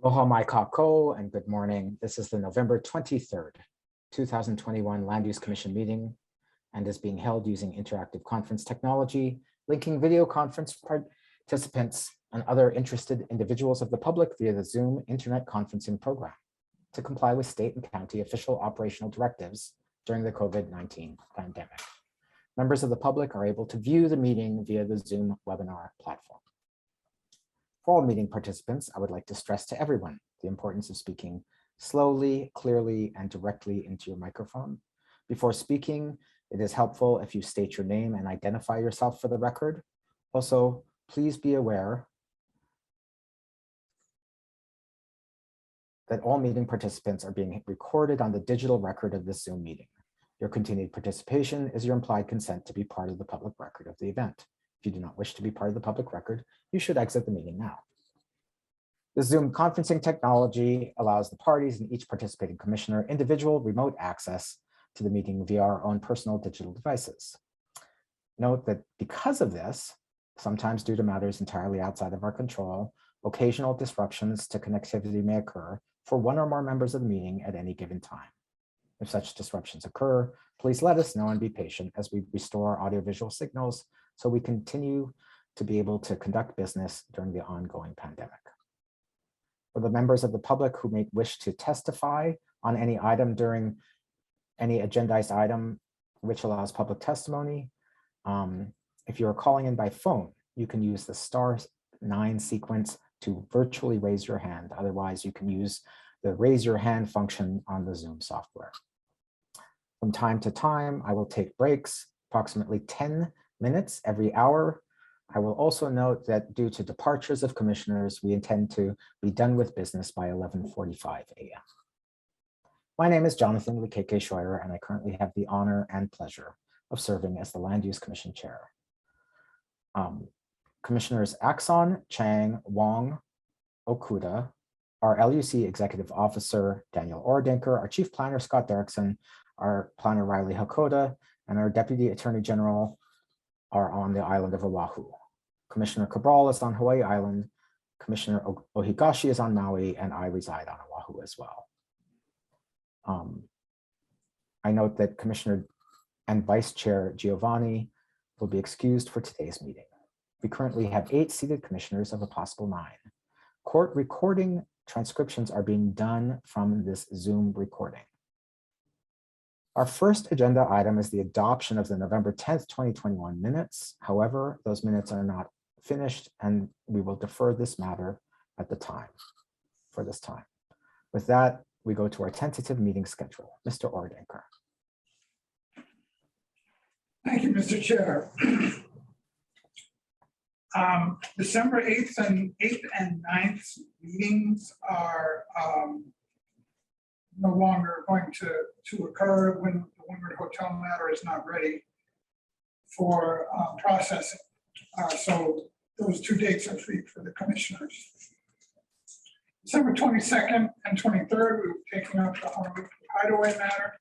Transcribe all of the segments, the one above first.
Aloha mai kako and good morning. This is the November 23rd, 2021 Land Use Commission meeting and is being held using interactive conference technology, linking video conference participants and other interested individuals of the public via the Zoom internet conferencing program to comply with state and county official operational directives during the COVID-19 pandemic. Members of the public are able to view the meeting via the Zoom webinar platform. For all meeting participants, I would like to stress to everyone the importance of speaking slowly, clearly, and directly into your microphone. Before speaking, it is helpful if you state your name and identify yourself for the record. Also, please be aware that all meeting participants are being recorded on the digital record of this Zoom meeting. Your continued participation is your implied consent to be part of the public record of the event. If you do not wish to be part of the public record, you should exit the meeting now. The Zoom conferencing technology allows the parties and each participating commissioner individual remote access to the meeting via our own personal digital devices. Note that because of this, sometimes due to matters entirely outside of our control, occasional disruptions to connectivity may occur for one or more members of the meeting at any given time. If such disruptions occur, please let us know and be patient as we restore audiovisual signals so we continue to be able to conduct business during the ongoing pandemic. For the members of the public who may wish to testify on any item during any agendized item which allows public testimony, if you are calling in by phone, you can use the *9 sequence to virtually raise your hand. Otherwise, you can use the raise your hand function on the Zoom software. From time to time, I will take breaks, approximately 10 minutes every hour. I will also note that due to departures of commissioners, we intend to be done with business by 11:45 a.m. My name is Jonathan Likeke Scheuer, and I currently have the honor and pleasure of serving as the Land Use Commission Chair. Commissioners Axon, Chang, Wong, Okuda, our LUC Executive Officer, Daniel Ordenker, our Chief Planner, Scott Derrickson, our Planner, Riley Hakoda, and our Deputy Attorney General are on the island of Oahu. Commissioner Cabral is on Hawaii Island, Commissioner Ohigashi is on Maui, and I reside on Oahu as well. I note that Commissioner and Vice Chair Giovanni will be excused for today's meeting. We currently have 8 seated commissioners of a possible 9. Court recording transcriptions are being done from this Zoom recording. Our first agenda item is the adoption of the November 10th, 2021 minutes. However, those minutes are not finished and we will defer this matter at the time, for this time. With that, we go to our tentative meeting schedule. Mr. Ordenker. Thank you, Mr. Chair. December 8th and 9th meetings are no longer going to occur when the Windward Hotel matter is not ready for processing. So those 2 dates are free for the commissioners. December 22nd and 23rd, we were taking up the Honolulu Hideaway matter.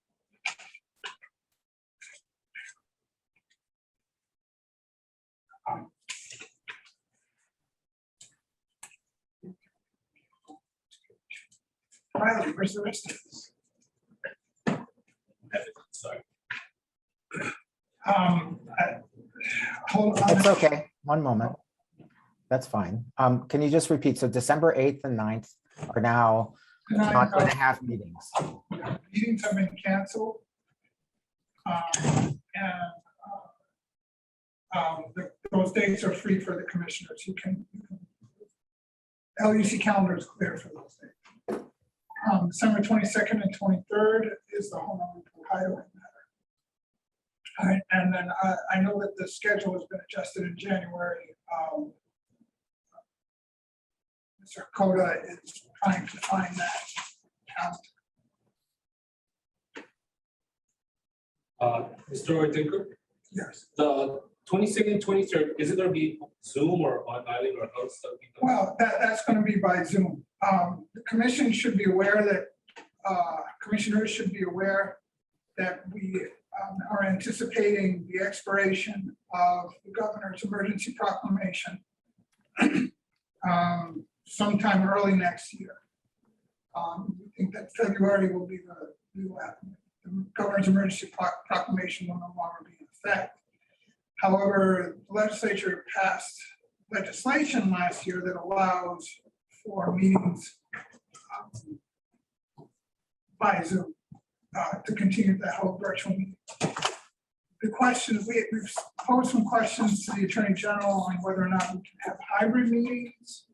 Riley, where's the rest of this? Sorry. Hold on. It's okay, one moment. That's fine. Can you just repeat? So December 8th and 9th are now not going to have meetings. Meetings have been canceled. Those dates are free for the commissioners. LUC calendar is clear for those dates. December 22nd and 23rd is the Honolulu Hideaway matter. All right, and then I know that the schedule has been adjusted in January. Mr. Kona is trying to find that calendar. Mr. Ordenker, Yes. the 22nd, 23rd, is it going to be Zoom or on island or else? Well, that's going to be by Zoom. The commission should be aware that commissioners should be aware that we are anticipating the expiration of the governor's emergency proclamation sometime early next year. We think that February will be the governor's emergency proclamation will no longer be in effect. However, the legislature passed legislation last year that allows for meetings by Zoom to continue the whole virtual meeting. The questions, we've posed some questions to the Attorney General on whether or not we can have hybrid meetings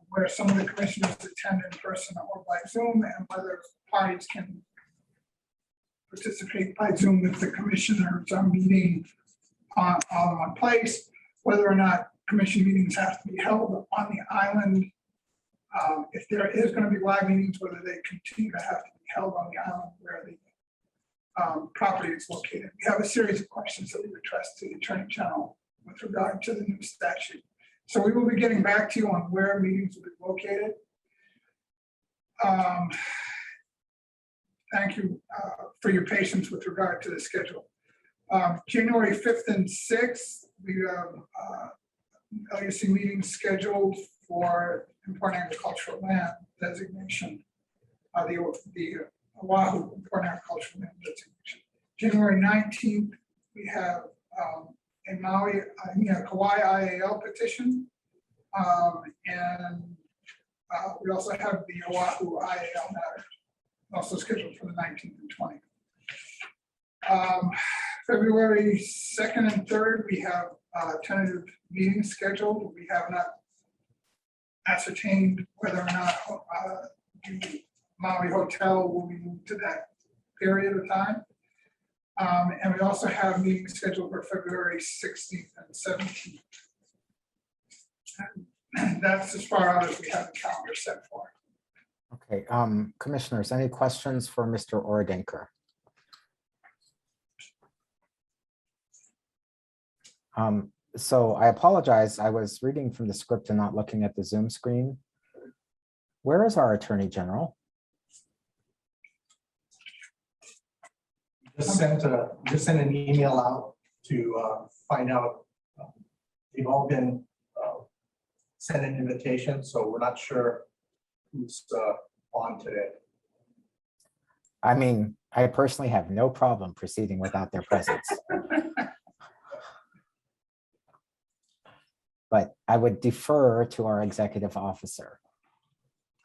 where some of the commissioners attend in person or by Zoom, and whether parties can participate by Zoom if the commissioners are meeting on one place, whether or not commission meetings have to be held on the island. If there is going to be live meetings, whether they continue to have to be held on the island where the property is located. We have a series of questions that we addressed to the Attorney General with regard to the new statute. So we will be getting back to you on where meetings will be located. Thank you for your patience with regard to the schedule. January 5th and 6th, we have LUC meetings scheduled for important agricultural land designation, the Oahu important agricultural land designation. January 19th, we have a Maui, Kauai IAL petition, and we also have the Oahu IAL matter also scheduled for the 19th and 20th. February 2nd and 3rd, we have tentative meetings scheduled. We have not ascertained whether or not the Maui hotel will be moved to that period of time. And we also have meetings scheduled for February 16th and 17th. And that's as far out as we have the calendar set for. Okay, commissioners, any questions for Mr. Oradenker? So I apologize. I was reading from the script and not looking at the Zoom screen. Where is our Attorney General? Just sent an email out to find out. They've all been sent an invitation, so we're not sure who's on today. I mean, I personally have no problem proceeding without their presence. But I would defer to our executive officer.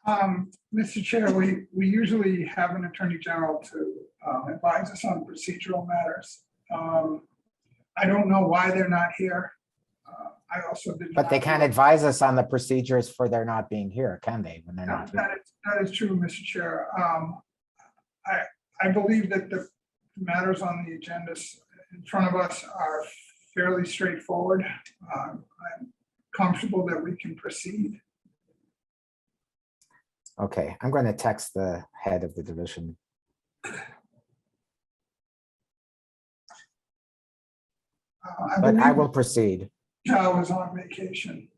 Mr. Chair, we usually have an Attorney General to advise us on procedural matters. I don't know why they're not here. I also did. But they can't advise us on the procedures for their not being here, can they, when they're not here? That is true, Mr. Chair. I believe that the matters on the agenda in front of us are fairly straightforward. I'm comfortable that we can proceed. Okay, I'm going to text the head of the division. But I will proceed. I was on vacation.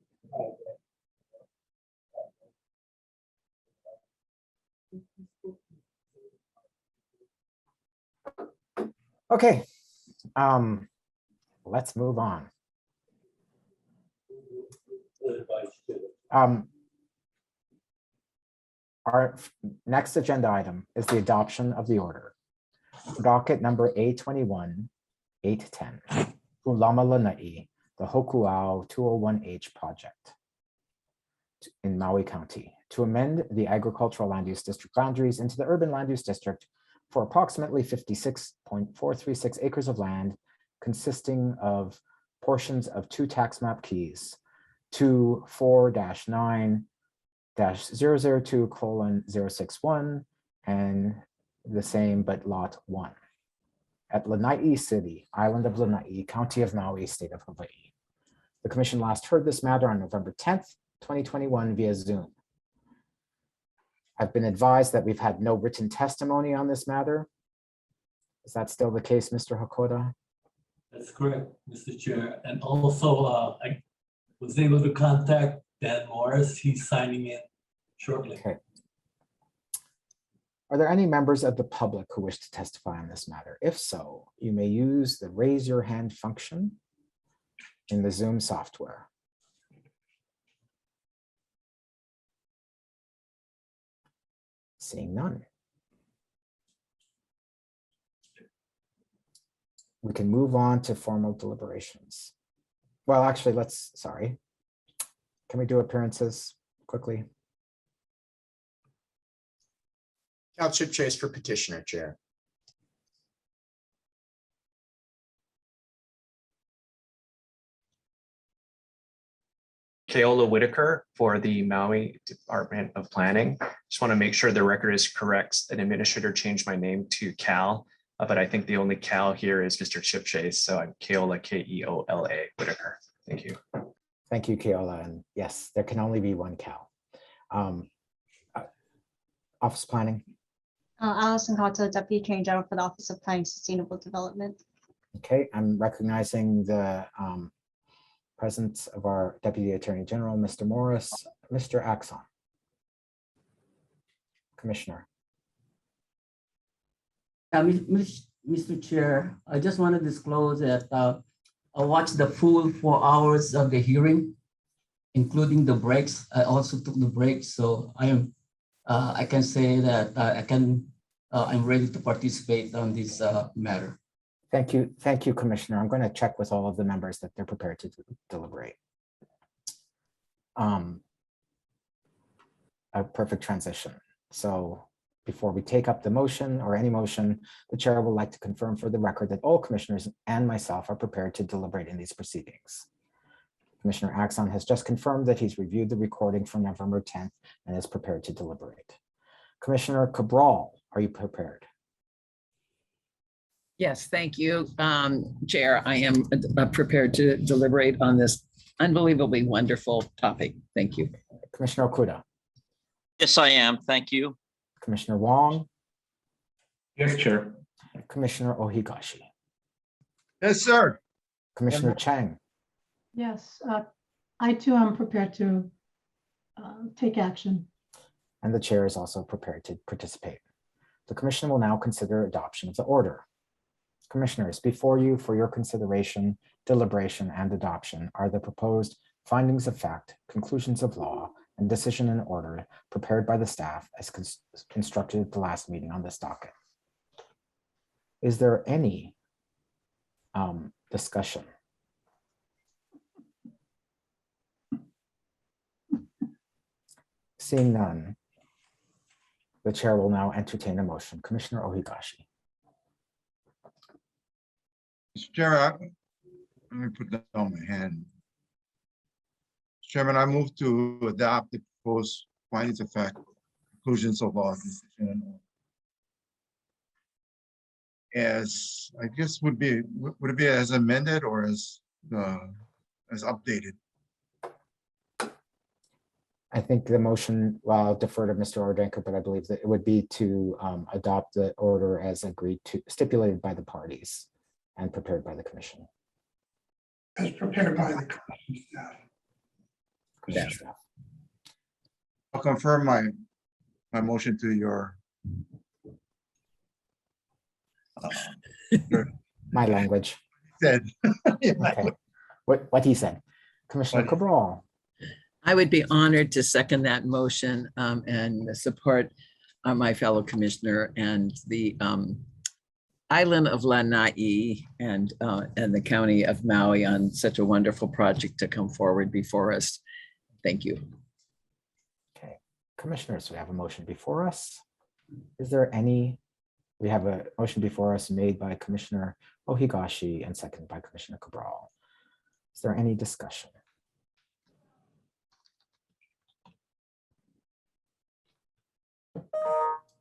Okay, let's move on. Our next agenda item is the adoption of the order. Docket number A21-810, PÜLAMA Lanai, the Hokuao 201H project in Maui County to amend the agricultural land use district boundaries into the urban land use district for approximately 56.436 acres of land consisting of portions of 2 tax map keys, 24-9-002:061 and the same but lot 1 at Lanai City, Island of Lanai, County of Maui, State of Hawaii. The commission last heard this matter on November 10th, 2021 via Zoom. I've been advised that we've had no written testimony on this matter. Is that still the case, Mr. Hakoda? That's correct, Mr. Chair. And also, I was able to contact Dan Morris. He's signing in shortly. Okay. Are there any members of the public who wish to testify on this matter? If so, you may use the raise your hand function in the Zoom software. Seeing none. We can move on to formal deliberations. Well, actually, sorry. Can we do appearances quickly? Counselor Chase for petitioner, Chair. Keola Whitaker for the Maui Department of Planning. Just want to make sure the record is correct. An administrator changed my name to Cal, but I think the only Cal here is Mr. Chip Chase. So I'm Keola, Keola Whitaker. Thank you. Thank you, Keola. And yes, there can only be one Cal. Office Planning. Allison Cotter, Deputy Attorney General for the Office of Planning and Sustainable Development. Okay, I'm recognizing the presence of our Deputy Attorney General, Mr. Morris, Mr. Axon. Commissioner. Mr. Chair, I just want to disclose that I watched the full 4 hours of the hearing, including the breaks. I also took the breaks, so I can say that I'm ready to participate on this matter. Thank you, Commissioner. I'm going to check with all of the members that they're prepared to deliberate. A perfect transition. So before we take up the motion or any motion, the chair would like to confirm for the record that all commissioners and myself are prepared to deliberate in these proceedings. Commissioner Axon has just confirmed that he's reviewed the recording from November 10th and is prepared to deliberate. Commissioner Cabral, are you prepared? Yes, thank you, Chair. I am prepared to deliberate on this unbelievably wonderful topic. Thank you. Commissioner Okuda. Yes, I am. Thank you. Commissioner Wong. Yes, Chair. Commissioner Ohigashi. Yes, sir. Commissioner Chang. Yes, I too am prepared to take action. And the chair is also prepared to participate. The commission will now consider adoption of the order. Commissioners, before you for your consideration, deliberation, and adoption are the proposed findings of fact, conclusions of law, and decision in order prepared by the staff as constructed at the last meeting on this docket. Is there any discussion? Seeing none, the chair will now entertain a motion. Commissioner Ohigashi. Mr. Chair, let me put that on my hand. Mr. Chairman, I move to adopt the proposed findings of fact, conclusions of law, as I guess would it be as amended or as updated? I think the motion, well, I'll defer to Mr. Ordenker, but I believe that it would be to adopt the order as agreed to, stipulated by the parties and prepared by the commission. As prepared by the commission staff. Commission staff. I'll confirm my motion to your My language. said. Okay. What he said. Commissioner Cabral. I would be honored to second that motion and support my fellow commissioner and the island of LΑNA and the county of Maui on such a wonderful project to come forward before us. Thank you. Okay, commissioners, we have a motion before us. Is there any? We have a motion before us made by Commissioner Ohigashi and seconded by Commissioner Cabral. Is there any discussion?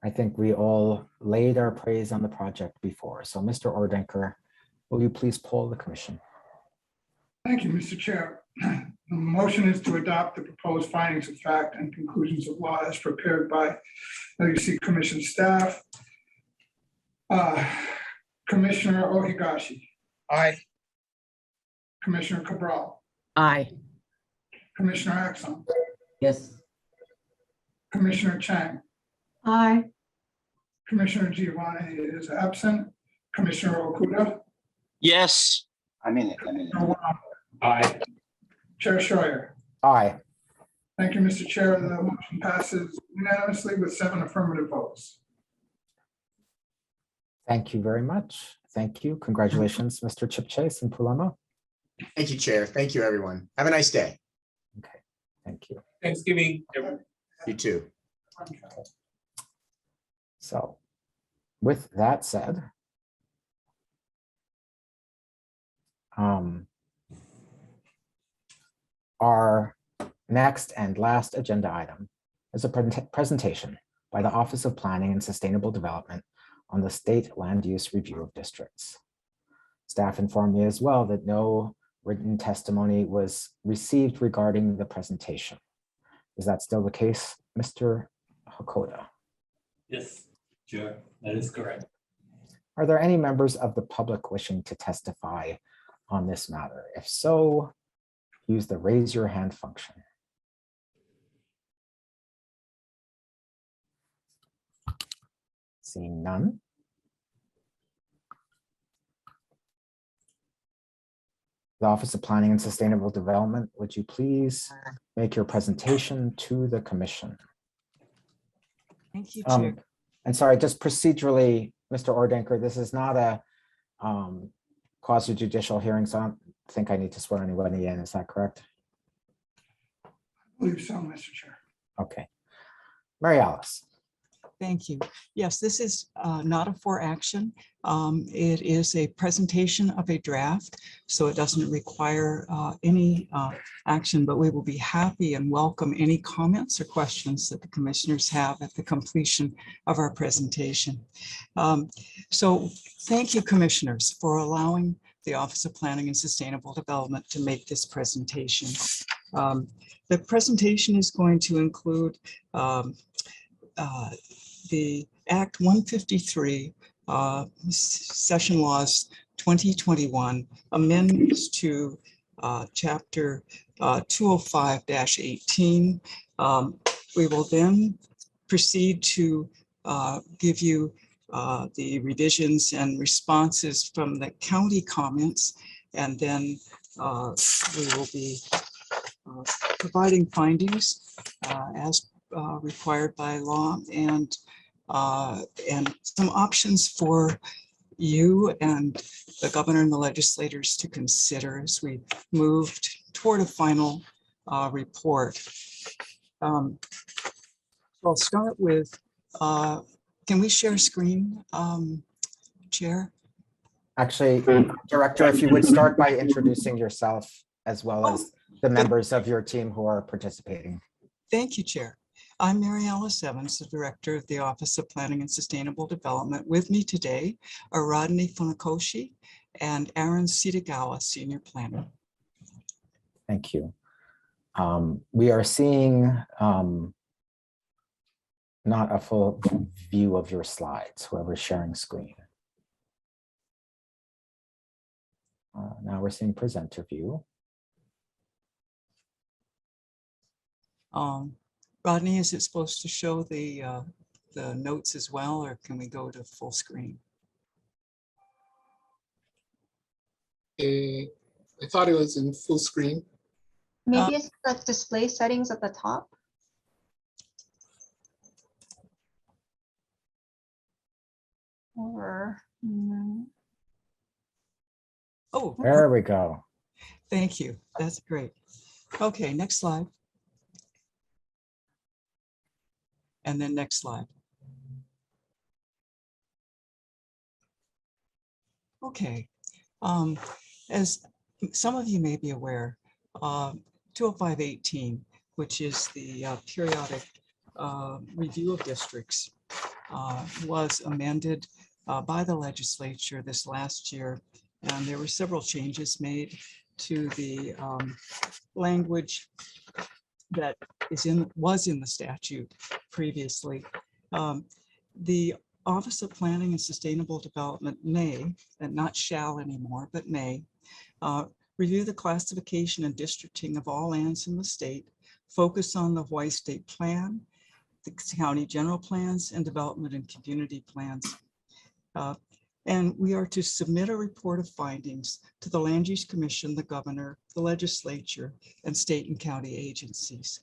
I think we all laid our praise on the project before. So Mr. Ordenker, will you please poll the commission? Thank you, Mr. Chair. The motion is to adopt the proposed findings of fact and conclusions of law as prepared by LUC Commission staff. Commissioner Ohigashi. Aye. Commissioner Cabral. Aye. Commissioner Axon. Yes. Commissioner Chang. Aye. Commissioner Giovanni is absent. Commissioner Okuda. Yes. I'm in it. Commissioner Wong. Aye. Chair Schreier. Aye. Thank you, Mr. Chair. The motion passes unanimously with 7 affirmative votes. Thank you very much. Thank you. Congratulations, Mr. Chip Chase and PÜLAMA. Thank you, Chair. Thank you, everyone. Have a nice day. Okay, thank you. Thanksgiving, everyone. You too. So with that said, our next and last agenda item is a presentation by the Office of Planning and Sustainable Development on the State Land Use Review of Districts. Staff informed me as well that no written testimony was received regarding the presentation. Is that still the case, Mr. Hokuao? Yes, Chair, that is correct. Are there any members of the public wishing to testify on this matter? If so, use the raise your hand function. Seeing none. The Office of Planning and Sustainable Development, would you please make your presentation to the commission? Thank you, Chair. And sorry, just procedurally, Mr. Ordenker, this is not a quasi-judicial hearing, so I don't think I need to swear anybody in. Is that correct? I believe so, Mr. Chair. Okay. Mary Alice. Thank you. Yes, this is not a for action. It is a presentation of a draft, so it doesn't require any action, but we will be happy and welcome any comments or questions that the commissioners have at the completion of our presentation. So thank you, commissioners, for allowing the Office of Planning and Sustainable Development to make this presentation. The presentation is going to include the Act 153, Session Laws 2021, amendments to Chapter 205-18. We will then proceed to give you the revisions and responses from the county comments, and then we will be providing findings as required by law, and some options for you and the governor and the legislators to consider as we moved toward a final report. I'll start with, can we share screen, Chair? Actually, Director, if you would start by introducing yourself as well as the members of your team who are participating. Thank you, Chair. I'm Mary Alice Evans, the Director of the Office of Planning and Sustainable Development. With me today are Rodney Funakoshi and Aaron Sitagawa, Senior Planner. Thank you. We are seeing not a full view of your slides, whoever's sharing screen. Now we're seeing presenter view. Rodney, is it supposed to show the notes as well, or can we go to full screen? I thought it was in full screen. Maybe it's the display settings at the top. Or no. Oh, there we go. Thank you. That's great. Okay, next slide. And then next slide. Okay. As some of you may be aware, 205-18, which is the periodic review of districts, was amended by the legislature this last year. And there were several changes made to the language that was in the statute previously. The Office of Planning and Sustainable Development may, and not shall anymore, but may, review the classification and districting of all lands in the state, focus on the Hawaii State Plan, the county general plans, and development and community plans. And we are to submit a report of findings to the Land Use Commission, the governor, the legislature, and state and county agencies.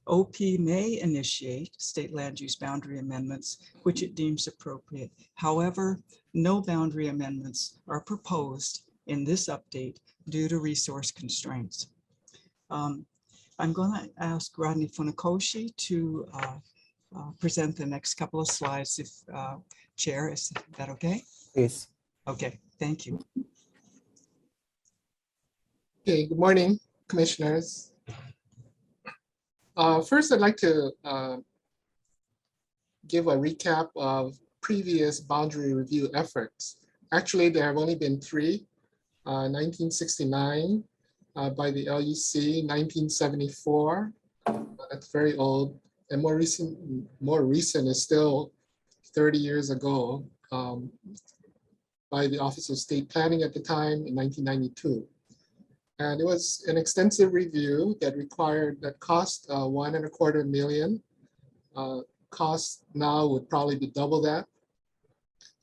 OP may initiate state land use boundary amendments, which it deems appropriate. However, no boundary amendments are proposed in this update due to resource constraints. I'm going to ask Rodney Funakoshi to present the next couple of slides, if Chair, is that okay? Please. Okay, thank you. Okay, good morning, commissioners. First, I'd like to give a recap of previous boundary review efforts. Actually, there have only been 3, 1969 by the LUC, 1974, that's very old, and more recent is still 30 years ago by the Office of State Planning at the time in 1992. And it was an extensive review that cost $1.25 million. Cost now would probably be double that.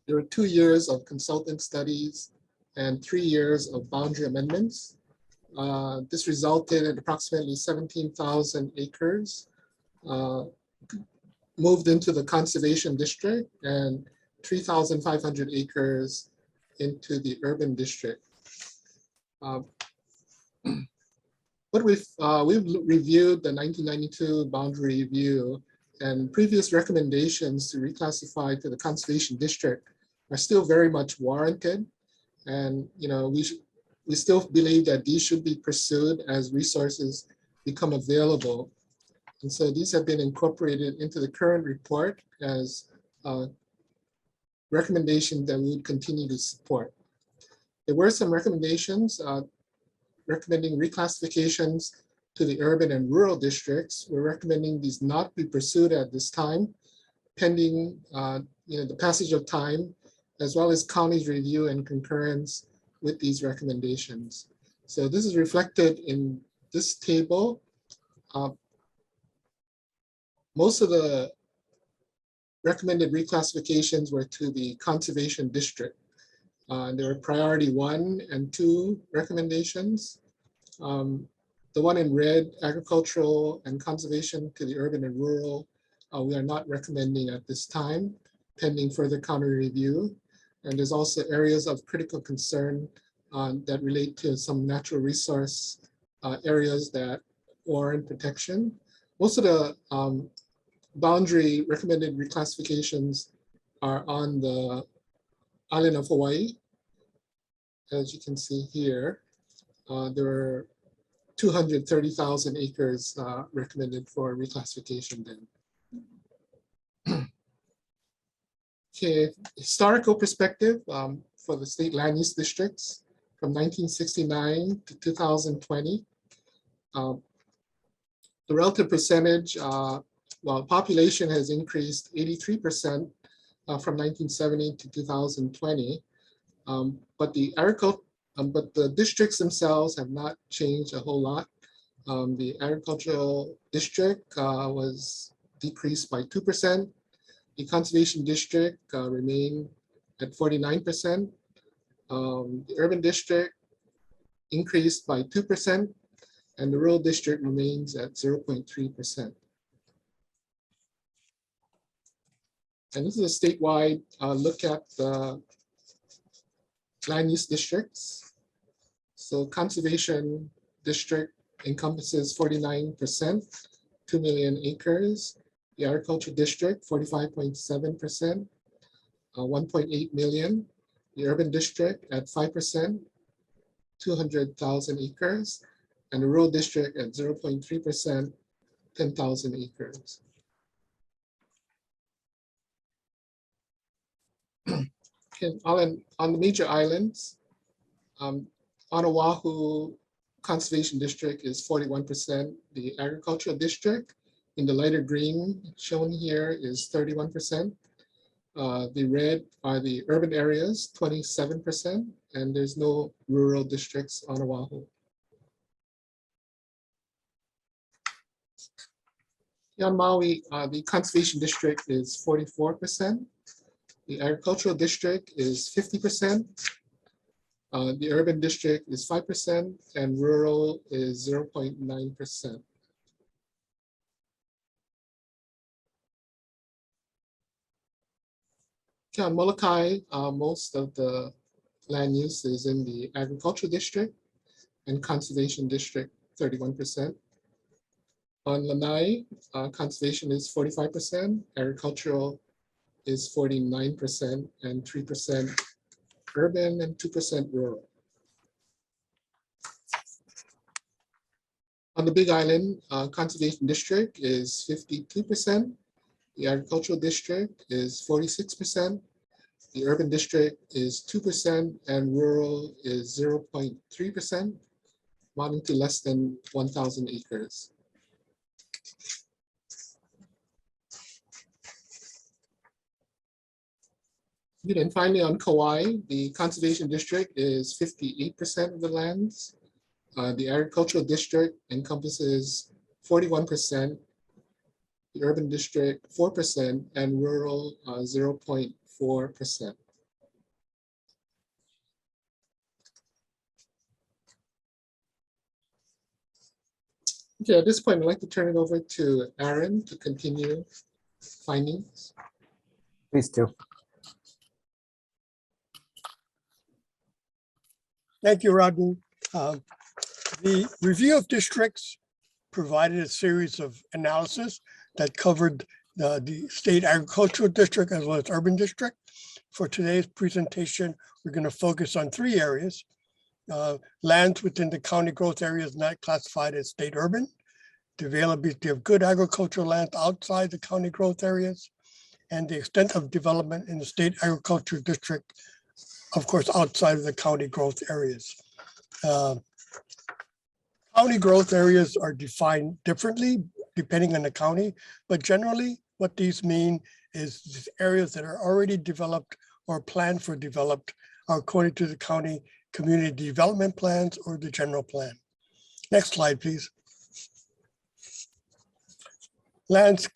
There were 2 years of consultant studies and 3 years of boundary amendments. This resulted in approximately 17,000 acres moved into the conservation district and 3,500 acres into the urban district. But we've reviewed the 1992 boundary review, and previous recommendations to reclassify to the conservation district are still very much warranted. And we still believe that these should be pursued as resources become available. And so these have been incorporated into the current report as recommendations that we would continue to support. There were some recommendations recommending reclassifications to the urban and rural districts. We're recommending these not be pursued at this time, pending the passage of time, as well as county's review and concurrence with these recommendations. So this is reflected in this table. Most of the recommended reclassifications were to the conservation district. There were priority 1 and 2 recommendations. The one in red, agricultural and conservation to the urban and rural, we are not recommending at this time, pending further county review. And there's also areas of critical concern that relate to some natural resource areas that warrant protection. Most of the boundary recommended reclassifications are on the island of Hawaii. As you can see here, there are 230,000 acres recommended for reclassification then. Okay, historical perspective for the state land use districts from 1969 to 2020. The relative percentage, well, population has increased 83% from 1970 to 2020, but the districts themselves have not changed a whole lot. The agricultural district was decreased by 2%. The conservation district remained at 49%. The urban district increased by 2%, and the rural district remains at 0.3%. And this is a statewide look at the land use districts. So conservation district encompasses 49%, 2 million acres. The agriculture district, 45.7%, 1.8 million. The urban district at 5%, 200,000 acres. And the rural district at 0.3%, 10,000 acres. Okay, on the major islands, on Oahu, conservation district is 41%. The agricultural district in the lighter green shown here is 31%. The red are the urban areas, 27%, and there's no rural districts on Oahu. On Maui, the conservation district is 44%. The agricultural district is 50%. The urban district is 5%, and rural is 0.9%. Okay, on Molokai, most of the land use is in the agricultural district and conservation district, 31%. On Lanai, conservation is 45%, agricultural is 49%, and 3% urban and 2% rural. On the Big Island, conservation district is 52%, the agricultural district is 46%, the urban district is 2%, and rural is 0.3%, amounting to less than 1,000 acres. And finally, on Kauai, the conservation district is 58% of the lands. The agricultural district encompasses 41%, the urban district 4%, and rural 0.4%. Okay, at this point, I'd like to turn it over to Aaron to continue findings. Please do. Thank you, Rodney. The review of districts provided a series of analysis that covered the state agricultural district as well as urban district. For today's presentation, we're going to focus on 3 areas. Lands within the county growth areas not classified as state urban, the availability of good agricultural land outside the county growth areas, and the extent of development in the state agricultural district, of course, outside of the county growth areas. County growth areas are defined differently depending on the county, but generally what these mean is areas that are already developed or planned for developed according to the county community development plans or the general plan. Next slide, please. Lands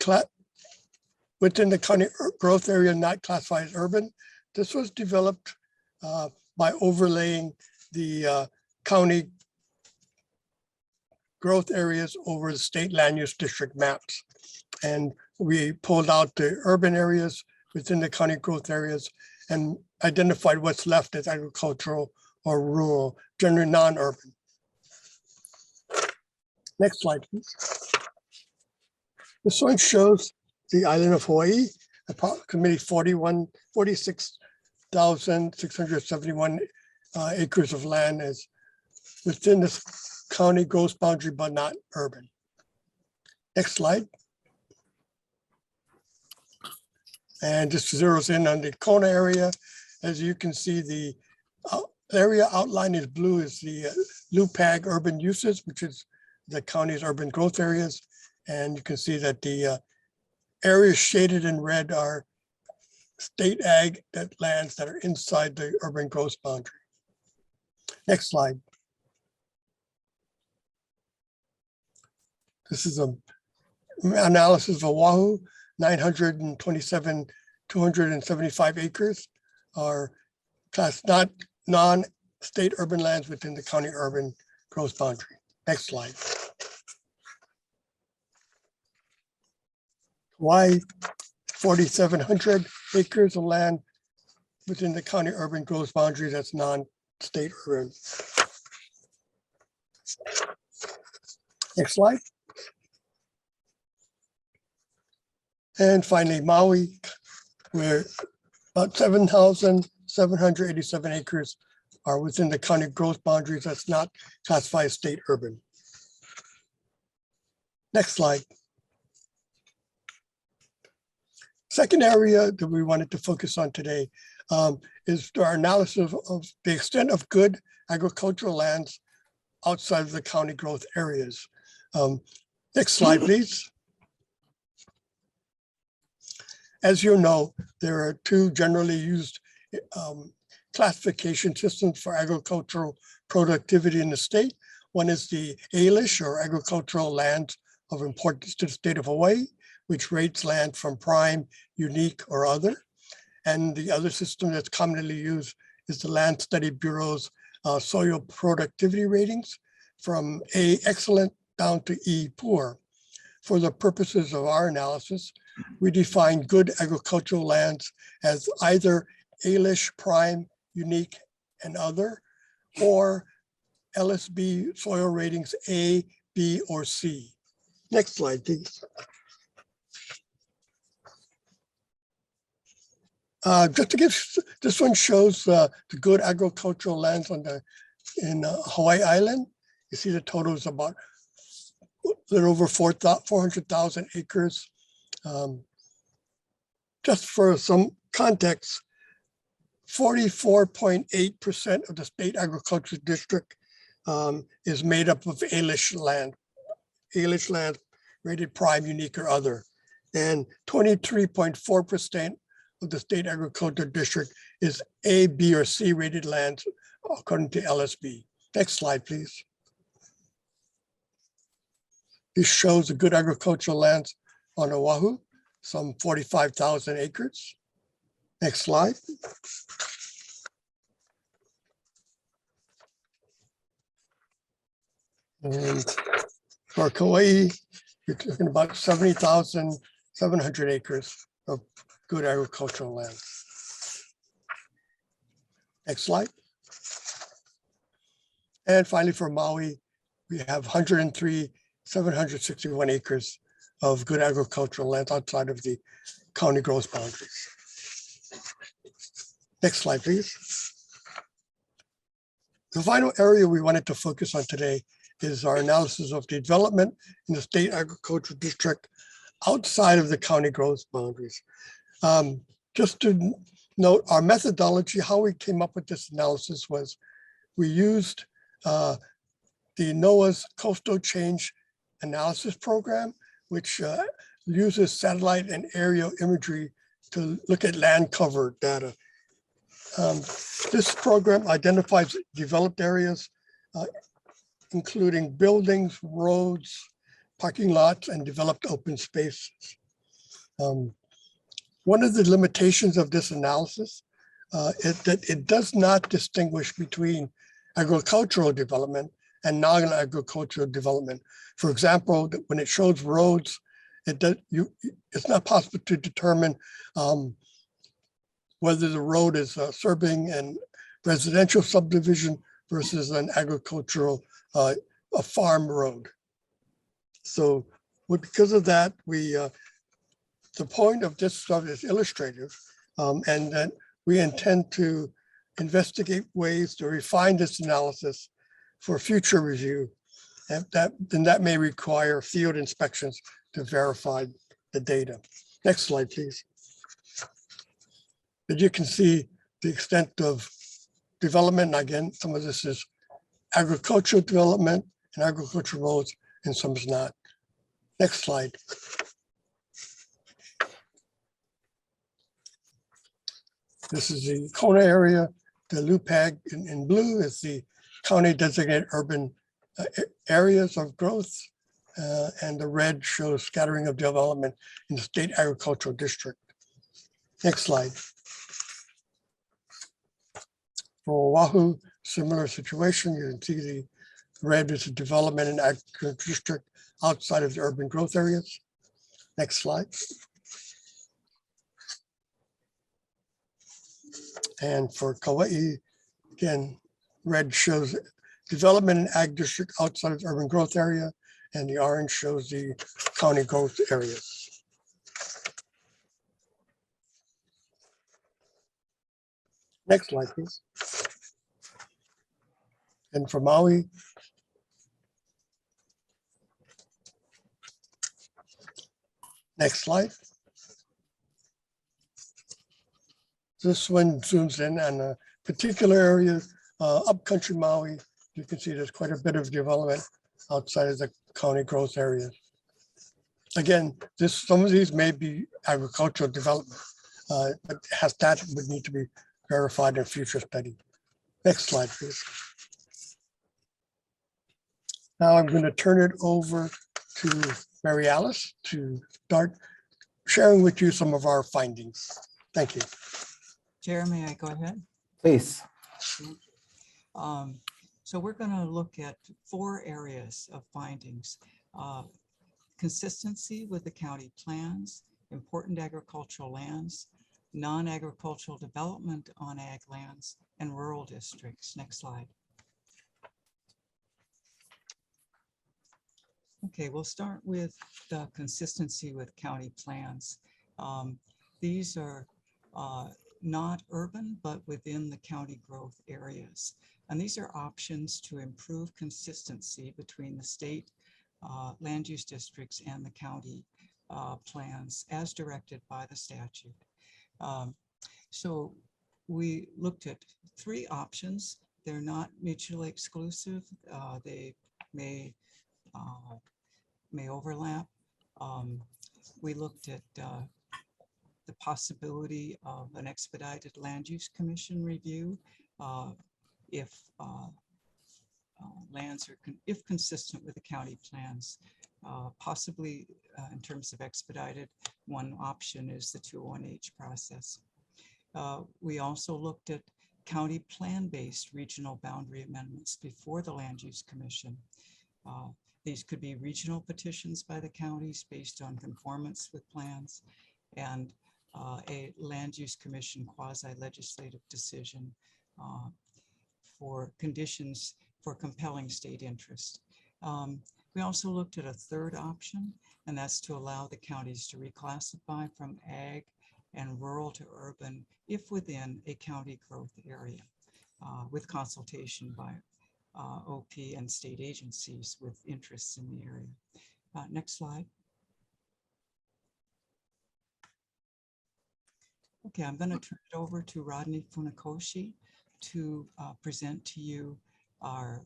within the county growth area not classified as urban. This was developed by overlaying the county growth areas over the state land use district maps. And we pulled out the urban areas within the county growth areas and identified what's left as agricultural or rural, generally non-urban. Next slide, please. This one shows the island of Hawaii, approximately 46,671 acres of land is within this county growth boundary, but not urban. Next slide. And this zeroes in on the Kona area. As you can see, the area outlined is blue is the LUPAG urban uses, which is the county's urban growth areas. And you can see that the areas shaded in red are state ag lands that are inside the urban growth boundary. Next slide. This is an analysis of Oahu, 275 acres are class not non-state urban lands within the county urban growth boundary. Next slide. Hawaii, 4,700 acres of land within the county urban growth boundary that's non-state urban. Next slide. And finally, Maui, where about 7,787 acres are within the county growth boundaries that's not classified as state urban. Next slide. Second area that we wanted to focus on today is our analysis of the extent of good agricultural lands outside of the county growth areas. Next slide, please. As you know, there are 2 generally used classification systems for agricultural productivity in the state. One is the ALISH, or Agricultural Lands of Importance to the State of Hawaii, which rates land from prime, unique, or other. And the other system that's commonly used is the Land Study Bureau's soil productivity ratings from A, excellent, down to E, poor. for the purposes of our analysis, we define good agricultural lands as either Alish, prime, unique, and other, or LSB soil ratings A, B, or C. Next slide, please. Just to give, this one shows the good agricultural lands in Hawaii Island. You see the total is about a little over 400,000 acres. Just for some context, 44.8% of the state agriculture district is made up of Alish land rated prime, unique, or other. And 23.4% of the state agriculture district is A, B, or C rated lands according to LSB. Next slide, please. This shows the good agricultural lands on Oahu, some 45,000 acres. Next slide. And for Kauai, you're talking about 70,700 acres of good agricultural land. Next slide. And finally, for Maui, we have 103,761 acres of good agricultural land outside of the county growth boundaries. Next slide, please. The final area we wanted to focus on today is our analysis of development in the state agricultural district outside of the county growth boundaries. Just to note our methodology, how we came up with this analysis was we used the NOAA's Coastal Change Analysis Program, which uses satellite and aerial imagery to look at land cover data. This program identifies developed areas, including buildings, roads, parking lots, and developed open spaces. One of the limitations of this analysis is that it does not distinguish between agricultural development and non-agricultural development. For example, when it shows roads, it's not possible to determine whether the road is serving a residential subdivision versus an agricultural, a farm road. So because of that, the point of this stuff is illustrative, and that we intend to investigate ways to refine this analysis for future review. And that may require field inspections to verify the data. Next slide, please. As you can see, the extent of development, again, some of this is agricultural development and agricultural roads, and some is not. Next slide. This is the Kona area. The LUPAG in blue is the county designated urban areas of growth. And the red shows scattering of development in the state agricultural district. Next slide. For Oahu, similar situation. You can see the red is the development in agricultural district outside of the urban growth areas. Next slide. And for Kauai, again, red shows development in ag district outside of the urban growth area, and the orange shows the county growth areas. Next slide, please. And for Maui, next slide. This one zooms in on a particular area, upcountry Maui. You can see there's quite a bit of development outside of the county growth areas. Again, some of these may be agricultural development, but that would need to be verified in future study. Next slide, please. Now I'm going to turn it over to Mary Alice to start sharing with you some of our findings. Thank you. Chair, may I go ahead? Please. So we're going to look at 4 areas of findings. consistency with the county plans, important agricultural lands, non-agricultural development on ag lands, and rural districts. Next slide. Okay, we'll start with the consistency with county plans. These are not urban, but within the county growth areas. And these are options to improve consistency between the state land use districts and the county plans as directed by the statute. So we looked at 3 options. They're not mutually exclusive. They may overlap. We looked at the possibility of an expedited land use commission review if lands are if consistent with the county plans. Possibly in terms of expedited, one option is the 201H process. We also looked at county plan-based regional boundary amendments before the Land Use Commission. These could be regional petitions by the counties based on conformance with plans, and a Land Use Commission quasi-legislative decision for conditions for compelling state interest. We also looked at a third option, and that's to allow the counties to reclassify from ag and rural to urban if within a county growth area with consultation by OP and state agencies with interests in the area. Next slide. Okay, I'm going to turn it over to Rodney Funakoshi to present to you our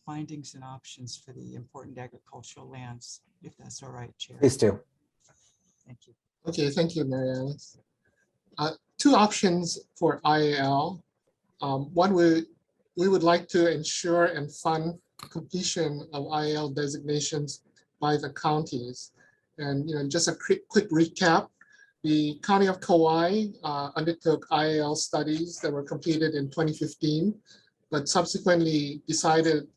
findings and options for the important agricultural lands, if that's all right, Chair. Please do. Thank you. Okay, thank you, Mary Alice. 2 options for IAL. One, we would like to ensure and fund completion of IAL designations by the counties. And just a quick recap. The County of Kauai undertook IAL studies that were completed in 2015, but subsequently decided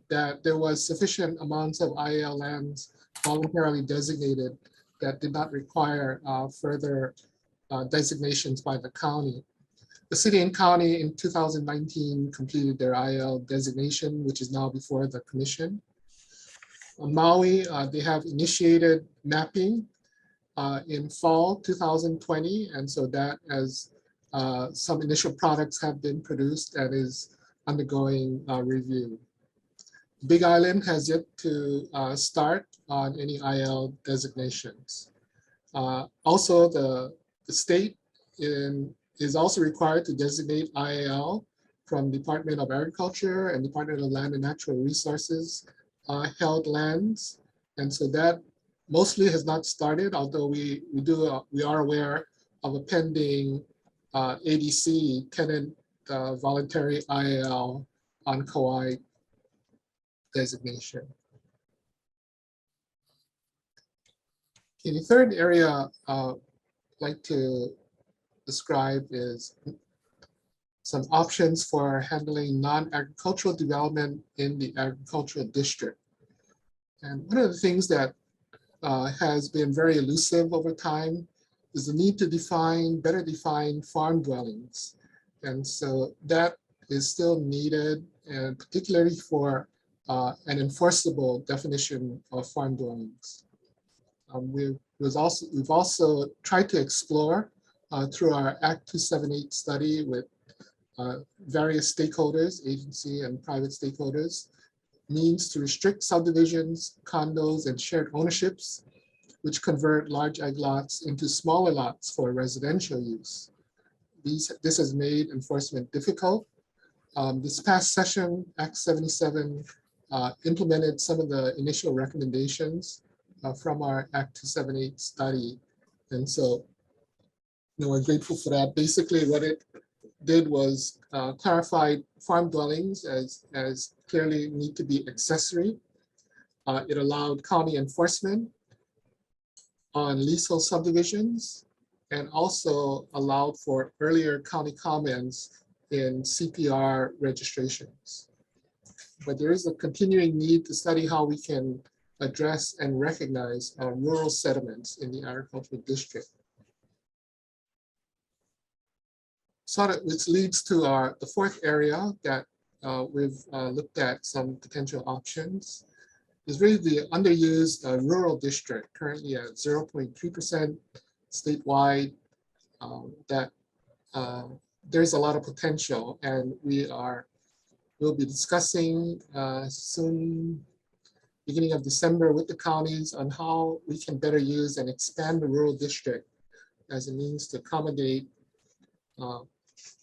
that there was sufficient amounts of IAL lands voluntarily designated that did not require further designations by the county. The city and county in 2019 completed their IAL designation, which is now before the commission. On Maui, they have initiated mapping in fall 2020, and so that as some initial products have been produced and is undergoing review. Big Island has yet to start on any IL designations. Also, the state is also required to designate IAL from Department of Agriculture and Department of Land and Natural Resources held lands, and so that mostly has not started, although we are aware of a pending ADC tenant voluntary IAL on Kauai designation. Okay, the third area I'd like to describe is some options for handling non-agricultural development in the agricultural district. And one of the things that has been very elusive over time is the need to better define farm dwellings. And so that is still needed, and particularly for an enforceable definition of farm dwellings. We've also tried to explore through our Act 278 study with various stakeholders, agency and private stakeholders, means to restrict subdivisions, condos, and shared ownerships, which convert large ag lots into smaller lots for residential use. This has made enforcement difficult. This past session, Act 77 implemented some of the initial recommendations from our Act 278 study. And so we're grateful for that. Basically, what it did was clarify farm dwellings as clearly need to be accessory. It allowed county enforcement on leasehold subdivisions, and also allowed for earlier county comments in CPR registrations. But there is a continuing need to study how we can address and recognize rural settlements in the agricultural district. So that, which leads to the fourth area that we've looked at some potential options, is really the underused rural district, currently at 0.3% statewide. That there's a lot of potential, and we'll be discussing soon, beginning of December, with the counties on how we can better use and expand the rural district as a means to accommodate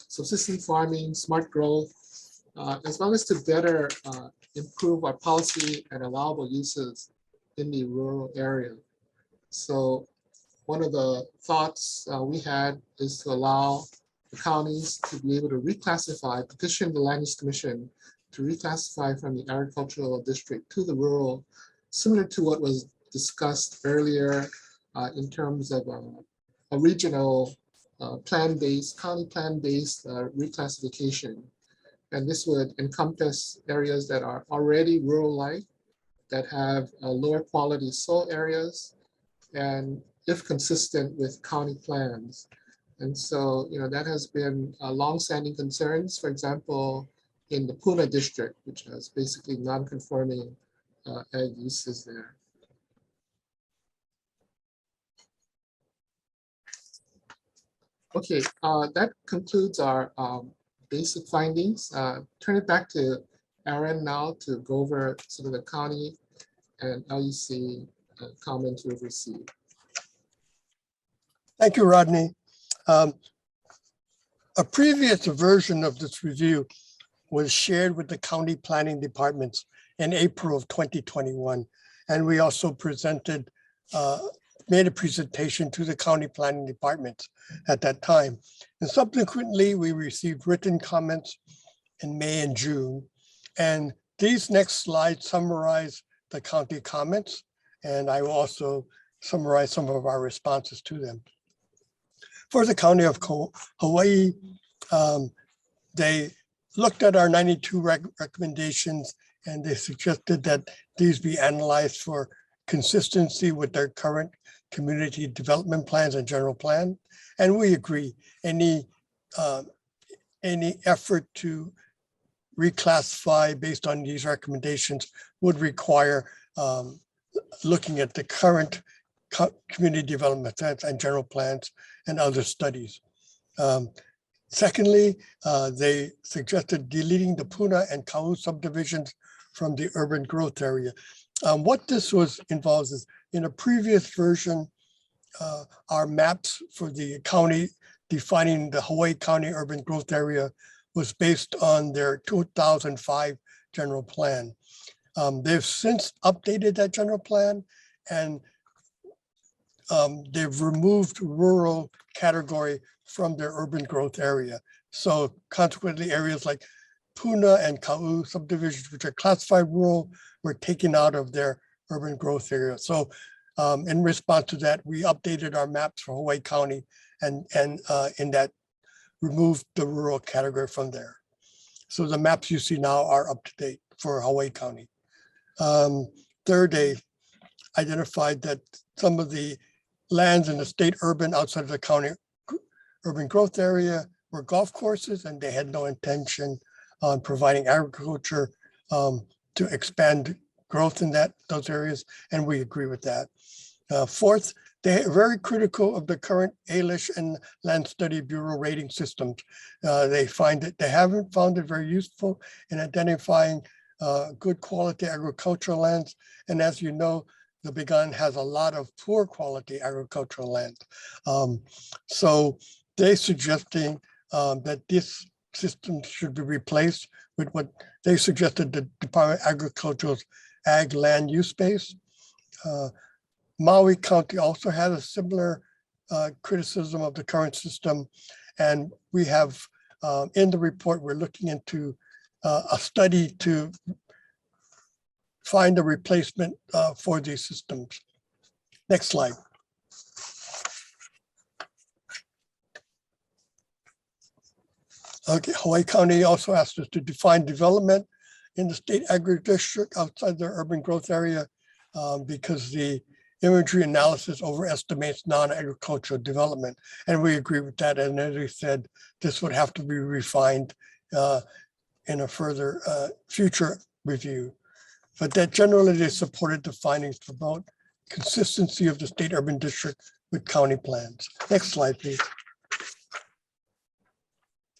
subsistence farming, smart growth, as well as to better improve our policy and allowable uses in the rural area. So one of the thoughts we had is to allow the counties to be able to reclassify, petition the Land Use Commission to reclassify from the agricultural district to the rural, similar to what was discussed earlier in terms of a regional plan-based, county plan-based reclassification. And this would encompass areas that are already rural-like, that have lower quality soil areas, and if consistent with county plans. And so, that has been long-standing concerns, for example, in the Puna district, which has basically non-conforming ag uses there. Okay, that concludes our basic findings. Turn it back to Aaron now to go over some of the county and LUC comments we've received. Thank you, Rodney. A previous version of this review was shared with the county planning departments in April of 2021. And we also presented, made a presentation to the county planning departments at that time. And subsequently, we received written comments in May and June. And these next slides summarize the county comments, and I will also summarize some of our responses to them. For the county of Hawaii, they looked at our 92 recommendations, and they suggested that these be analyzed for consistency with their current community development plans and general plan. And we agree, any effort to reclassify based on these recommendations would require looking at the current community development plans and general plans and other studies. Secondly, they suggested deleting the Puna and Kau subdivisions from the urban growth area. What this involves is, in a previous version, our maps for the county defining the Hawaii County urban growth area was based on their 2005 general plan. They've since updated that general plan, and they've removed rural category from their urban growth area. So consequently, areas like Puna and Kau subdivisions, which are classified rural, were taken out of their urban growth area. So in response to that, we updated our maps for Hawaii County and in that removed the rural category from there. So the maps you see now are up to date for Hawaii County. Third, they identified that some of the lands in the state urban outside of the county urban growth area were golf courses, and they had no intention on providing agriculture to expand growth in those areas, and we agree with that. Fourth, they are very critical of the current ALISH and Land Study Bureau rating systems. They find that they haven't found it very useful in identifying good quality agricultural lands. And as you know, the Big Island has a lot of poor quality agricultural land. So they're suggesting that this system should be replaced with what they suggested, the Department of Agriculture's ag land use base. Maui County also had a similar criticism of the current system. And we have in the report, we're looking into a study to find a replacement for these systems. Next slide. Okay, Hawaii County also asked us to define development in the state agri district outside their urban growth area. because the imagery analysis overestimates non-agricultural development. And we agree with that. And as we said, this would have to be refined in a further future review. But that generally they supported the findings to promote consistency of the state urban district with county plans. Next slide, please.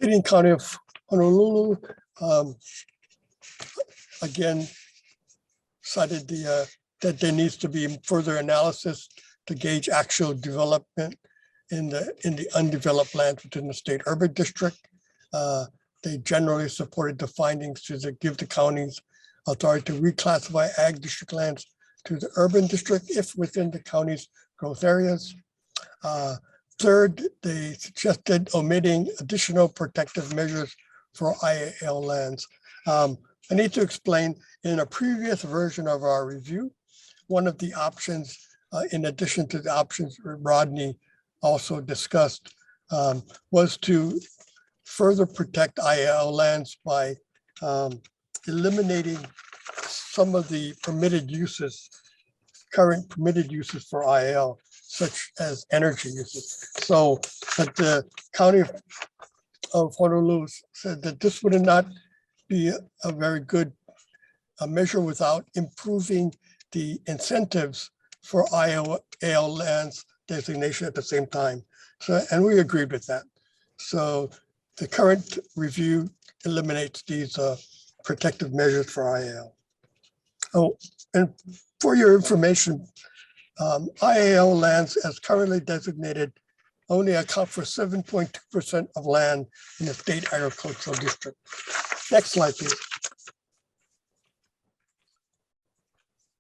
City and County of Honolulu, again, cited that there needs to be further analysis to gauge actual development in the undeveloped lands within the state urban district. They generally supported the findings to give the counties authority to reclassify ag district lands to the urban district if within the county's growth areas. Third, they suggested omitting additional protective measures for IAL lands. I need to explain, in a previous version of our review, one of the options, in addition to the options Rodney also discussed, was to further protect IAL lands by eliminating some of the permitted uses, current permitted uses for IAL, such as energy uses. So, but the County of Honolulu said that this would not be a very good measure without improving the incentives for IAL lands designation at the same time. So, and we agreed with that. So the current review eliminates these protective measures for IAL. Oh, and for your information, IAL lands as currently designated only account for 7.2% of land in the state agricultural district. Next slide, please.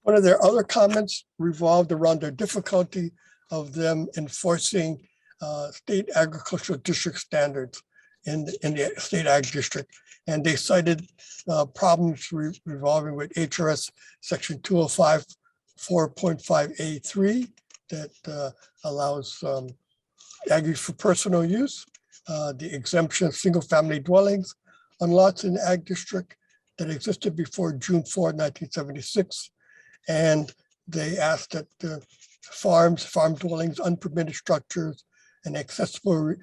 One of their other comments revolved around the difficulty of them enforcing state agricultural district standards in the state ag district. And they cited problems revolving with HRS section 205 4.5A3 that allows ag use for personal use, the exemption of single family dwellings on lots in the ag district that existed before June 4, 1976. And they asked that the farm dwellings, unpermitted structures, and accessory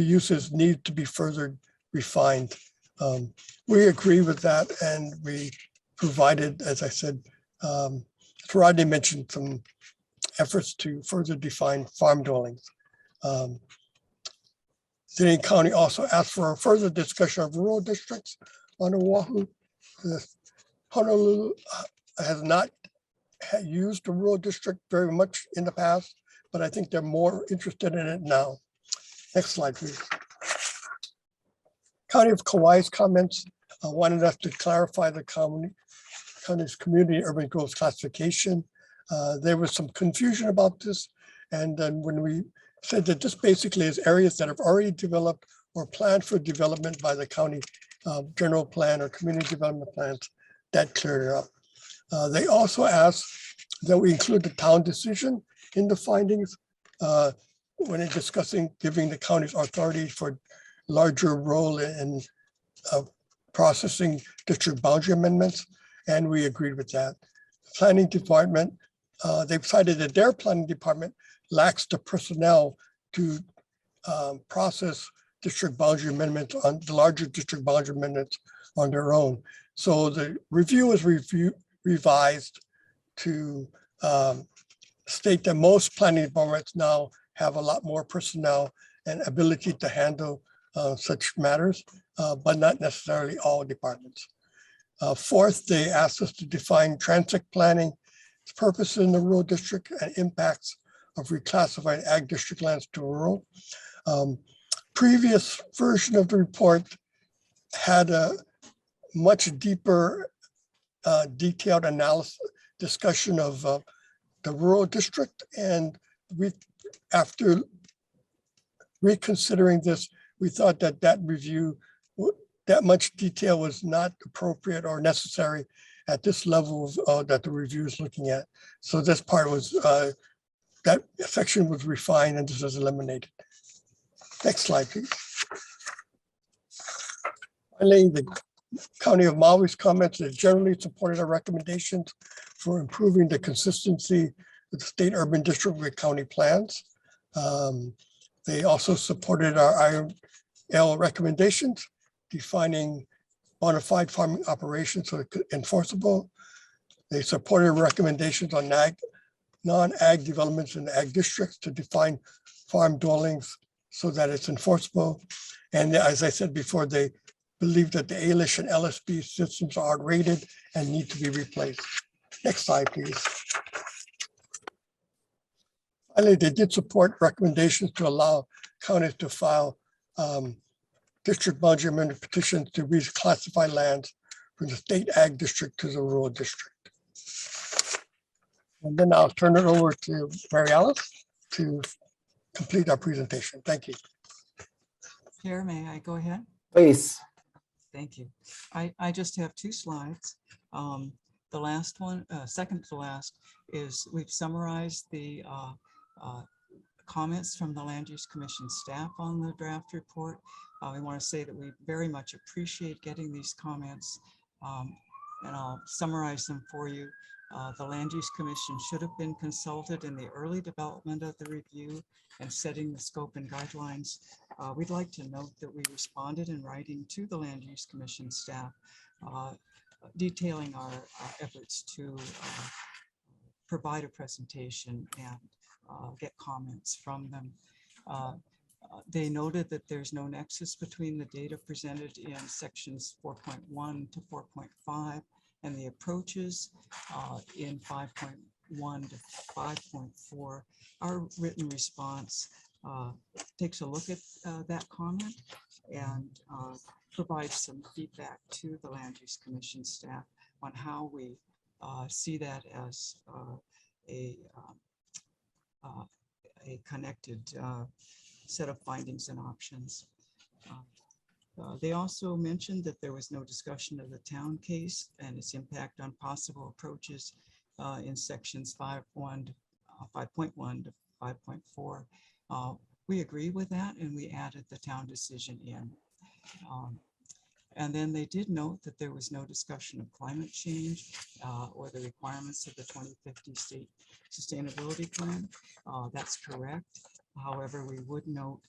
uses need to be further refined. We agree with that, and we provided, as I said, Rodney mentioned some efforts to further define farm dwellings. City and County also asked for a further discussion of rural districts on Oahu. Honolulu has not used the rural district very much in the past, but I think they're more interested in it now. Next slide, please. County of Kauai's comments wanted us to clarify the county's community urban growth classification. There was some confusion about this. And then when we said that this basically is areas that have already developed or planned for development by the county general plan or community development plans, that cleared it up. They also asked that we include the town decision in the findings when discussing giving the county's authority for larger role in processing district boundary amendments, and we agreed with that. Planning department, they've cited that their planning department lacks the personnel to process district boundary amendments on the larger district boundary amendments on their own. So the review was revised to state that most planning departments now have a lot more personnel and ability to handle such matters, but not necessarily all departments. Fourth, they asked us to define transit planning, its purpose in the rural district, and impacts of reclassifying ag district lands to rural. Previous version of the report had a much deeper, detailed analysis, discussion of the rural district, and after reconsidering this, we thought that that review, that much detail was not appropriate or necessary at this level that the review is looking at. So this part was, that section was refined and this was eliminated. Next slide, please. Finally, the County of Maui's comments. They generally supported our recommendations for improving the consistency with the state urban district with county plans. They also supported our IL recommendations, defining bona fide farming operations so enforceable. They supported recommendations on non-ag developments in ag districts to define farm dwellings so that it's enforceable. And as I said before, they believe that the ALISH and LSB systems are outdated and need to be replaced. Next slide, please. Finally, they did support recommendations to allow counties to file district boundary amendment petitions to reclassify lands from the state ag district to the rural district. And then I'll turn it over to Mary Alice to complete our presentation. Thank you. Chair, may I go ahead? Please. Thank you. I just have 2 slides. The last one, second to last, is we've summarized the comments from the Land Use Commission staff on the draft report. We want to say that we very much appreciate getting these comments, and I'll summarize them for you. The Land Use Commission should have been consulted in the early development of the review and setting the scope and guidelines. We'd like to note that we responded in writing to the Land Use Commission staff, detailing our efforts to provide a presentation and get comments from them. They noted that there's no nexus between the data presented in sections 4.1 to 4.5 and the approaches in 5.1 to 5.4. Our written response takes a look at that comment and provides some feedback to the Land Use Commission staff on how we see that as a connected set of findings and options. They also mentioned that there was no discussion of the town case and its impact on possible approaches in sections 5.1 to 5.4. We agree with that, and we added the town decision in. And then they did note that there was no discussion of climate change or the requirements of the 2050 State Sustainability Plan. That's correct. However, we would note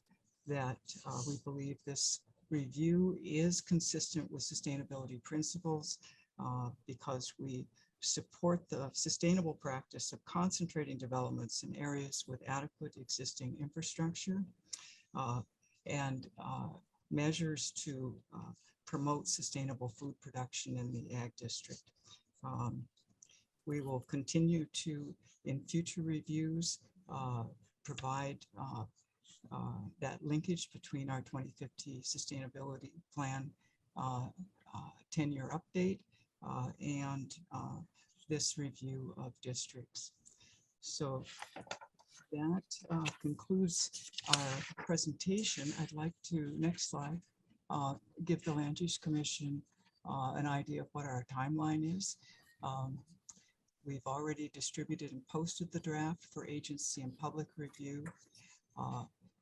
that we believe this review is consistent with sustainability principles because we support the sustainable practice of concentrating developments in areas with adequate existing infrastructure and measures to promote sustainable food production in the ag district. We will continue to, in future reviews, provide that linkage between our 2050 sustainability plan 10-year update and this review of districts. So that concludes our presentation. I'd like to, next slide, give the Land Use Commission an idea of what our timeline is. We've already distributed and posted the draft for agency and public review.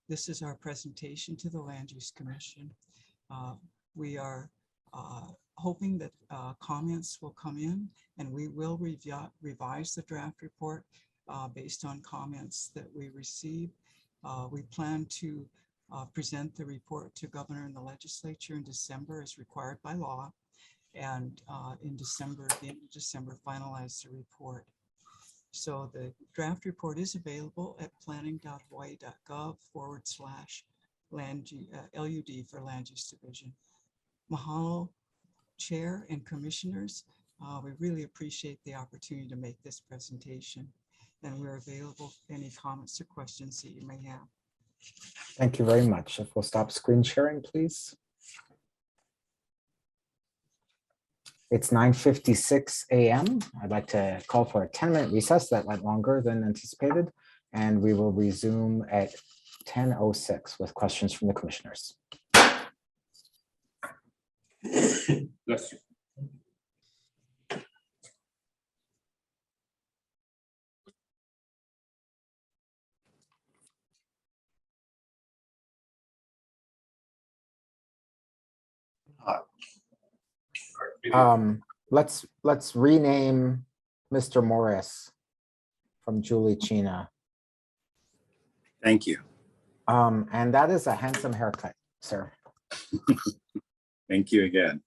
This is our presentation to the Land Use Commission. We are hoping that comments will come in, and we will revise the draft report based on comments that we receive. We plan to present the report to Governor and the Legislature in December as required by law, and in December, at the end of December, finalize the report. So the draft report is available at planning.hawaii.gov/LUD for Land Use Division. Mahalo, Chair and Commissioners. We really appreciate the opportunity to make this presentation, and we're available for any comments or questions that you may have. Thank you very much. If we'll stop screen sharing, please. It's 9:56 a.m. I'd like to call for a 10-minute recess that went longer than anticipated, and we will resume at 10:06 with questions from the commissioners. Bless you. Let's rename Mr. Morris from Julie Chena. Thank you. And that is a handsome haircut, sir. Thank you again.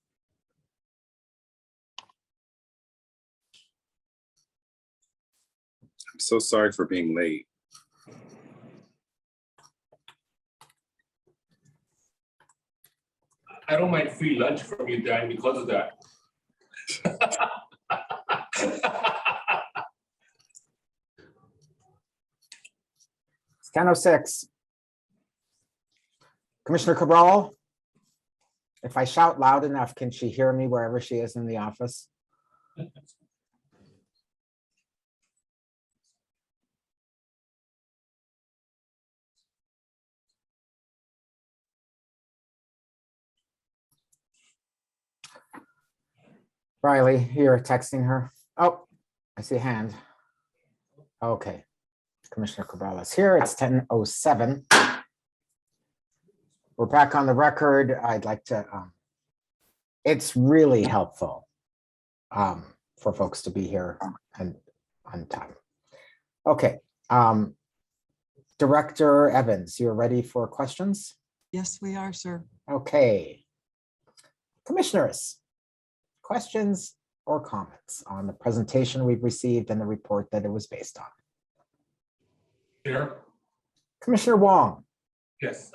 I'm so sorry for being late. I don't mind free lunch from you, Dan, because of that. It's 10:06. Commissioner Cabral, if I shout loud enough, can she hear me wherever she is in the office? Riley, you're texting her. Oh, I see a hand. Okay. Commissioner Cabral is here. It's 10:07. We're back on the record. I'd like to, it's really helpful for folks to be here and on time. Okay. Director Evans, you're ready for questions? Yes, we are, sir. Okay. Commissioners, questions or comments on the presentation we've received and the report that it was based on? Chair? Commissioner Wong. Yes.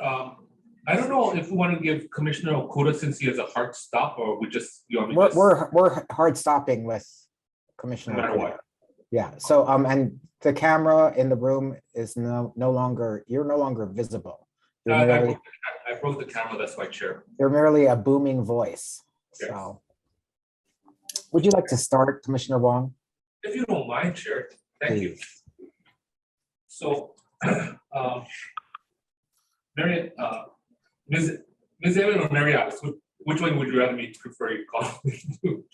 I don't know if we want to give Commissioner Okuda, since he has a hard stop, or we just, you want me to just- We're hard stopping with Commissioner No matter Okuda. what. Yeah, so and the camera in the room is no longer, you're no longer visible. You're I broke the camera, that's why, Chair. you're merely a booming voice. Yes. So would you like to start, Commissioner Wong? If you don't mind, Chair, thank you. So, Mary, Ms. Evan or Mary Alice, which one would you rather me prefer you call me?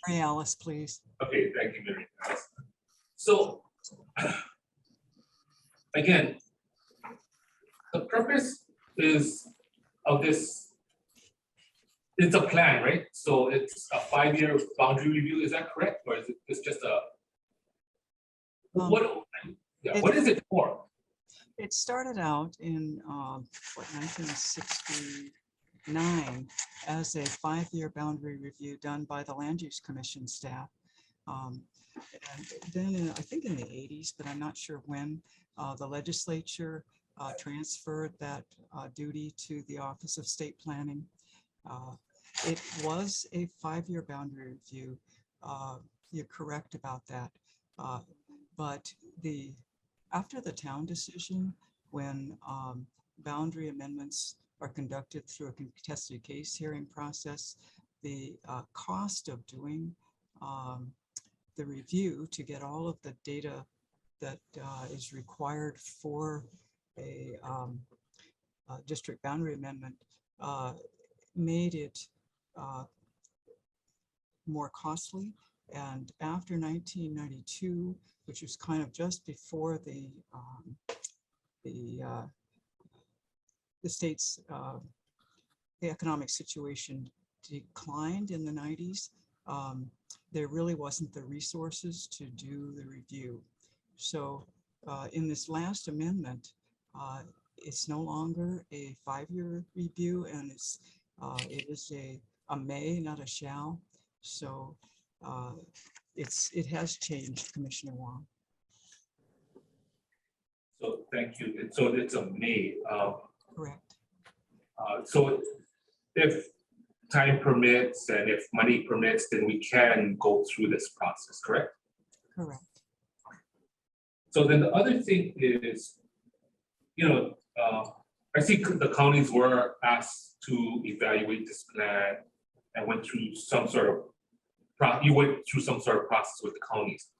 Mary Alice, please. Okay, thank you, Mary Alice. So, again, the purpose of this, it's a plan, right? So it's a 5-year boundary review, is that correct? Or is it's just a, what is it for? It started out in 1969 as a 5-year boundary review done by the Land Use Commission staff. And then I think in the 80s, but I'm not sure when, the legislature transferred that duty to the Office of State Planning. It was a 5-year boundary review. You're correct about that. But after the town decision, when boundary amendments are conducted through a contested case hearing process, the cost of doing the review to get all of the data that is required for a district boundary amendment made it more costly. And after 1992, which was kind of just before the state's the economic situation declined in the 90s, there really wasn't the resources to do the review. So in this last amendment, it's no longer a 5-year review, and it is a may, not a shall. So it has changed, Commissioner Wong. So thank you. So it's a may. Correct. So if time permits and if money permits, then we can go through this process, correct? Correct. So then the other thing is, I see the counties were asked to evaluate this plan and went through some sort of process with the counties.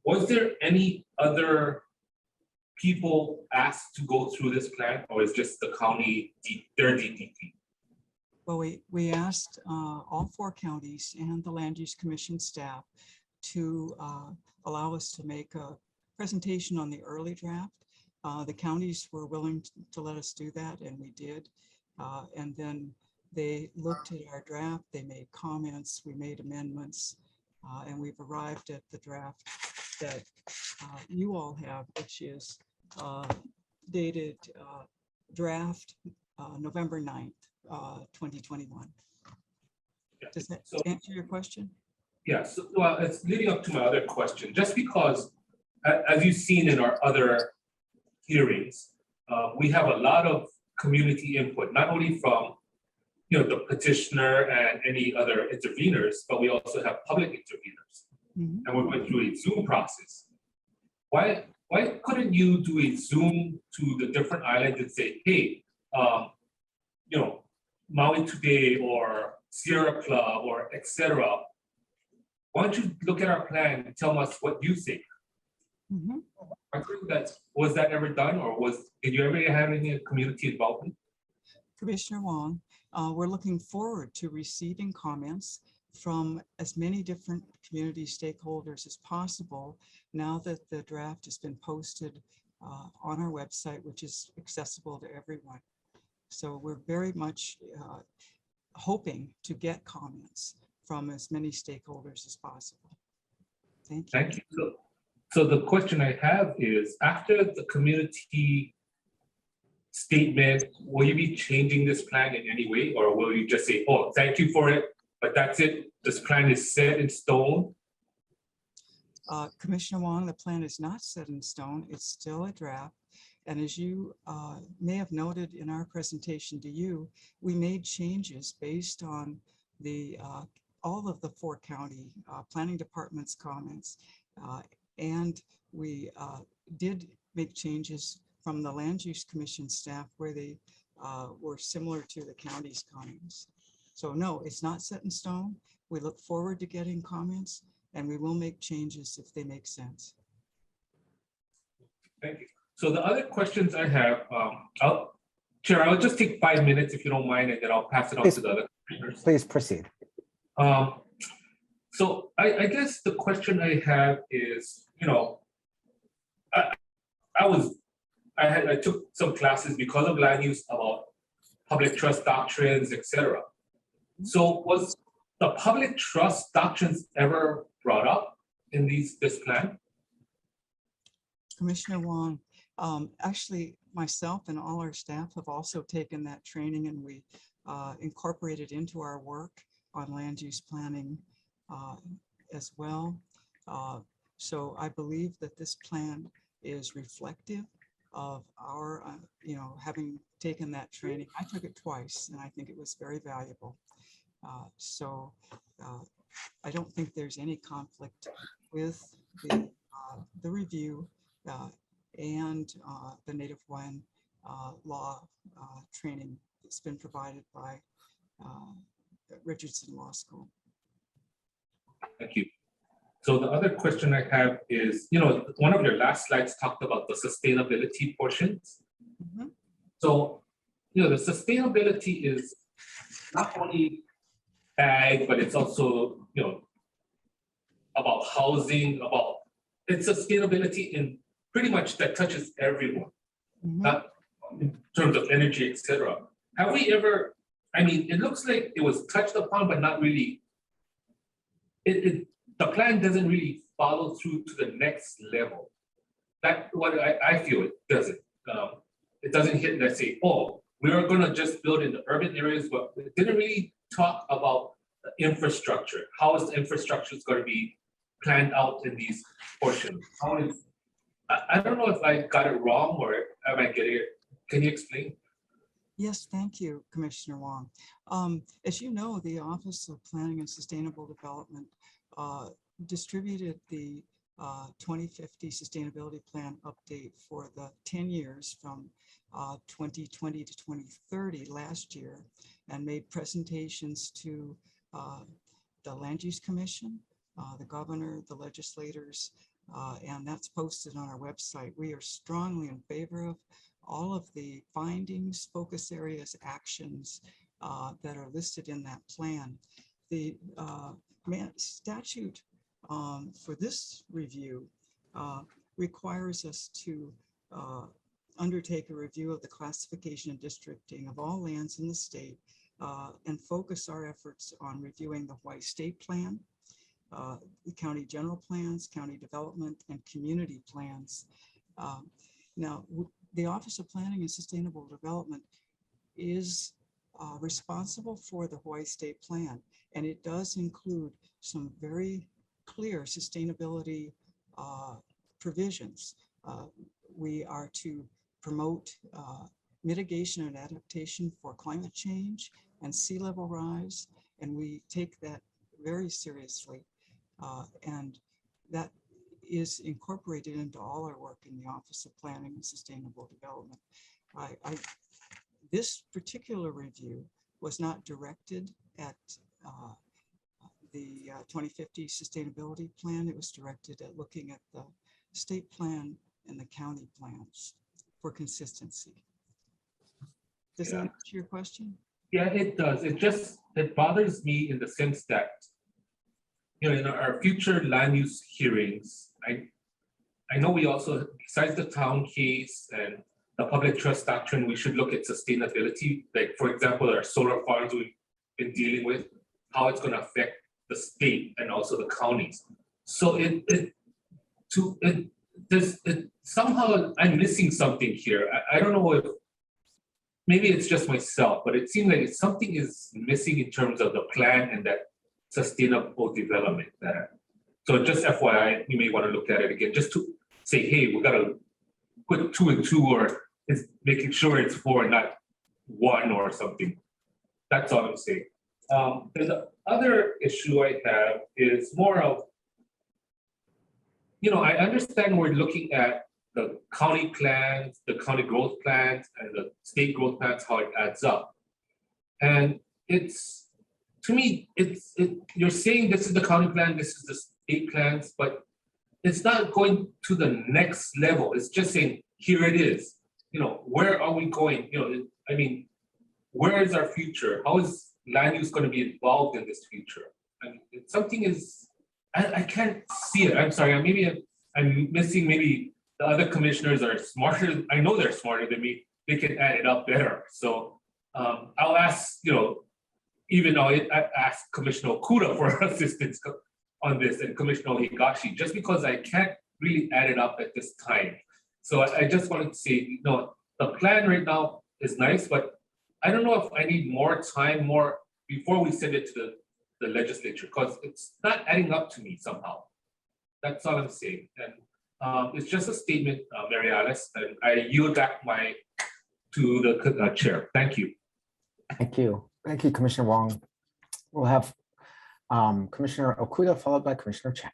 Was there any other people asked to go through this plan, or is just the county, their DPP? Well, we asked all 4 counties and the Land Use Commission staff to allow us to make a presentation on the early draft. The counties were willing to let us do that, and we did. And then They looked at our draft, they made comments, we made amendments, and we've arrived at the draft that you all have, which is dated draft November 9th, 2021. Does that answer your question? Yes, well, it's leading up to my other question, just because, as you've seen in our other hearings, we have a lot of community input, not only from the petitioner and any other interveners, but we also have public interveners. And we're going through a Zoom process. Why couldn't you do a Zoom to the different islands and say, hey, Maui Today or Sierra Club or etc. Why don't you look at our plan and tell us what you think? I think was that ever done, or did you ever have any community involvement? Commissioner Wong, we're looking forward to receiving comments from as many different community stakeholders as possible now that the draft has been posted on our website, which is accessible to everyone. So we're very much hoping to get comments from as many stakeholders as possible. Thank you. Thank you. So the question I have is, after the community statement, will you be changing this plan in any way, or will you just say, oh, thank you for it, but that's it, this plan is set in stone? Commissioner Wong, the plan is not set in stone. It's still a draft. And as you may have noted in our presentation to you, we made changes based on the all of the 4 county planning departments' comments. And we did make changes from the Land Use Commission staff where they were similar to the county's comments. So no, it's not set in stone. We look forward to getting comments, and we will make changes if they make sense. Thank you. So the other questions I have, Chair, I'll just take 5 minutes if you don't mind, and then I'll pass it on to the other commissioners. Please proceed. So I guess the question I have is, I took some classes because of land use about public trust doctrines, etc. So was the public trust doctrines ever brought up in this plan? Commissioner Wong, actually, myself and all our staff have also taken that training, and we incorporated into our work on land use planning as well. So I believe that this plan is reflective of our, having taken that training. I took it twice, and I think it was very valuable. So I don't think there's any conflict with the review and the Native Hawaiian law training that's been provided by Richardson Law School. Thank you. So the other question I have is, one of your last slides talked about the sustainability portions. So, the sustainability is not only ag, but it's also, about housing, it's sustainability in pretty much that touches everyone, not in terms of energy, etc. Have we ever, it looks like it was touched upon, but not really. The plan doesn't really follow through to the next level. That's what I feel it doesn't. It doesn't hit, let's say, oh, we are going to just build in the urban areas, but it didn't really talk about the infrastructure. How is the infrastructure going to be planned out in these portions? I don't know if I got it wrong or am I getting it? Can you explain? Yes, thank you, Commissioner Wong. As you know, the Office of Planning and Sustainable Development distributed the 2050 Sustainability Plan update for the 10 years from 2020 to 2030 last year, and made presentations to the Land Use Commission, the governor, the legislators, and that's posted on our website. We are strongly in favor of all of the findings, focus areas, actions that are listed in that plan. The statute for this review requires us to undertake a review of the classification and districting of all lands in the state and focus our efforts on reviewing the Hawaii State Plan, the county general plans, county development, and community plans. Now, the Office of Planning and Sustainable Development is responsible for the Hawaii State Plan, and it does include some very clear sustainability provisions. We are to promote mitigation and adaptation for climate change and sea level rise, and we take that very seriously. And that is incorporated into all our work in the Office of Planning and Sustainable Development. This particular review was not directed at the 2050 sustainability plan. It was directed at looking at the state plan and the county plans for consistency. Does that answer your question? Yeah, it does. It bothers me in the sense that, in our future land use hearings, I know we also, besides the town case and the public trust doctrine, we should look at sustainability. Like, for example, our solar farms we've been dealing with, how it's going to affect the state and also the counties. So somehow I'm missing something here. I don't know if maybe it's just myself, but it seems like something is missing in terms of the plan and that sustainable development. So just FYI, you may want to look at it again, just to say, hey, we got to put 2 and 2, or it's making sure it's 4 and not 1 or something. That's all I'm saying. There's the other issue I have is more of, I understand we're looking at the county plans, the county growth plans, and the state growth plans, how it adds up. And it's, to me, you're saying this is the county plan, this is the state plans, but it's not going to the next level. It's just saying, here it is. Where are we going? I mean, where is our future? How is land use going to be involved in this future? I mean, something is, I can't see it. I'm sorry, maybe I'm missing, maybe the other commissioners are smarter. I know they're smarter than me. They can add it up better. So I'll ask, even though I asked Commissioner Okuda for assistance on this and Commissioner Higashi, just because I can't really add it up at this time. So I just wanted to say, the plan right now is nice, but I don't know if I need more time, before we send it to the legislature, because it's not adding up to me somehow. That's all I'm saying. And it's just a statement, Mary Alice, and I yield back to the chair. Thank you. Thank you. Thank you, Commissioner Wong. We'll have Commissioner Okuda followed by Commissioner Chan.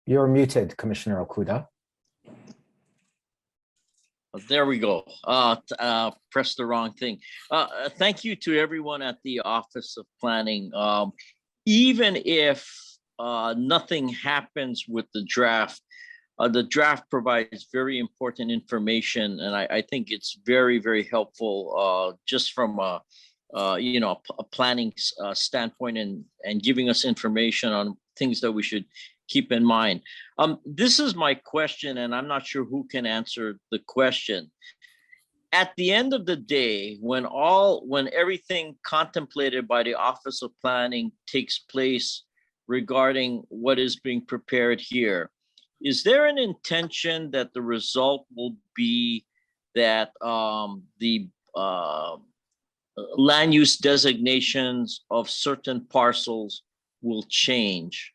You're muted, Commissioner Okuda. There we go. Press the wrong thing. Thank you to everyone at the Office of Planning. Even if nothing happens with the draft provides very important information, and I think it's very, very helpful just from a planning standpoint and giving us information on things that we should keep in mind. This is my question, and I'm not sure who can answer the question. At the end of the day, when everything contemplated by the Office of Planning takes place regarding what is being prepared here, is there an intention that the result will be that the land use designations of certain parcels will change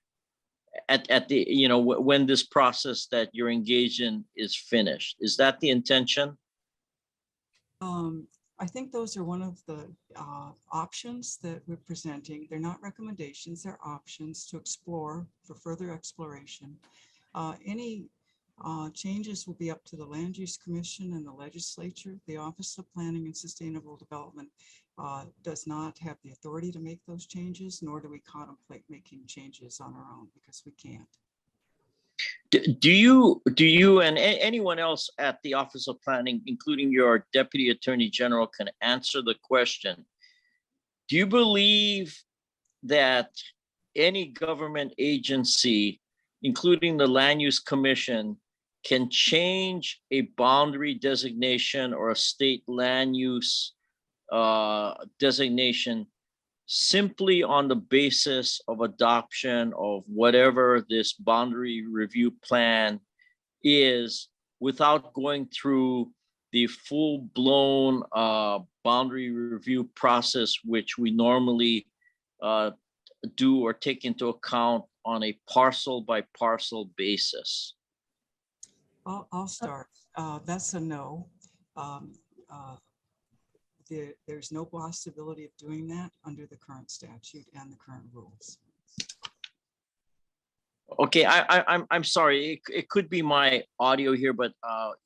at the when this process that you're engaged in is finished? Is that the intention? I think those are one of the options that we're presenting. They're not recommendations, they're options to explore for further exploration. Any changes will be up to the Land Use Commission and the legislature. The Office of Planning and Sustainable Development does not have the authority to make those changes, nor do we contemplate making changes on our own because we can't. Do you and anyone else at the Office of Planning, including your Deputy Attorney General, can answer the question? Do you believe that any government agency including the Land Use Commission, can change a boundary designation or a state land use designation simply on the basis of adoption of whatever this boundary review plan is, without going through the full-blown boundary review process, which we normally do or take into account on a parcel by parcel basis. I'll start. That's a no. There's no possibility of doing that under the current statute and the current rules. Okay, I'm sorry. It could be my audio here, but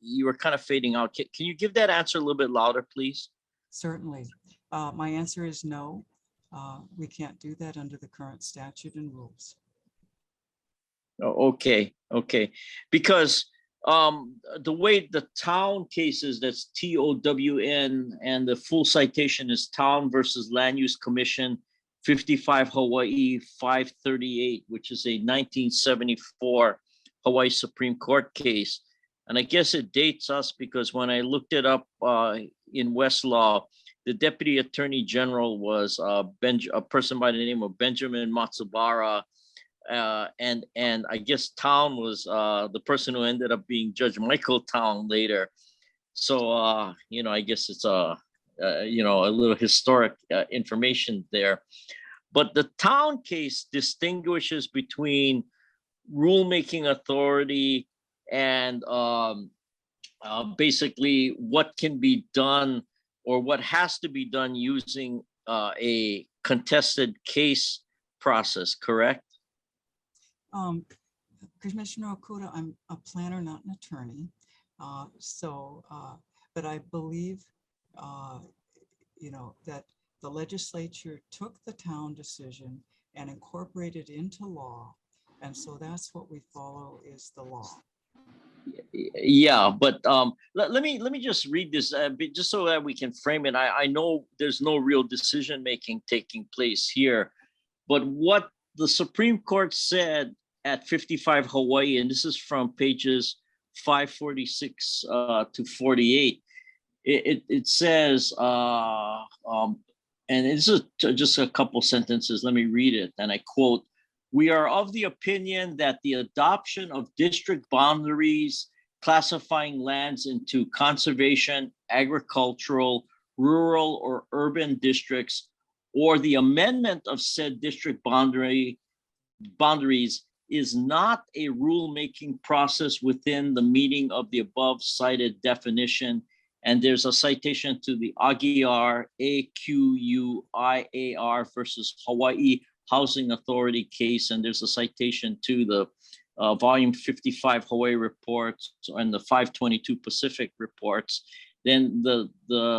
you were kind of fading out. Can you give that answer a little bit louder, please? Certainly. My answer is no. We can't do that under the current statute and rules. Okay, because the way the town cases, that's TOWN, and the full citation is Town versus Land Use Commission 55 Hawaii 538, which is a 1974 Hawaii Supreme Court case. And I guess it dates us because when I looked it up in Westlaw, the Deputy Attorney General was a person by the name of Benjamin Matsubara. And I guess Town was the person who ended up being Judge Michael Town later. So, I guess it's a little historic information there. But the Town case distinguishes between rulemaking authority and basically what can be done or what has to be done using a contested case process, correct? Commissioner Okuda, I'm a planner, not an attorney. But I believe, that the legislature took the Town decision and incorporated into law. And so that's what we follow is the law. Yeah, but let me just read this just so that we can frame it. I know there's no real decision making taking place here, but what the Supreme Court said at 55 Hawaii, and this is from pages 546 to 48. It says, and this is just a couple sentences. Let me read it, and I quote: "We are of the opinion that the adoption of district boundaries classifying lands into conservation, agricultural, rural, or urban districts, or the amendment of said district boundaries is not a rulemaking process within the meaning of the above cited definition." And there's a citation to the Aguiar, AQUIAR versus Hawaii Housing Authority case. And there's a citation to the volume 55 Hawaii reports and the 522 Pacific reports. Then the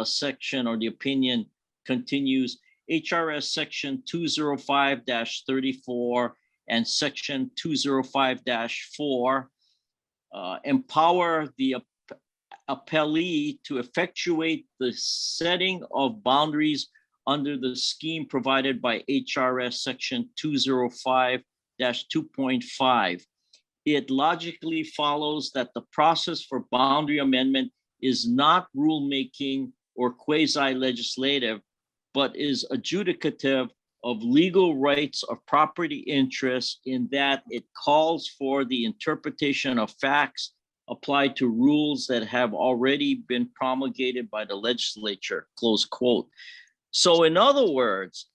section or the opinion continues, HRS section 205-34 and section 205-4 empower the appellee to effectuate the setting of boundaries under the scheme provided by HRS section 205-2.5. It logically follows that the process for boundary amendment is not rulemaking or quasi-legislative, but is adjudicative of legal rights of property interest in that it calls for the interpretation of facts applied to rules that have already been promulgated by the legislature, close quote. So in other words,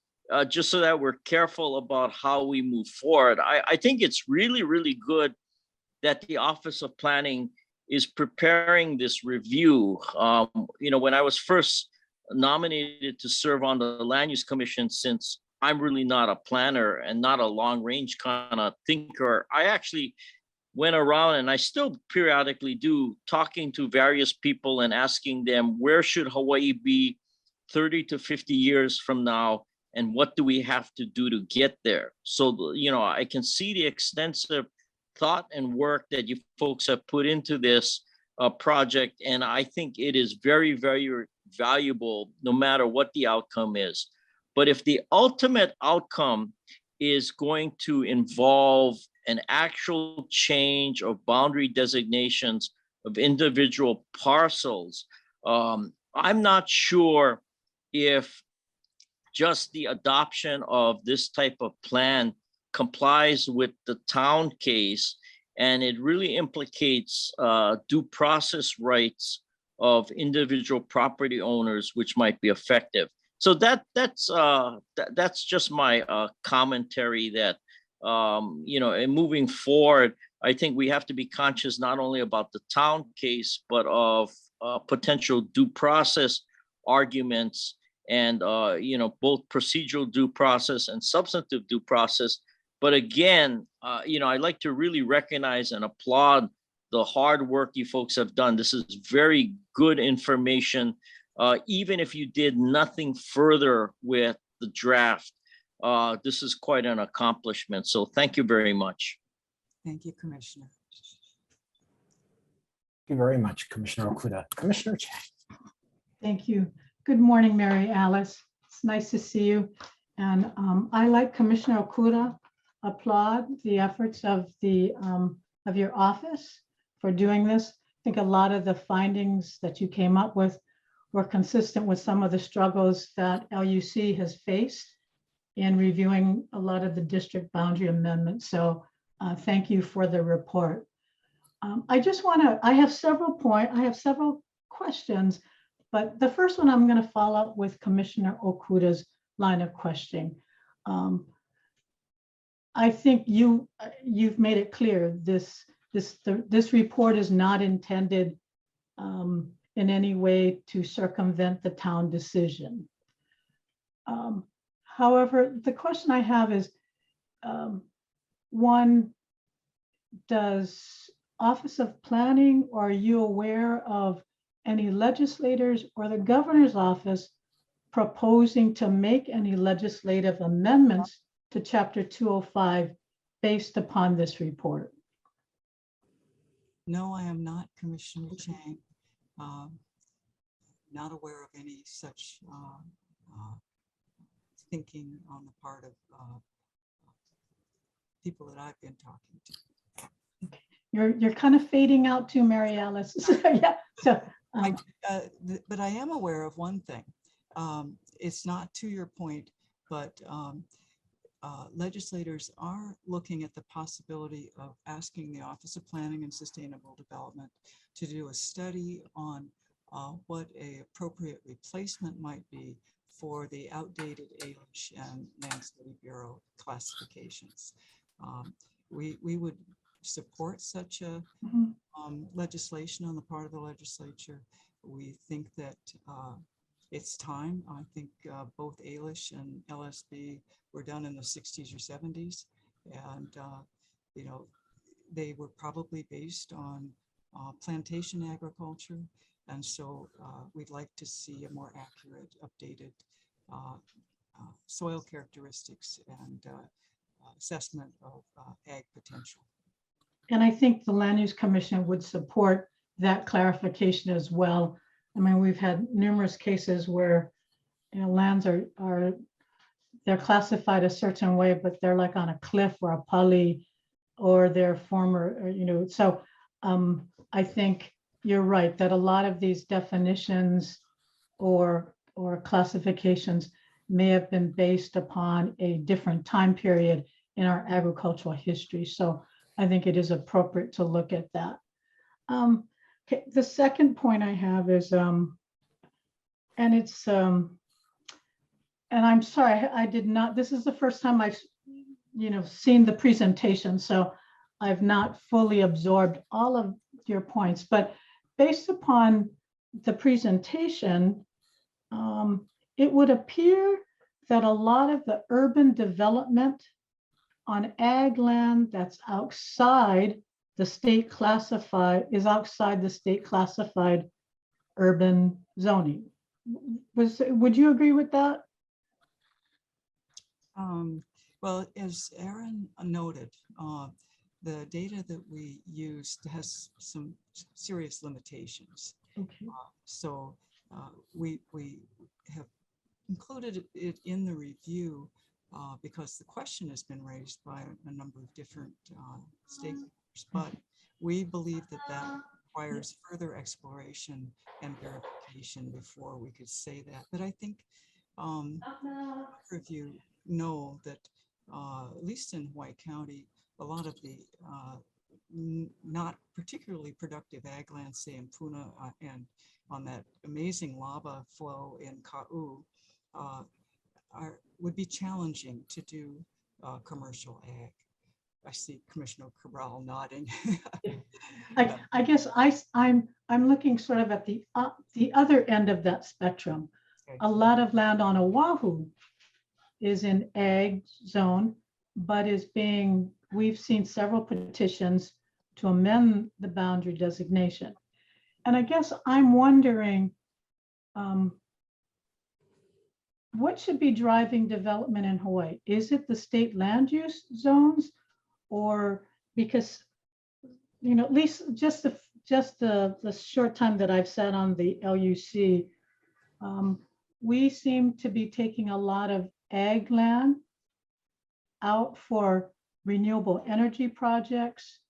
just so that we're careful about how we move forward, I think it's really, really good that the Office of Planning is preparing this review. When I was first nominated to serve on the Land Use Commission, since I'm really not a planner and not a long range kind of thinker, I actually went around, and I still periodically do, talking to various people and asking them, where should Hawaii be 30 to 50 years from now? And what do we have to do to get there? So, I can see the extensive thought and work that you folks have put into this project. And I think it is very, very valuable, no matter what the outcome is. But if the ultimate outcome is going to involve an actual change of boundary designations of individual parcels. I'm not sure if just the adoption of this type of plan complies with the town case, and it really implicates due process rights of individual property owners, which might be effective. So that's just my commentary that, you know, and moving forward, I think we have to be conscious not only about the town case, but of potential due process arguments and, you know, both procedural due process and substantive due process. But again, you know, I'd like to really recognize and applaud the hard work you folks have done. This is very good information. Even if you did nothing further with the draft, this is quite an accomplishment. So thank you very much. Thank you, Commissioner. Thank you very much, Commissioner Okuda. Commissioner Chang. Thank you. Good morning, Mary Alice. It's nice to see you. And I, like Commissioner Okuda, applaud the efforts of your office for doing this. I think a lot of the findings that you came up with were consistent with some of the struggles that LUC has faced in reviewing a lot of the district boundary amendments. So thank you for the report. I have several questions, but the first one I'm going to follow up with Commissioner Okuda's line of questioning. I think you've made it clear this report is not intended in any way to circumvent the town decision. However, the question I have is, one, does Office of Planning, or are you aware of any legislators or the governor's office proposing to make any legislative amendments to Chapter 205 based upon this report? No, I am not, Commissioner Chang. Not aware of any such thinking on the part of people that I've been talking to. You're kind of fading out too, Mary Alice. Yeah. So, but I am aware of one thing. It's not to your point, but legislators are looking at the possibility of asking the Office of Planning and Sustainable Development to do a study on what an appropriate replacement might be for the outdated Alish and Land Study Bureau classifications. We would support such a legislation on the part of the legislature. We think that it's time. I think both Alish and LSB were done in the 60s or 70s, and you know, they were probably based on plantation agriculture, and so we'd like to see a more accurate, updated soil characteristics and assessment of ag potential. and I think the Land Use Commission would support that clarification as well. I mean, we've had numerous cases where, you know, lands they're classified a certain way, but they're like on a cliff or a pali, or they're former, you know, so I think you're right that a lot of these definitions or classifications may have been based upon a different time period in our agricultural history. So I think it is appropriate to look at that. Okay, the second point I have is, and it's, and I'm sorry, I did not, this is the first time I've, you know, seen the presentation, so I've not fully absorbed all of your points, but based upon the presentation, it would appear that a lot of the urban development on ag land that's outside the state classified, is outside the state classified urban zoning. Would you agree with that? Well, as Aaron noted, the data that we used has some serious limitations. Okay. So we have included it in the review, because the question has been raised by a number of different stakeholders, but we believe that that requires further exploration and verification before we could say that. But I think a number of you know that at least in Hawaii County, a lot of the not particularly productive ag lands, say in Puna and on that amazing lava flow in Ka'u, would be challenging to do commercial ag. I see Commissioner Cabral nodding. I guess I'm looking sort of at the other end of that spectrum. Okay. A lot of land on Oahu is in ag zone, but we've seen several petitions to amend the boundary designation. And I guess I'm wondering, what should be driving development in Hawaii? Is it the state land use zones? Or because, at least just the short time that I've sat on the LUC, we seem to be taking a lot of ag land out for renewable energy projects,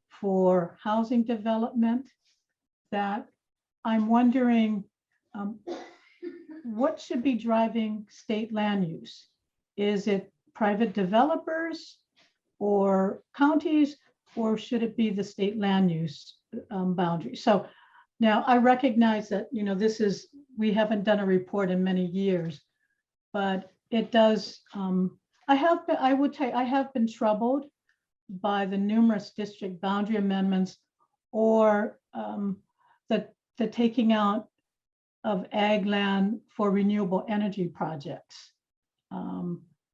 for housing development, that I'm wondering what should be driving state land use? Is it private developers or counties, or should it be the state land use boundary? So now I recognize that, we haven't done a report in many years, but it does, I have been troubled by the numerous district boundary amendments or the taking out of ag land for renewable energy projects.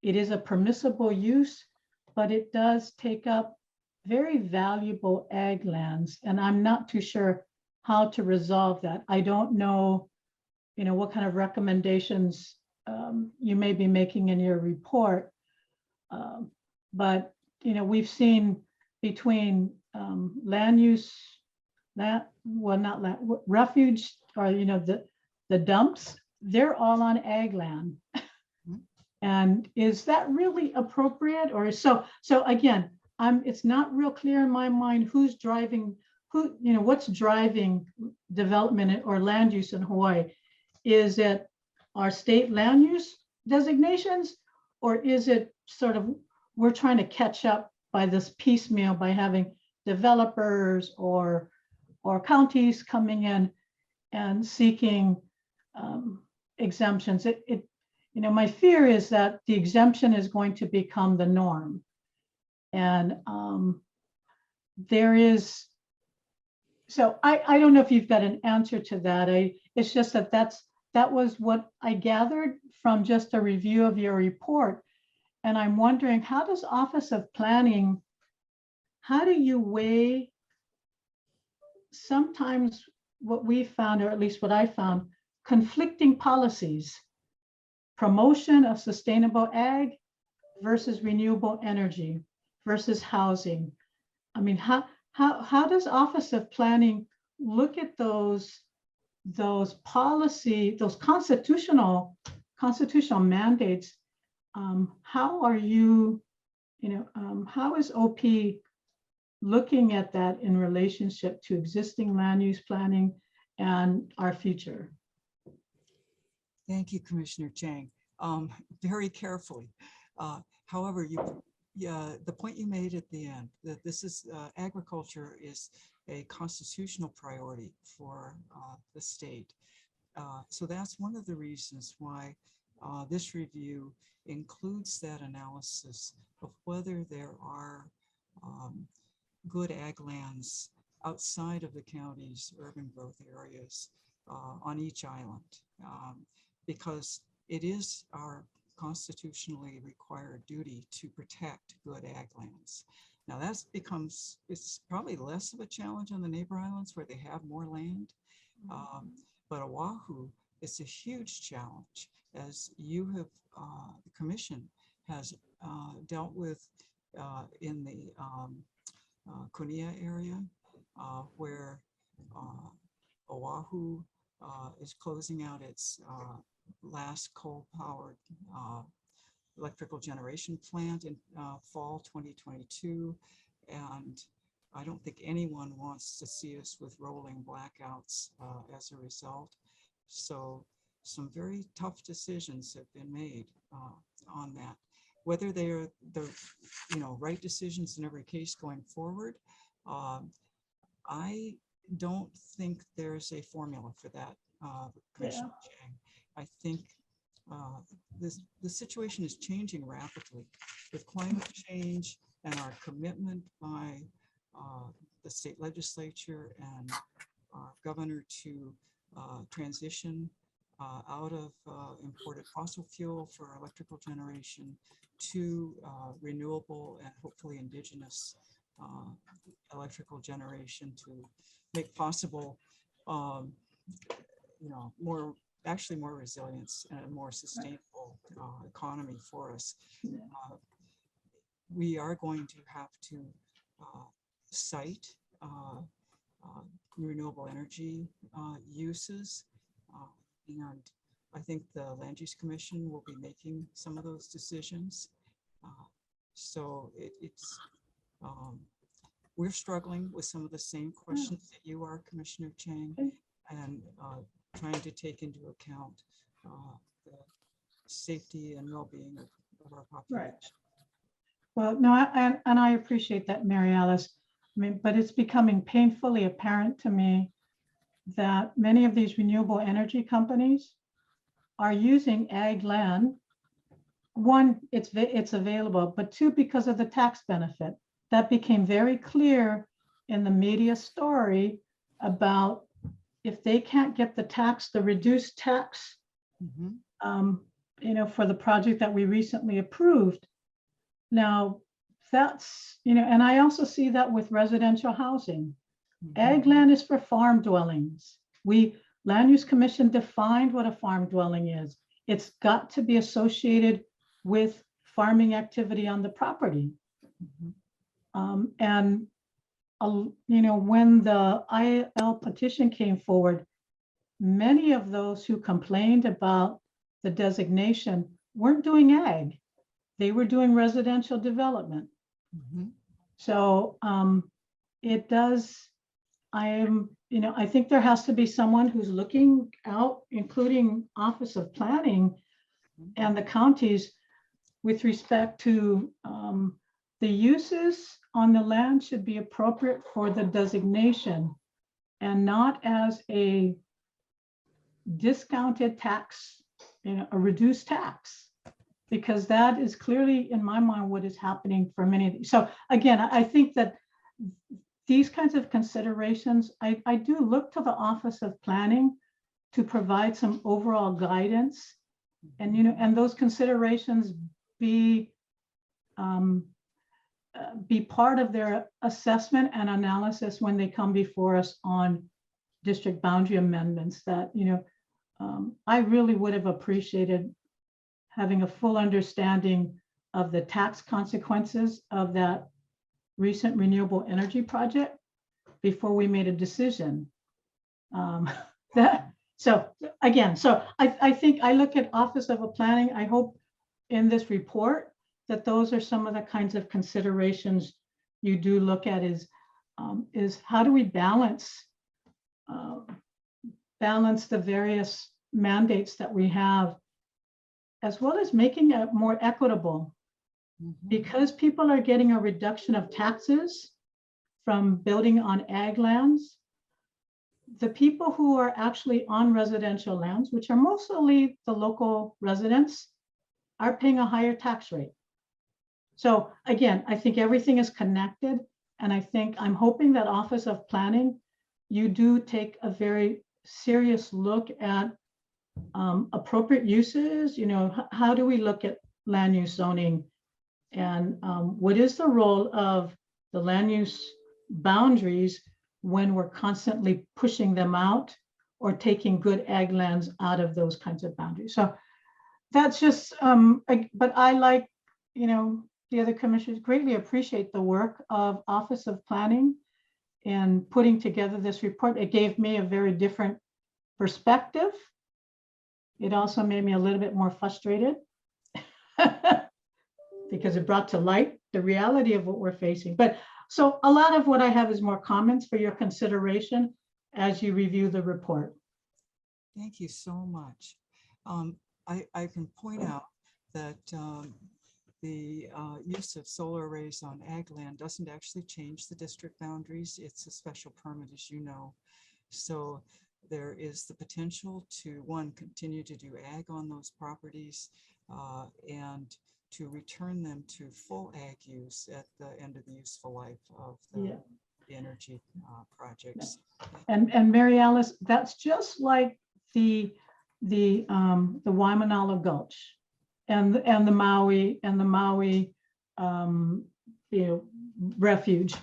It is a permissible use, but it does take up very valuable ag lands, and I'm not too sure how to resolve that. I don't know, what kind of recommendations you may be making in your report, but we've seen between land use, refuge, or the dumps, they're all on ag land. And is that really appropriate? Or so again, it's not real clear in my mind who's driving, what's driving development or land use in Hawaii. Is it our state land use designations, or is it sort of we're trying to catch up by this piecemeal by having developers or counties coming in and seeking exemptions? My fear is that the exemption is going to become the norm. And I don't know if you've got an answer to that. It's just that was what I gathered from just a review of your report. And I'm wondering, how does Office of Planning, how do you weigh sometimes what we found, or at least what I found, conflicting policies? Promotion of sustainable ag versus renewable energy versus housing. I mean, how does Office of Planning look at those policy, those constitutional mandates? How are you, how is OP looking at that in relationship to existing land use planning and our future? Thank you, Commissioner Chang. Very carefully. However, the point you made at the end, that this is agriculture is a constitutional priority for the state. So that's one of the reasons why this review includes that analysis of whether there are good ag lands outside of the county's urban growth areas on each island. Because it is our constitutionally required duty to protect good ag lands. Now it's probably less of a challenge on the neighbor islands where they have more land, but Oahu, it's a huge challenge, as you have, the commission has dealt with in the Kona area, where Oahu is closing out its last coal-powered electrical generation plant in fall 2022. And I don't think anyone wants to see us with rolling blackouts as a result. So some very tough decisions have been made on that. Whether they're the right decisions in every case going forward, I don't think there's a formula for that, Commissioner Chang. I think the situation is changing rapidly with climate change and our commitment by the state legislature and our governor to transition out of imported fossil fuel for electrical generation to renewable and hopefully indigenous electrical generation to make possible, more resilience and a more sustainable economy for us. We are going to have to cite renewable energy uses, and I think the Land Use Commission will be making some of those decisions. So we're struggling with some of the same questions that you are, Commissioner Chang, and trying to take into account the safety and well-being of our population. Right. Well, no, I appreciate that, Mary Alice. I mean, but it's becoming painfully apparent to me that many of these renewable energy companies are using ag land. One, it's available, but two, because of the tax benefit. That became very clear in the media story about if they can't get the reduced tax, for the project that we recently approved. Now, that's, and I also see that with residential housing. Ag land is for farm dwellings. Land Use Commission defined what a farm dwelling is. It's got to be associated with farming activity on the property. And when the IL petition came forward, many of those who complained about the designation weren't doing ag. They were doing residential development. So it does, I think there has to be someone who's looking out, including Office of Planning and the counties, with respect to the uses on the land should be appropriate for the designation and not as a discounted tax, a reduced tax, because that is clearly, in my mind, what is happening for many of these. So again, I think that these kinds of considerations, I do look to the Office of Planning to provide some overall guidance, and and those considerations be part of their assessment and analysis when they come before us on district boundary amendments. That I really would have appreciated having a full understanding of the tax consequences of that recent renewable energy project before we made a decision. So I think I look at Office of Planning. I hope in this report that those are some of the kinds of considerations you do look at, is how do we balance the various mandates that we have, as well as making it more equitable. Because people are getting a reduction of taxes from building on ag lands, the people who are actually on residential lands, which are mostly the local residents, are paying a higher tax rate. So again, I think everything is connected, and I'm hoping that Office of Planning, you do take a very serious look at appropriate uses. How do we look at land use zoning, and what is the role of the land use boundaries when we're constantly pushing them out or taking good ag lands out of those kinds of boundaries. So that's just, but I like, the other commissioners greatly appreciate the work of Office of Planning in putting together this report. It gave me a very different perspective. It also made me a little bit more frustrated because it brought to light the reality of what we're facing. But so a lot of what I have is more comments for your consideration as you review the report. Thank you so much. I can point out that the use of solar arrays on ag land doesn't actually change the district boundaries. It's a special permit, as you know. So there is the potential to, one, continue to do ag on those properties and to return them to full ag use at the end of the useful life of the energy projects. And Mary Alice, that's just like the Waimanalo Gulch and the Maui refuge.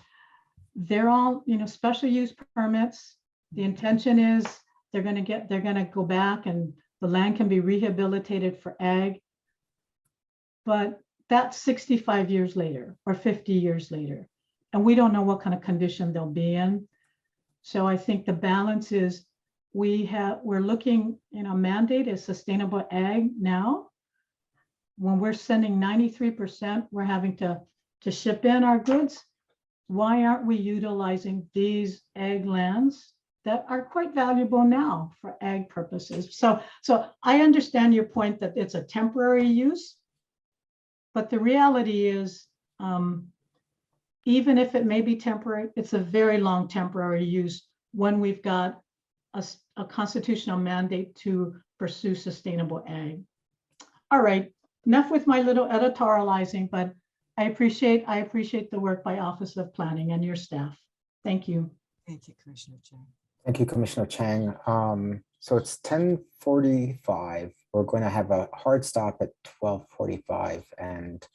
They're all, special use permits. The intention is they're going to go back and the land can be rehabilitated for ag. But that's 65 years later or 50 years later. And we don't know what kind of condition they'll be in. So I think the balance is we're looking, mandate is sustainable ag now. When we're sending 93%, we're having to ship in our goods. Why aren't we utilizing these ag lands that are quite valuable now for ag purposes? So I understand your point that it's a temporary use, but the reality is, even if it may be temporary, it's a very long temporary use when we've got a constitutional mandate to pursue sustainable ag. All right, enough with my little editorializing, but I appreciate the work by Office of Planning and your staff. Thank you. Thank you, Commissioner Chang. Thank you, Commissioner Chang. So it's 10:45. We're going to have a hard stop at 12:45 and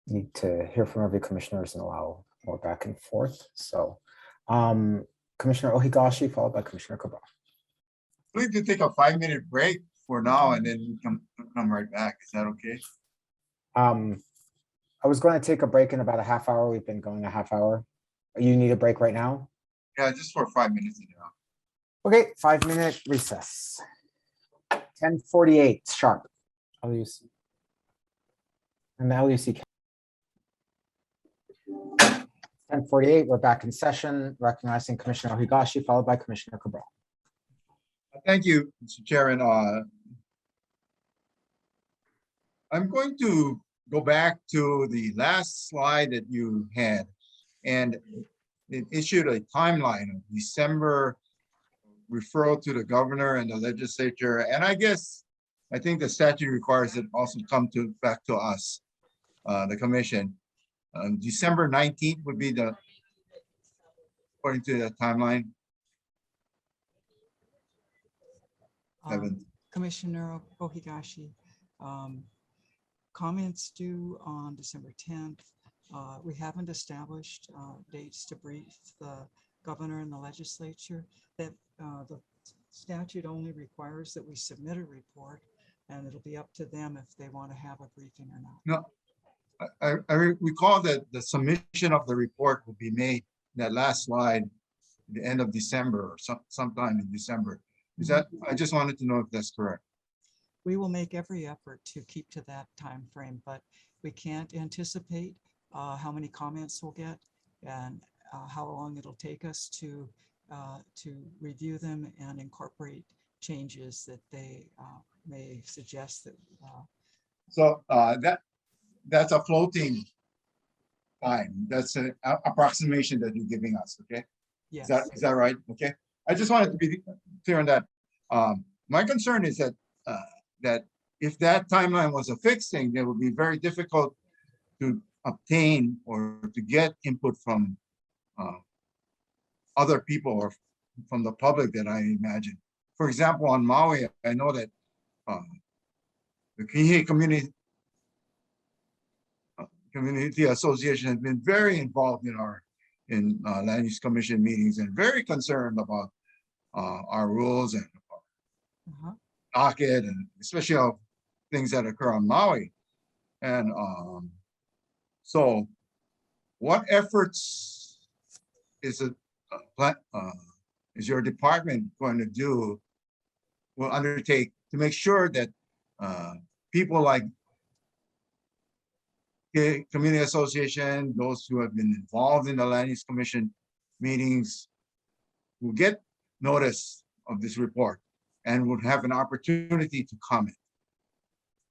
need to hear from every commissioners and allow more back and forth. So Commissioner Ohigashi, followed by Commissioner Cabral. We can take a 5-minute break for now and then come right back. Is that okay? I was going to take a break in about a half hour. We've been going a half hour. You need a break right now? Yeah, just for 5 minutes. Okay, 5-minute recess. 10:48 sharp. LUC. And the LUC. 10:48, we're back in session, recognizing Commissioner Ohigashi, followed by Commissioner Cabral. Thank you, Mr. Chairman. I'm going to go back to the last slide that you had, and it issued a timeline of December referral to the governor and the legislature. And I think the statute requires it also come back to us, the commission. December 19th would be according to the timeline. Commissioner Ohigashi, comments due on December 10th. We haven't established dates to brief the governor and the legislature. That the statute only requires that we submit a report, and it'll be up to them if they want to have a briefing or not. No, I recall that the submission of the report will be made in that last slide, the end of December or sometime in December. Is that? I just wanted to know if that's correct. We will make every effort to keep to that time frame, but we can't anticipate how many comments we'll get and how long it'll take us to review them and incorporate changes that they may suggest that. So that's a floating time. That's an approximation that you're giving us. Okay. Yes. Is that right? Okay. I just wanted to be clear on that. My concern is that that if that timeline was a fixed thing, it would be very difficult to obtain or to get input from other people or from the public that I imagine. For example, on Maui, I know that the Kihei Community Association has been very involved in Land Use Commission meetings and very concerned about our rules and docket, and especially of things that occur on Maui. And so what efforts is your department going to do, will undertake to make sure that people like the community association, those who have been involved in the Land Use Commission meetings will get notice of this report and would have an opportunity to comment.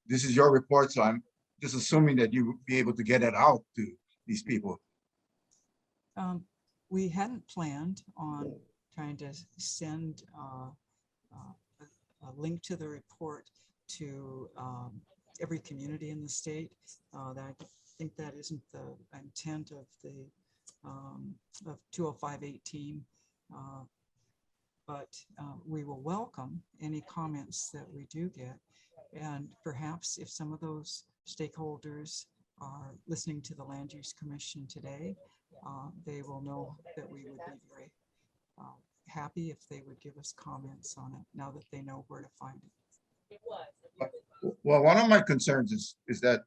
This is your report, so I'm just assuming that you would be able to get it out to these people. We hadn't planned on trying to send a link to the report to every community in the state. I think that isn't the intent of the of 205-18. But we will welcome any comments that we do get. And perhaps if some of those stakeholders are listening to the Land Use Commission today, they will know that we would be very happy if they would give us comments on it now that they know where to find it. Well, one of my concerns is that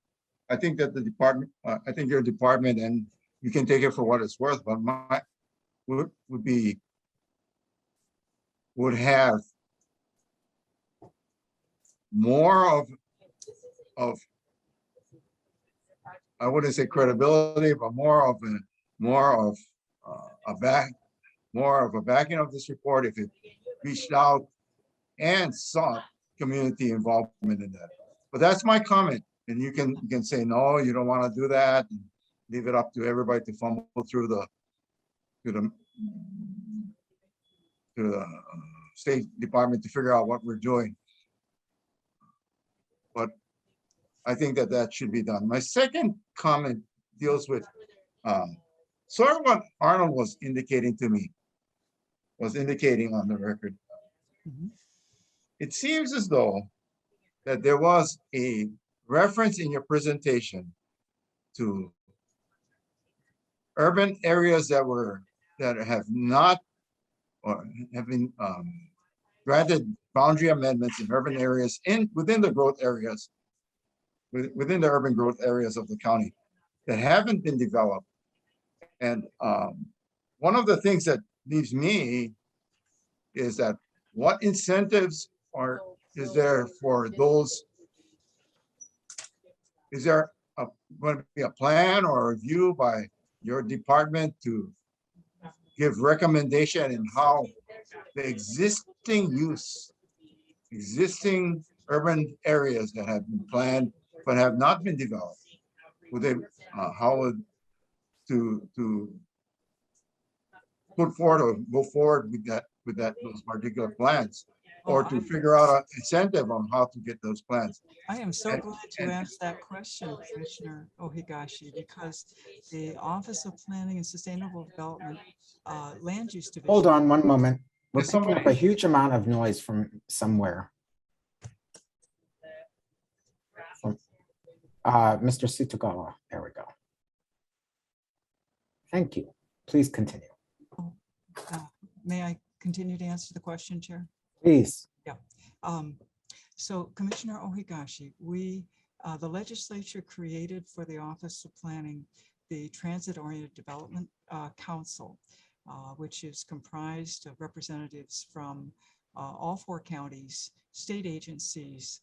I think that the department, I think your department, and you can take it for what it's worth, but my would have more of I wouldn't say credibility, but more of a backing of this report if it reached out and sought community involvement in that. But that's my comment, and you can say no, you don't want to do that, and leave it up to everybody to fumble through the State Department to figure out what we're doing. But I think that that should be done. My second comment deals with sort of what Arnold was indicating to me, was indicating on the record. It seems as though that there was a reference in your presentation to urban areas that have not or have been granted boundary amendments in urban areas within the growth areas, within the urban growth areas of the county that haven't been developed. And one of the things that leaves me is that what incentives is there for those? Is there going to be a plan or a review by your department to give recommendation in how the existing urban areas that have been planned but have not been developed, would they to put forward or go forward with those particular plans, or to figure out an incentive on how to get those plans? I am so glad you asked that question, Commissioner Ohigashi, because the Office of Planning and Sustainable Development Land Use Division. Hold on one moment. We're picking up a huge amount of noise from somewhere. Mr. Sutagawa, there we go. Thank you. Please continue. May I continue to answer the question, Chair? Please. Yeah. So Commissioner Ohigashi, the legislature created for the Office of Planning the Transit-Oriented Development Council, which is comprised of representatives from all 4 counties, state agencies,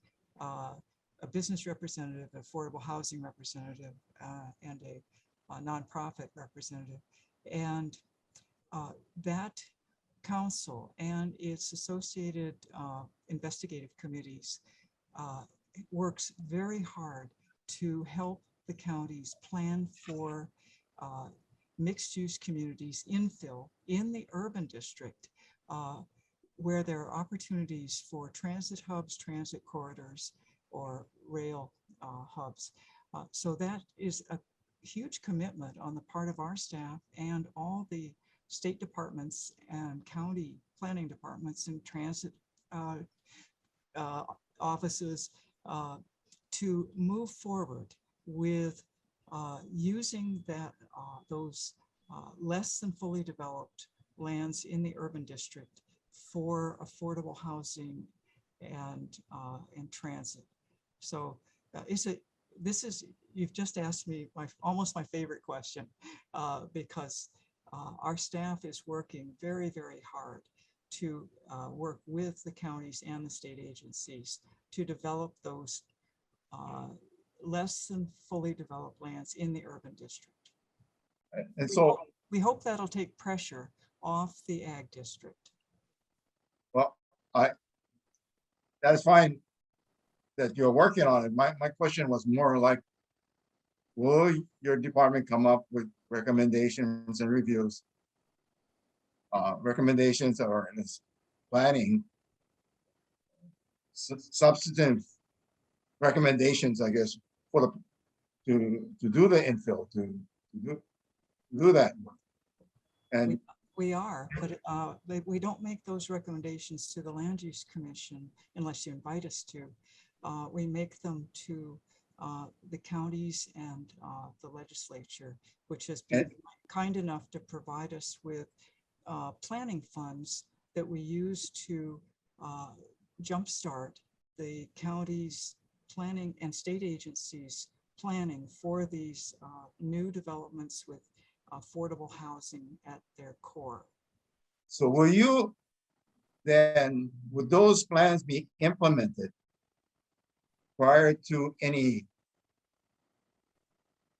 a business representative, affordable housing representative, and a nonprofit representative. And that council and its associated investigative committees works very hard to help the counties plan for mixed-use communities infill in the urban district, where there are opportunities for transit hubs, transit corridors, or rail hubs. So that is a huge commitment on the part of our staff and all the state departments and county planning departments and transit offices to move forward with using those less than fully developed lands in the urban district for affordable housing and transit. So you've just asked me almost my favorite question, because our staff is working very, very hard to work with the counties and the state agencies to develop those less than fully developed lands in the urban district. And so, We hope that'll take pressure off the ag district. well, that's fine that you're working on it. My question was more like, will your department come up with recommendations and reviews? Recommendations or planning, substantive recommendations, I guess, for to do the infill, to do that work. And We are, but we don't make those recommendations to the Land Use Commission unless you invite us to. We make them to the counties and the legislature, which has been kind enough to provide us with planning funds that we use to jumpstart the county's planning and state agencies planning for these new developments with affordable housing at their core. so will you then, would those plans be implemented prior to any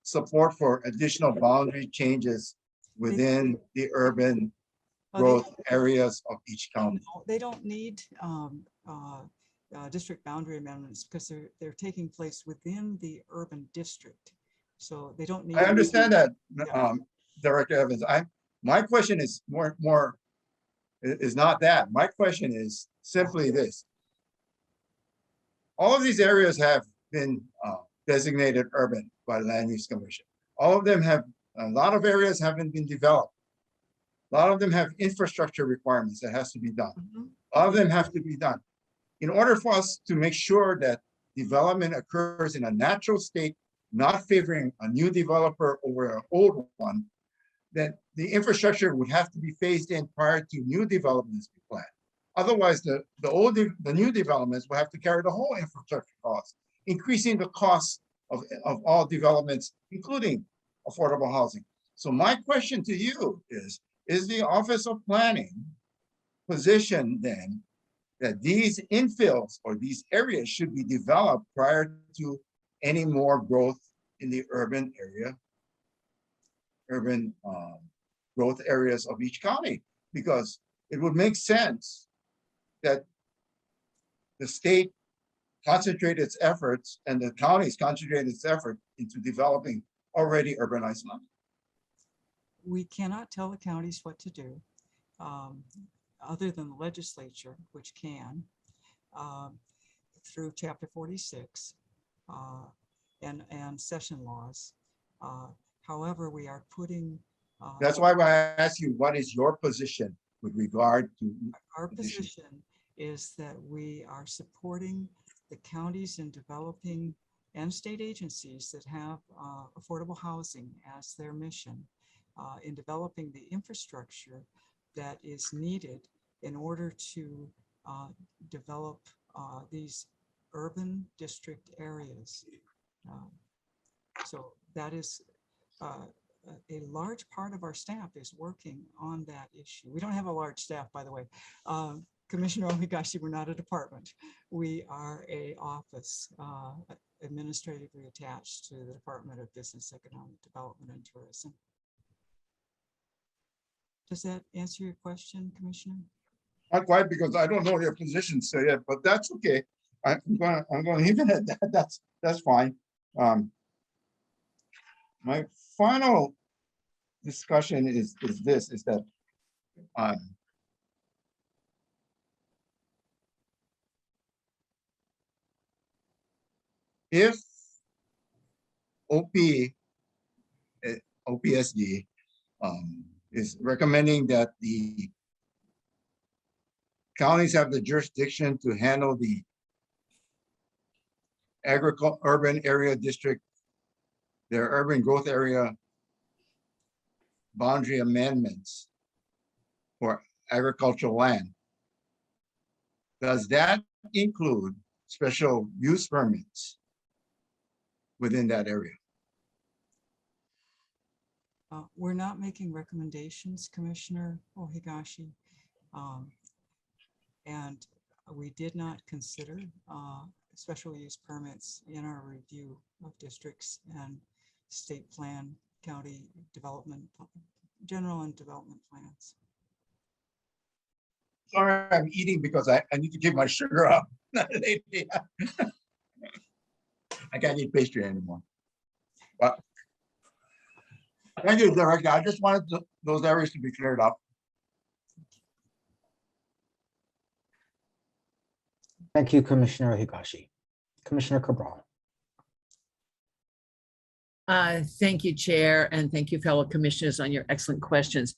support for additional boundary changes within the urban growth areas of each county? They don't need district boundary amendments because they're taking place within the urban district. So they don't need. I understand that, Director Evans. My question is is not that. My question is simply this. All of these areas have been designated urban by the Land Use Commission. All of them have, a lot of areas haven't been developed. A lot of them have infrastructure requirements that has to be done. A lot of them have to be done. In order for us to make sure that development occurs in a natural state, not favoring a new developer over an old one, then the infrastructure would have to be phased in prior to new developments be planned. Otherwise, the new developments will have to carry the whole infrastructure cost, increasing the cost of all developments, including affordable housing. So my question to you is the Office of Planning positioned then that these infills or these areas should be developed prior to any more growth in the urban area, growth areas of each county? Because it would make sense that the state concentrate its efforts and the counties concentrate its effort into developing already urbanized land. We cannot tell the counties what to do, other than the legislature, which can, through Chapter 46 and session laws. However, we are putting. That's why I ask you, what is your position with regard to our position? Is that we are supporting the counties in developing and state agencies that have affordable housing as their mission in developing the infrastructure that is needed in order to develop these urban district areas. So that is a large part of our staff is working on that issue. We don't have a large staff, by the way. Commissioner Ohigashi, we're not a department. We are a office administratively attached to the Department of Business, Economic Development and Tourism. Does that answer your question, Commissioner? Not quite, because I don't know your position so yet, but that's okay. I'm gonna leave it at that. That's fine. My final discussion is that if OPSD is recommending that the counties have the jurisdiction to handle the urban area district, their urban growth area boundary amendments for agricultural land. Does that include special use permits within that area? We're not making recommendations, Commissioner Ohigashi. And we did not consider special use permits in our review of districts and state plan, county development, general and development plans. Sorry, I'm eating because I need to keep my sugar up. I can't eat pastry anymore. But thank you, Director. I just wanted those areas to be cleared up. Thank you, Commissioner Higashi. Commissioner Cabral. Thank you, Chair, and thank you, fellow commissioners, on your excellent questions.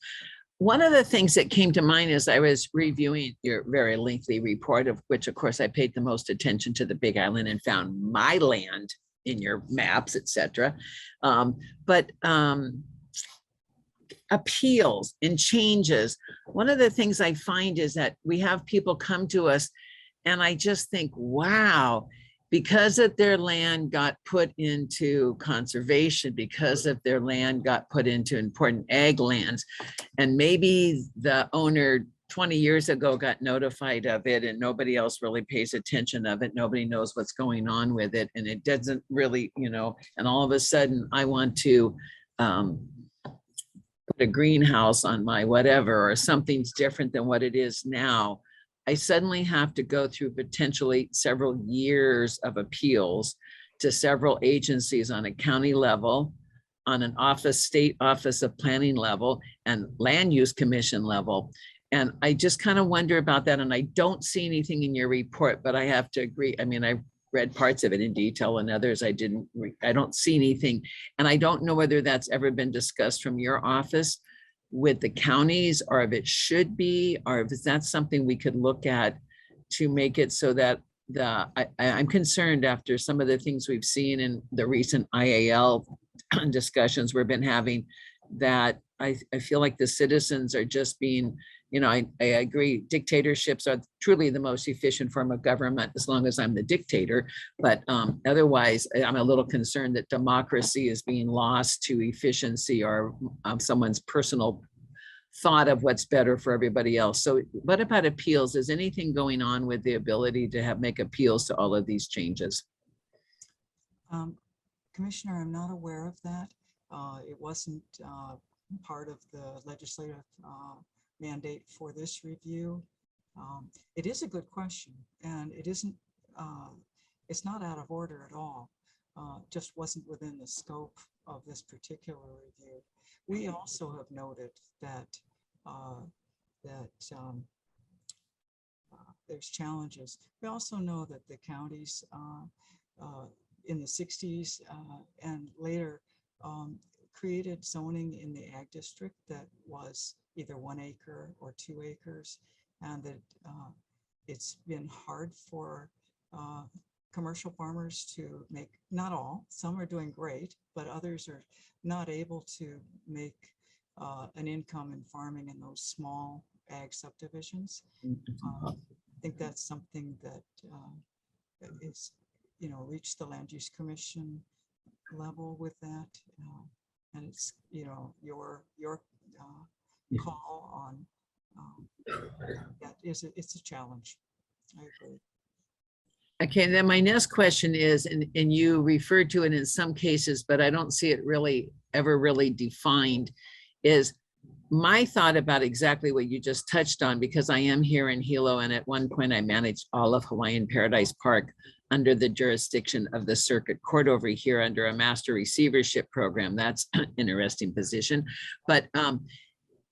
One of the things that came to mind as I was reviewing your very lengthy report, of which, of course, I paid the most attention to the Big Island and found my land in your maps, etc. Appeals and changes. One of the things I find is that we have people come to us, and I just think, wow, because of their land got put into conservation, because of their land got put into important ag lands, and maybe the owner 20 years ago got notified of it and nobody else really pays attention of it. Nobody knows what's going on with it. And it doesn't really, and all of a sudden I want to put a greenhouse on my whatever, or something's different than what it is now. I suddenly have to go through potentially several years of appeals to several agencies on a county level, on an state office of planning level, and land use commission level. And I just kind of wonder about that. And I don't see anything in your report, but I have to agree. I mean, I read parts of it in detail and others I didn't. I don't see anything. And I don't know whether that's ever been discussed from your office with the counties, or if it should be, or if that's something we could look at to make it so that I'm concerned after some of the things we've seen in the recent IAL discussions we've been having, that I feel like the citizens are just being, I agree, dictatorships are truly the most efficient form of government as long as I'm the dictator. But otherwise, I'm a little concerned that democracy is being lost to efficiency or someone's personal thought of what's better for everybody else. So what about appeals? Is anything going on with the ability to make appeals to all of these changes? Commissioner, I'm not aware of that. It wasn't part of the legislative mandate for this review. It is a good question, and it isn't, it's not out of order at all. Just wasn't within the scope of this particular review. We also have noted that there's challenges. We also know that the counties in the 60s and later created zoning in the ag district that was either 1 acre or 2 acres, and that it's been hard for commercial farmers to make, not all, some are doing great, but others are not able to make an income in farming in those small ag subdivisions. I think that's something that is, reached the Land Use Commission level with that. And it's, your call on that it's a challenge. I agree. Okay, then my next question is, and you referred to it in some cases, but I don't see it ever really defined, is my thought about exactly what you just touched on, because I am here in Hilo, and at one point I managed all of Hawaiian Paradise Park under the jurisdiction of the Circuit Court over here under a master receivership program. That's an interesting position. But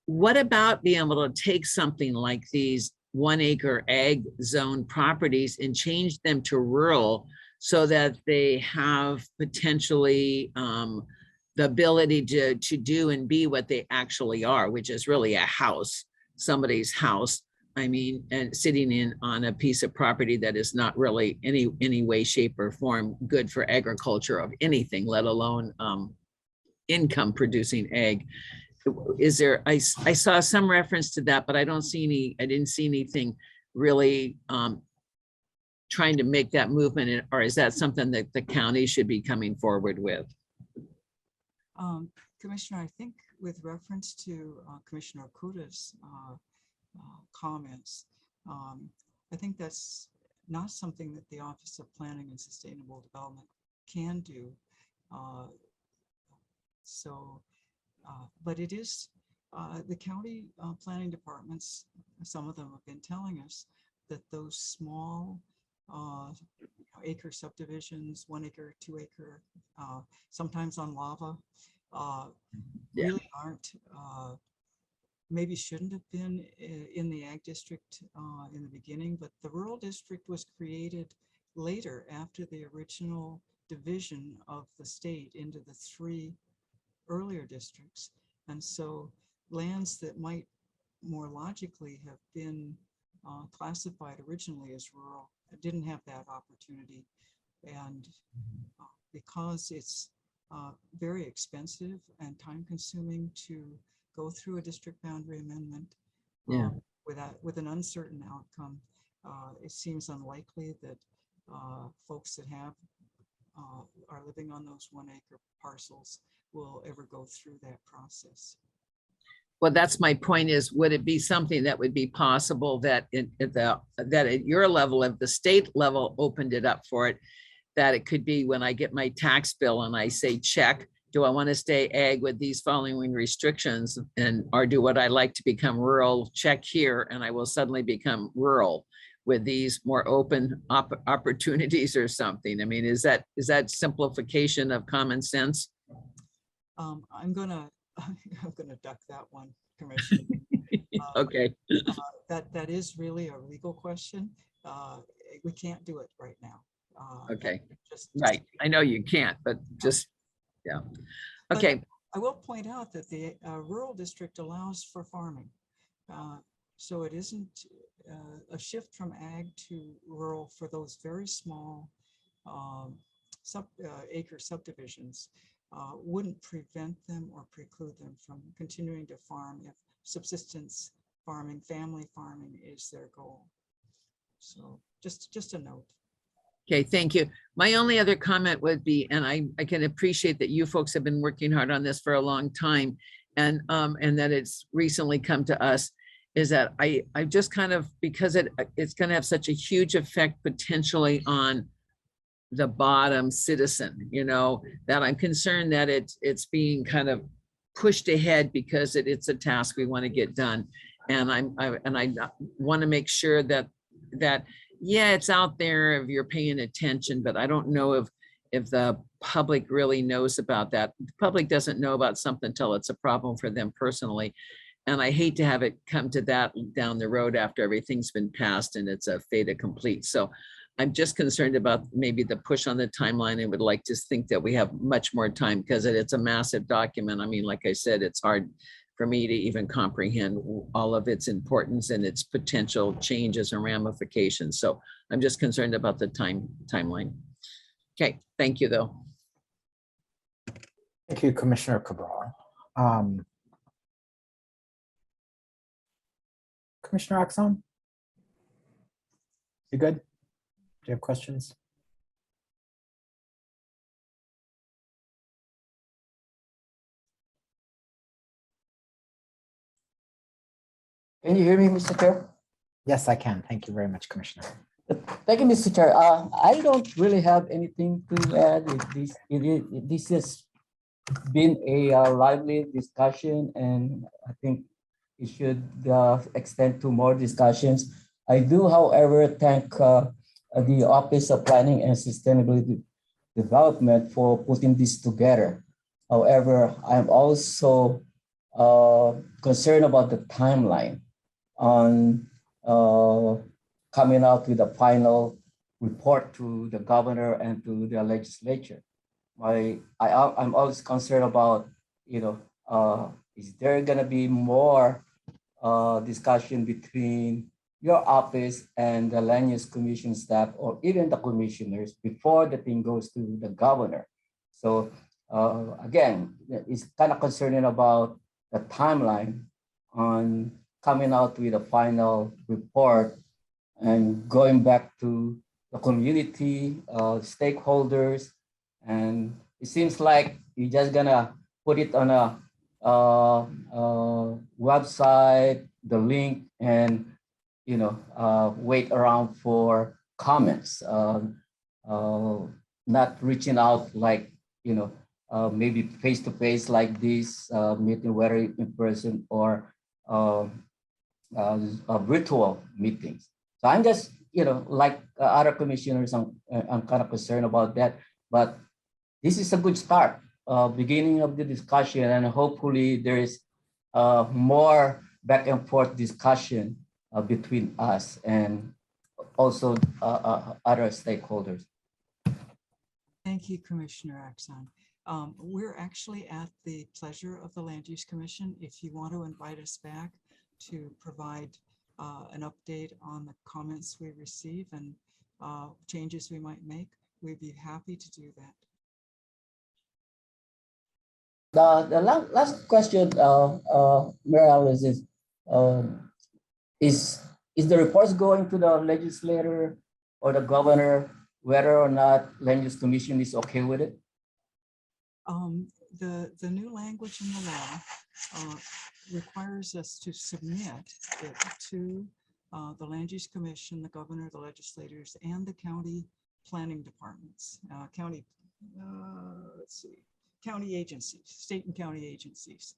what about being able to take something like these 1 acre ag zone properties and change them to rural so that they have potentially the ability to do and be what they actually are, which is really a house, somebody's house. I mean, and sitting on a piece of property that is not really any way, shape, or form good for agriculture of anything, let alone income producing ag. Is there, I saw some reference to that, but I didn't see anything really trying to make that movement, or is that something that the county should be coming forward with? Commissioner, I think with reference to Commissioner Okuta's comments, I think that's not something that the Office of Planning and Sustainable Development can do. But it is the county planning departments, some of them have been telling us that those small acre subdivisions, 1 acre, 2 acre, sometimes on lava, really aren't, maybe shouldn't have been in the ag district in the beginning, but the rural district was created later after the original division of the state into the 3 earlier districts. And so lands that might more logically have been classified originally as rural didn't have that opportunity. And because it's very expensive and time consuming to go through a district boundary amendment with an uncertain outcome, it seems unlikely that folks that are living on those 1 acre parcels will ever go through that process. Well, that's my point is, would it be something that would be possible that that at your level, if the state level opened it up for it, that it could be when I get my tax bill and I say, check, do I want to stay ag with these following restrictions, or do what I like to become rural, check here, and I will suddenly become rural with these more open opportunities or something? I mean, is that simplification of common sense? I'm gonna duck that one, Commissioner. Okay. That is really a legal question. We can't do it right now. Okay. Right. I know you can't, but just, yeah. Okay. But I will point out that the rural district allows for farming. So it isn't a shift from ag to rural for those very small acre subdivisions. Wouldn't prevent them or preclude them from continuing to farm if subsistence farming, family farming is their goal. So just a note. Okay, thank you. My only other comment would be, and I can appreciate that you folks have been working hard on this for a long time, and that it's recently come to us, is that I just kind of, because it's going to have such a huge effect potentially on the bottom citizen, you know, that I'm concerned that it's being kind of pushed ahead because it's a task we want to get done. And I want to make sure that yeah, it's out there if you're paying attention, but I don't know if the public really knows about that. The public doesn't know about something until it's a problem for them personally. And I hate to have it come to that down the road after everything's been passed and it's a fait accompli. So I'm just concerned about maybe the push on the timeline, and would like to think that we have much more time because it's a massive document. I mean, like I said, it's hard for me to even comprehend all of its importance and its potential changes and ramifications. So I'm just concerned about the timeline. Okay, thank you though. Thank you, Commissioner Cabral. Commissioner Axon? You good? Do you have questions? Can you hear me, Mr. Chair? Yes, I can. Thank you very much, Commissioner. Thank you, Mr. Chair. I don't really have anything to add. This has been a lively discussion, and I think it should extend to more discussions. I do, however, thank the Office of Planning and Sustainability Development for putting this together. However, I'm also concerned about the timeline on coming out with a final report to the governor and to the legislature. I'm always concerned about, is there going to be more discussion between your office and the Land Use Commission staff, or even the commissioners, before the thing goes to the governor? So again, it's kind of concerning about the timeline on coming out with a final report and going back to the community, stakeholders. And it seems like you're just gonna put it on a website, the link, and wait around for comments, not reaching out like, maybe face-to-face like this, meeting, whether in person or virtual meetings. So I'm just, like other commissioners, I'm kind of concerned about that, but this is a good start, beginning of the discussion, and hopefully there is more back and forth discussion between us and also other stakeholders. Thank you, Commissioner Axon. We're actually at the pleasure of the Land Use Commission. If you want to invite us back to provide an update on the comments we receive and changes we might make, we'd be happy to do that. The last question, Mayor Alice, is the reports going to the legislator or the governor, whether or not Land Use Commission is okay with it? The new language in the law requires us to submit it to the Land Use Commission, the governor, the legislators, and the county planning departments, county agencies, state and county agencies.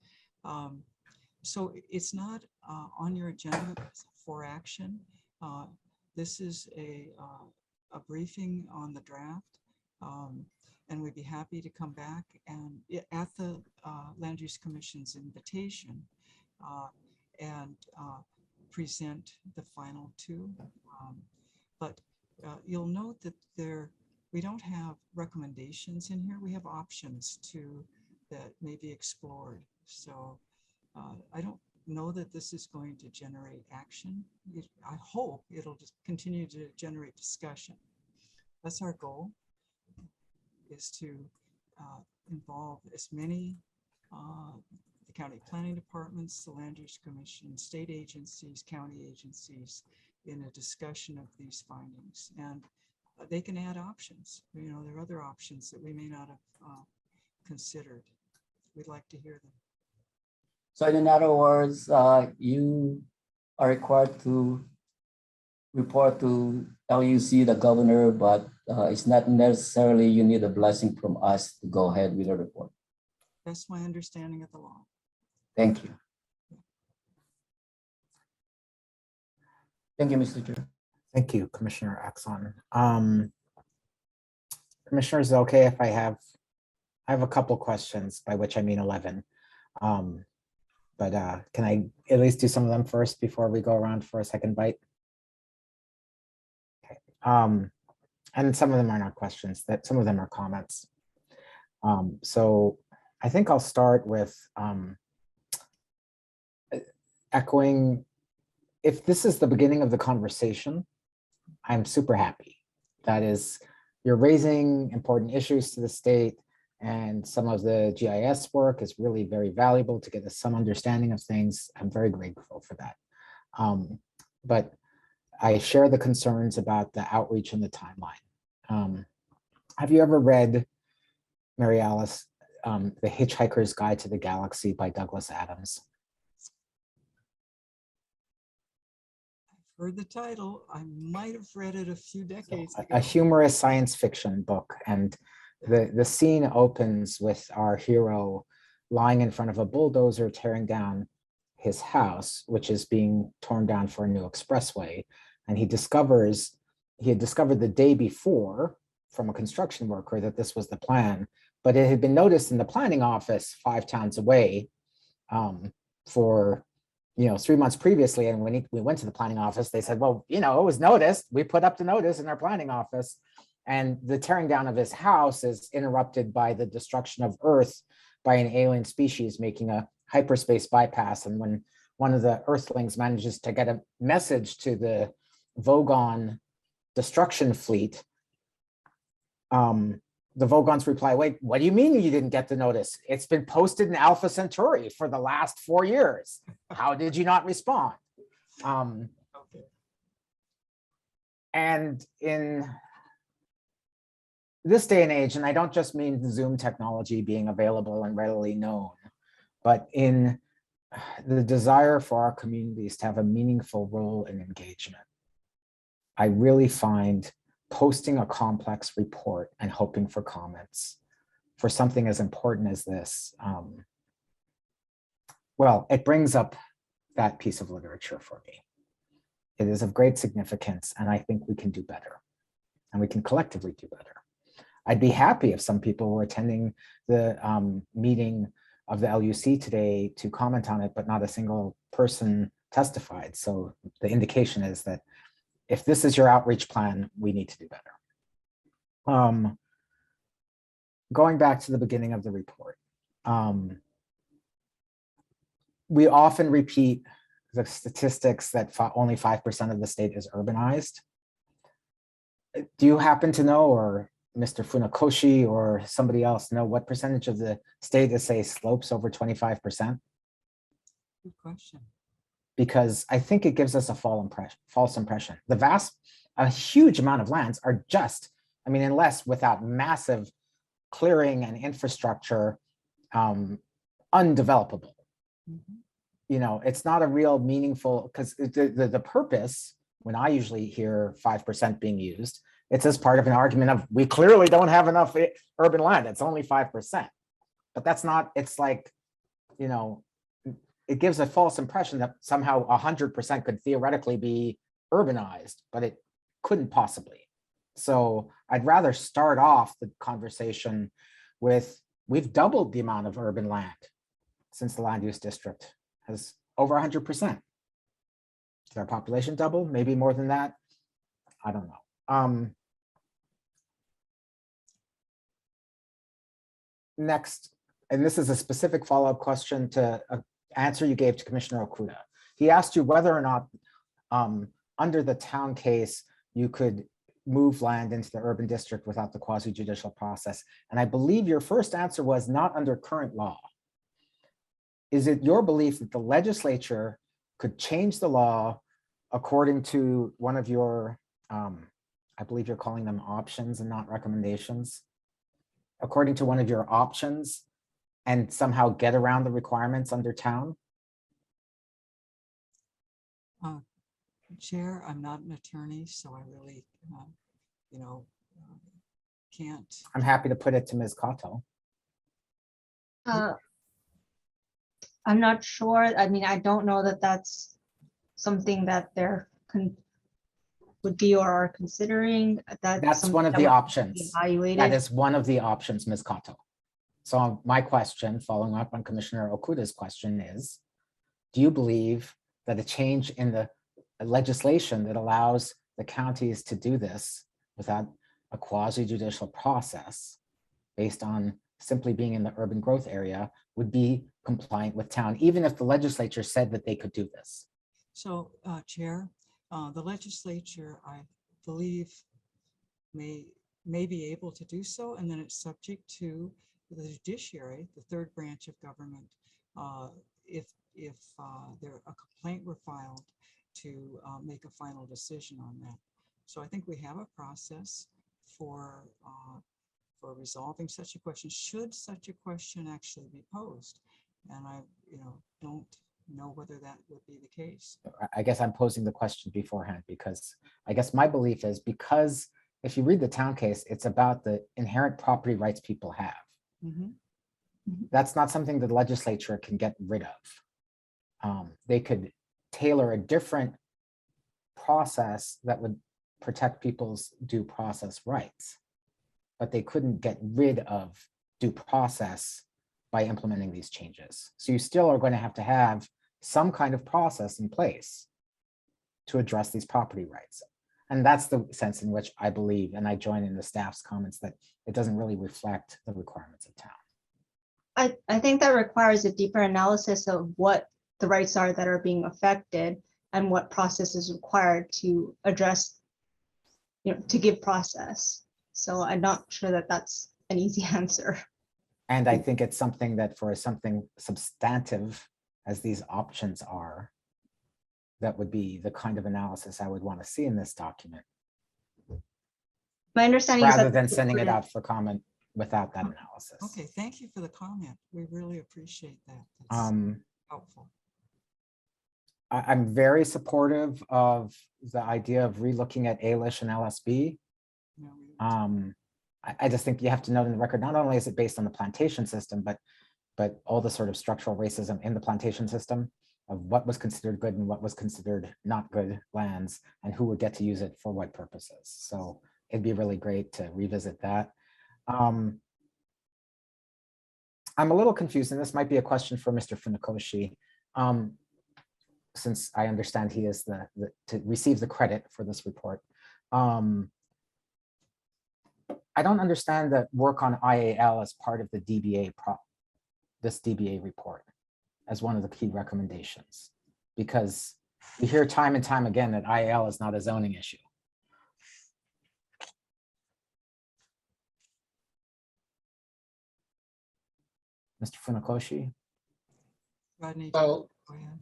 So it's not on your agenda for action. This is a briefing on the draft, and we'd be happy to come back and at the Land Use Commission's invitation and present the final two. But you'll note that we don't have recommendations in here. We have options that may be explored. So I don't know that this is going to generate action. I hope it'll just continue to generate discussion. That's our goal, is to involve as many the county planning departments, the Land Use Commission, state agencies, county agencies in a discussion of these findings. And they can add options. There are other options that we may not have considered. We'd like to hear them. So in other words, you are required to report to LUC, the governor, but it's not necessarily you need a blessing from us to go ahead with a report. That's my understanding of the law. Thank you. Thank you, Mr. Chair. Thank you, Commissioner Axon. Commissioners, is it okay if I have a couple questions, by which I mean 11. But can I at least do some of them first before we go around for a second bite? Okay. And some of them are not questions, some of them are comments. So I think I'll start with echoing, if this is the beginning of the conversation, I'm super happy. That is, you're raising important issues to the state, and some of the GIS work is really very valuable to get us some understanding of things. I'm very grateful for that. But I share the concerns about the outreach and the timeline. Have you ever read, Mary Alice, The Hitchhiker's Guide to the Galaxy by Douglas Adams? Heard the title. I might have read it a few decades ago. A humorous science fiction book, and the scene opens with our hero lying in front of a bulldozer tearing down his house, which is being torn down for a new expressway. And he had discovered the day before from a construction worker that this was the plan, but it had been noticed in the planning office 5 towns away for 3 months previously. And when we went to the planning office, they said, well, it was noticed. We put up the notice in our planning office. And the tearing down of his house is interrupted by the destruction of Earth by an alien species making a hyperspace bypass. And when one of the Earthlings manages to get a message to the Vogon destruction fleet, the Vogons reply, wait, what do you mean you didn't get the notice? It's been posted in Alpha Centauri for the last 4 years. How did you not respond? And in this day and age, and I don't just mean the Zoom technology being available and readily known, but in the desire for our communities to have a meaningful role in engagement, I really find posting a complex report and hoping for comments for something as important as this, well, it brings up that piece of literature for me. It is of great significance, and I think we can do better, and we can collectively do better. I'd be happy if some people were attending the meeting of the LUC today to comment on it, but not a single person testified. So the indication is that if this is your outreach plan, we need to do better. Going back to the beginning of the report, we often repeat the statistics that only 5% of the state is urbanized. Do you happen to know, or Mr. Funakoshi or somebody else know what percentage of the state is, say, slopes over 25%? Good question. Because I think it gives us a false impression. A huge amount of lands are just, I mean, unless without massive clearing and infrastructure, undevelopable. Mm-hmm. You know, it's not a real meaningful, because the purpose, when I usually hear 5% being used, it's as part of an argument of, we clearly don't have enough urban land, it's only 5%. But that's not, it's like, you know, it gives a false impression that somehow 100% could theoretically be urbanized, but it couldn't possibly. So I'd rather start off the conversation with, we've doubled the amount of urban land since the land use district has over 100%. Did our population double? Maybe more than that? I don't know. Next, and this is a specific follow-up question to an answer you gave to Commissioner Okuda. He asked you whether or not under the town case, you could move land into the urban district without the quasi-judicial process. And I believe your first answer was not under current law. Is it your belief that the legislature could change the law according to one of your, I believe you're calling them options and not recommendations, according to one of your options, and somehow get around the requirements under town? Chair, I'm not an attorney, so I really, can't. I'm happy to put it to Ms. Kato. I'm not sure. I mean, I don't know that that's something that would be or are considering. That's one of the options. Evaluated. That is one of the options, Ms. Kato. So my question, following up on Commissioner Okuda's question, is, do you believe that a change in the legislation that allows the counties to do this without a quasi-judicial process based on simply being in the urban growth area would be compliant with town, even if the legislature said that they could do this? So, Chair, the legislature, I believe, may be able to do so, and then it's subject to the judiciary, the third branch of government, if a complaint were filed, to make a final decision on that. So I think we have a process for resolving such a question, should such a question actually be posed. And I, don't know whether that would be the case. I guess I'm posing the question beforehand, because I guess my belief is, because if you read the town case, it's about the inherent property rights people have. Mm-hmm. That's not something the legislature can get rid of. They could tailor a different process that would protect people's due process rights, but they couldn't get rid of due process by implementing these changes. So you still are going to have some kind of process in place to address these property rights. And that's the sense in which I believe, and I join in the staff's comments, that it doesn't really reflect the requirements of town. I think that requires a deeper analysis of what the rights are that are being affected and what process is required to address, to give process. So I'm not sure that that's an easy answer. And I think it's something that, for something substantive as these options are, that would be the kind of analysis I would want to see in this document. My understanding is rather that than sending it out for comment without that analysis. Okay, thank you for the comment. We really appreciate that. That's helpful. I'm very supportive of the idea of relooking at ALISH and LSB. I just think you have to note in the record, not only is it based on the plantation system, but all the sort of structural racism in the plantation system of what was considered good and what was considered not good lands and who would get to use it for what purposes. So it'd be really great to revisit that. I'm a little confused, and this might be a question for Mr. Funakoshi, since I understand he is to receive the credit for this report. I don't understand that work on IAL as part of the DBA this DBA report as one of the key recommendations, because we hear time and time again that IAL is not a zoning issue. Mr. Funakoshi? Rodney, Well, go ahead.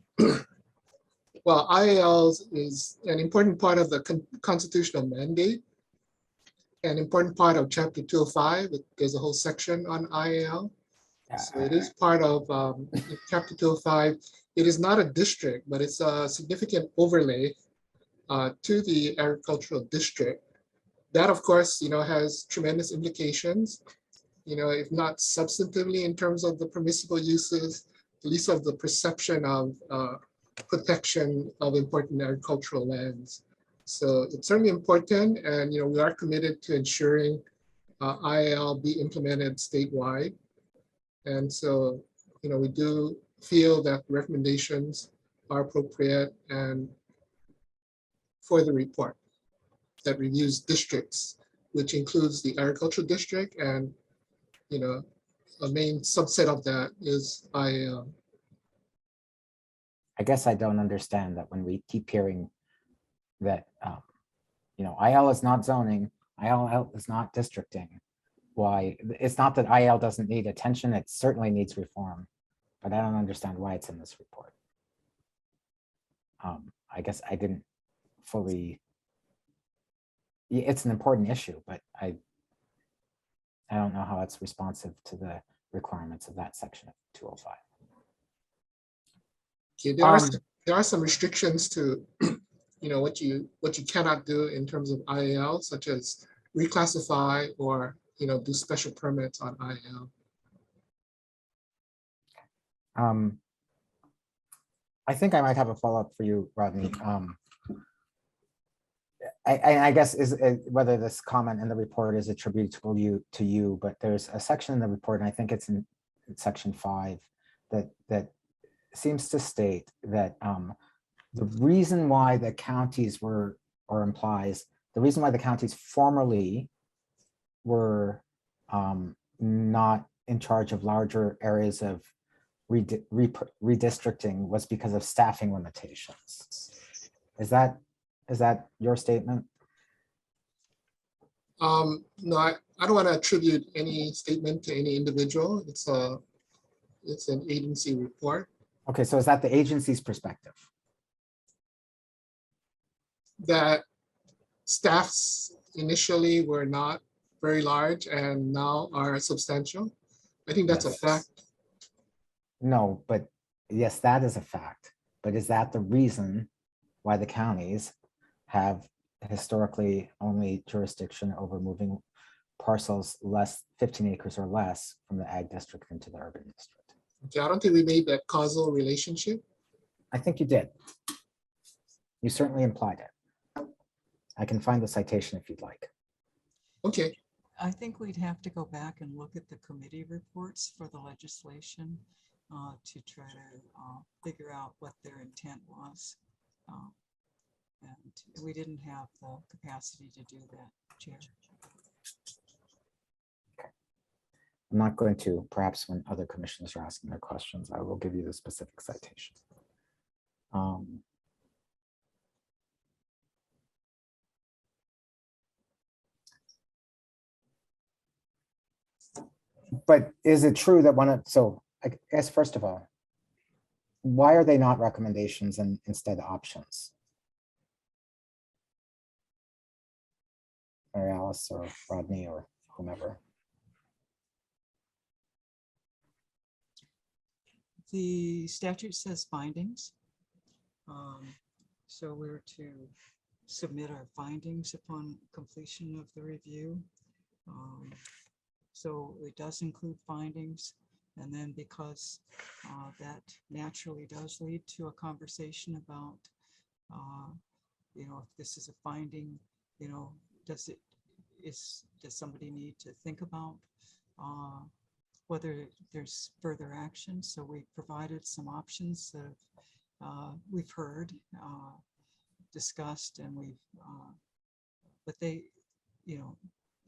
well, IAL is an important part of the constitutional mandate, an important part of Chapter 205. There's a whole section on IAL. So it is part of Chapter 205. It is not a district, but it's a significant overlay to the agricultural district. That, of course, has tremendous implications, if not substantively in terms of the permissible uses, at least of the perception of protection of important agricultural lands. So it's certainly important, and we are committed to ensuring IAL be implemented statewide. And so, we do feel that recommendations are appropriate and for the report that reviews districts, which includes the agricultural district, and a main subset of that is IAL. I guess I don't understand that when we keep hearing that, IL is not zoning, IL is not districting. Why? It's not that IL doesn't need attention, it certainly needs reform, but I don't understand why it's in this report. I guess I didn't fully, it's an important issue, but I don't know how it's responsive to the requirements of that section of 205. Okay, there are some restrictions to what you cannot do in terms of IAL, such as reclassify or do special permits on IAL. I think I might have a follow-up for you, Rodney. I guess whether this comment in the report is attributable to you, but there's a section in the report, and I think it's in section 5, that seems to state that the reason why the counties were, or implies, the reason why the counties formerly were not in charge of larger areas of redistricting was because of staffing limitations. Is that your statement? No, I don't want to attribute any statement to any individual. It's an agency report. Okay, so is that the agency's perspective? That staffs initially were not very large and now are substantial. I think that's a fact. No, but yes, that is a fact. But is that the reason why the counties have historically only jurisdiction over moving parcels less 15 acres or less from the ag district into the urban district? Okay, I don't think we made that causal relationship. I think you did. You certainly implied it. I can find the citation if you'd like. Okay. I think we'd have to go back and look at the committee reports for the legislation to try to figure out what their intent was. And we didn't have the capacity to do that, Chair. Okay. I'm not going to, perhaps when other commissioners are asking their questions, I will give you the specific citation. But is it true that so I guess first of all, why are they not recommendations and instead options? Or Alice or Rodney or whomever. The statute says findings. So we're to submit our findings upon completion of the review. So it does include findings. And then because that naturally does lead to a conversation about, if this is a finding, does somebody need to think about whether there's further action? So we provided some options that we've heard, discussed, and but they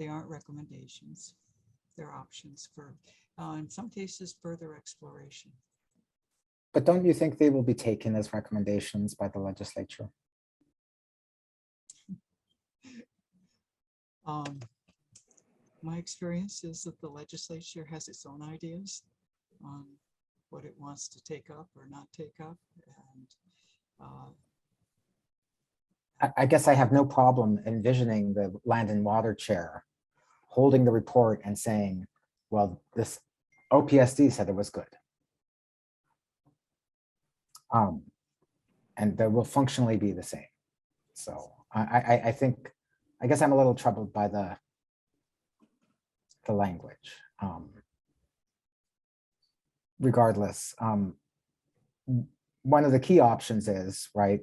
aren't recommendations. They're options for, in some cases, further exploration. But don't you think they will be taken as recommendations by the legislature? My experience is that the legislature has its own ideas on what it wants to take up or not take up. And I guess I have no problem envisioning the Land and Water Chair holding the report and saying, well, this OPSD said it was good. And they will functionally be the same. So I think, I guess I'm a little troubled by the language. Regardless, one of the key options is, right,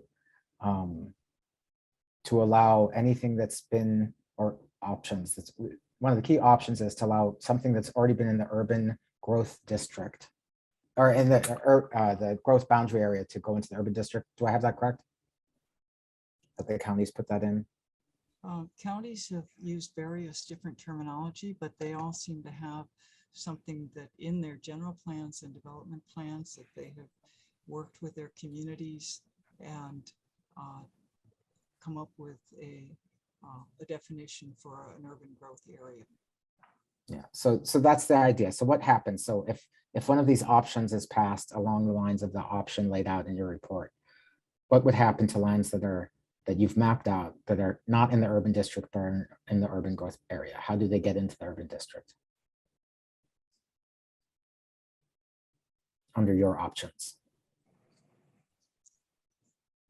to allow anything that's been, or options, that's one of the key options is to allow something that's already been in the urban growth district or in the growth boundary area to go into the urban district. Do I have that correct? That the counties put that in? Counties have used various different terminology, but they all seem to have something that in their general plans and development plans that they have worked with their communities and come up with a definition for an urban growth area. Yeah, so that's the idea. So what happens? So if one of these options is passed along the lines of the option laid out in your report, what would happen to lands that you've mapped out that are not in the urban district or in the urban growth area? How do they get into the urban district under your options?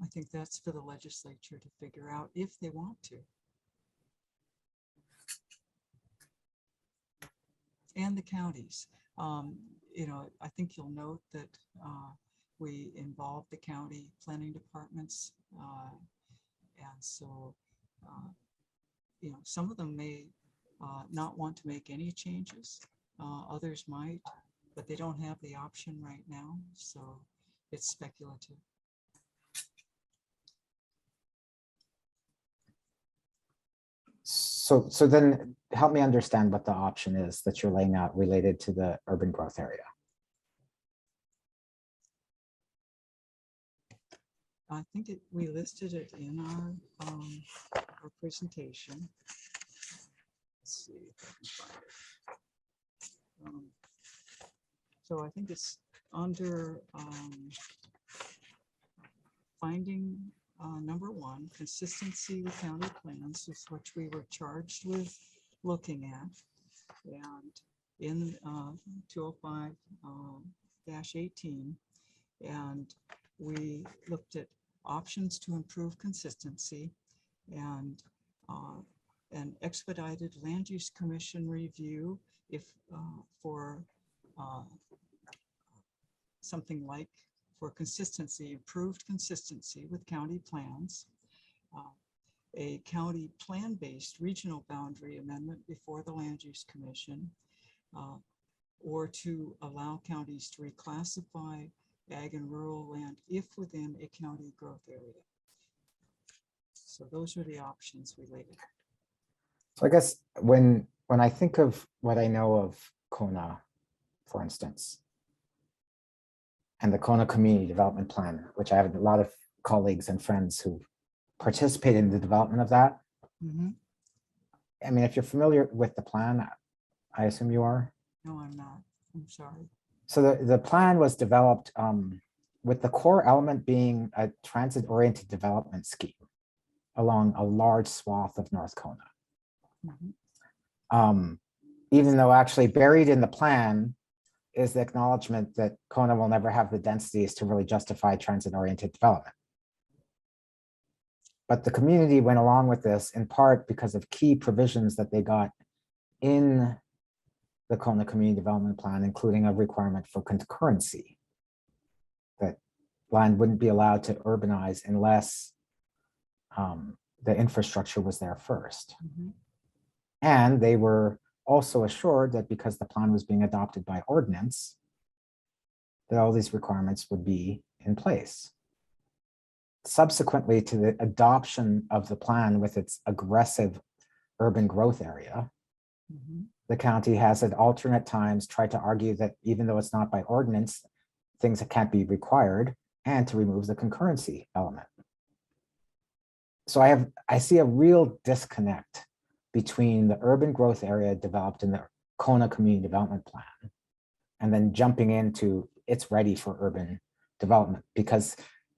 I think that's for the legislature to figure out if they want to. And the counties. I think you'll note that we involved the county planning departments. And so, some of them may not want to make any changes. Others might, but they don't have the option right now. So it's speculative. So then help me understand what the option is that you're laying out related to the urban growth area. I think we listed it in our presentation. Let's see if I can find it. So I think it's under finding number 1, consistency with county plans, is what we were charged with looking at. And in 205-18, and we looked at options to improve consistency and an expedited land use commission review if for something like for consistency, improved consistency with county plans, a county plan-based regional boundary amendment before the Land Use Commission, or to allow counties to reclassify ag and rural land if within a county growth area. So those are the options we laid out. So I guess when I think of what I know of Kona, for instance, and the Kona Community Development Plan, which I have a lot of colleagues and friends who participated in the development of that. Mm-hmm. I mean, if you're familiar with the plan, I assume you are. No, I'm not. I'm sorry. So the plan was developed with the core element being a transit-oriented development scheme along a large swath of North Kona. Mm-hmm. Even though actually buried in the plan is the acknowledgement that Kona will never have the densities to really justify transit-oriented development. But the community went along with this in part because of key provisions that they got in the Kona Community Development Plan, including a requirement for concurrency, that land wouldn't be allowed to urbanize unless the infrastructure was there first. And they were also assured that because the plan was being adopted by ordinance, that all these requirements would be in place. Subsequently to the adoption of the plan with its aggressive urban growth area, the county has at alternate times tried to argue that even though it's not by ordinance, things that can't be required, and to remove the concurrency element. So I see a real disconnect between the urban growth area developed in the Kona Community Development Plan and then jumping into it's ready for urban development, because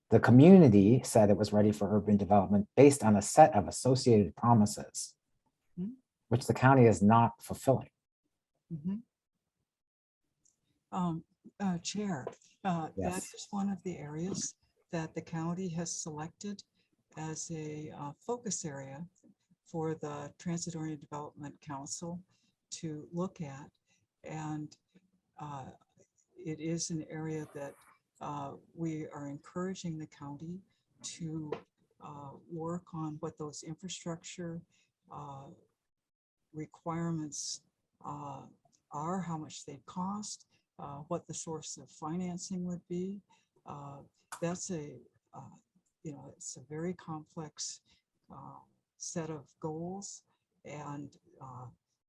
the community said it was ready for urban development based on a set of associated promises, which the county is not fulfilling. Chair, that is one of the areas that the county has selected as a focus area for the Transit-Oriented Development Council to look at. And it is an area that we are encouraging the county to work on what those infrastructure requirements are, how much they cost, what the source of financing would be. That's it's a very complex set of goals, and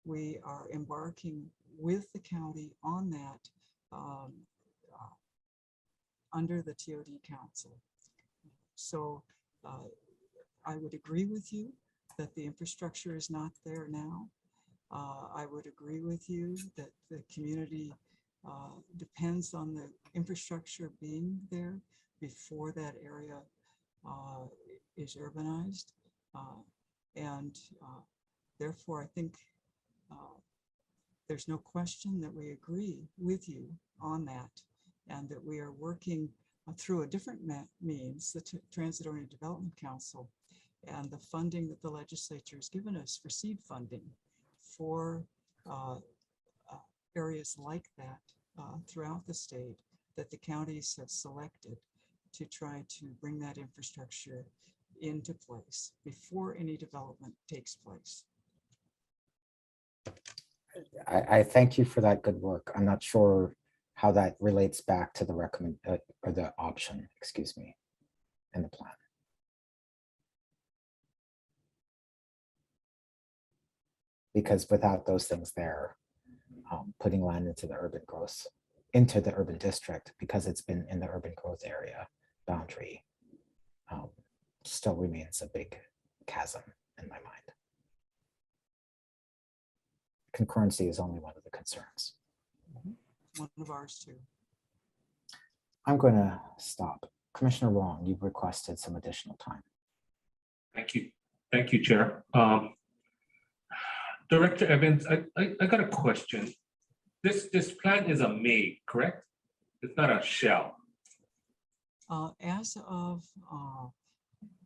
we are embarking with the county on that under the TOD Council. So I would agree with you that the infrastructure is not there now. I would agree with you that the community depends on the infrastructure being there before that area is urbanized. And therefore, I think there's no question that we agree with you on that, and that we are working through a different means, the Transit-Oriented Development Council, and the funding that the legislature has given us for seed funding for areas like that throughout the state that the counties have selected to try to bring that infrastructure into place before any development takes place. I thank you for that good work. I'm not sure how that relates back to the or the option, excuse me, in the plan. Because without those things there, putting land into the urban growth, into the urban district, because it's been in the urban growth area boundary, still remains a big chasm in my mind. Concurrency is only one of the concerns. One of ours too. I'm going to stop. Commissioner Wong, you've requested some additional time. Thank you. Thank you, Chair. Director Evans, I got a question. This plan is a may, correct? It's not a shall. As of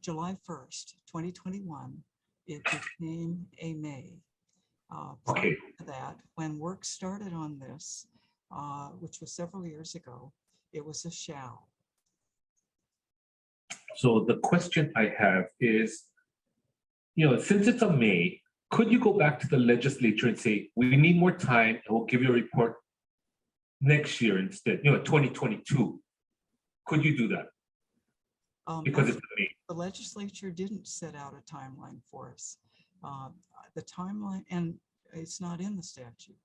July 1st, 2021, it became a may. Prior to that, when work started on this, which was several years ago, it was a shall. So the question I have is, since it's a may, could you go back to the legislature and say, we need more time and we'll give you a report next year instead, 2022? Could you do that? Because it's a may. The legislature didn't set out a timeline for us. The timeline, and it's not in the statute.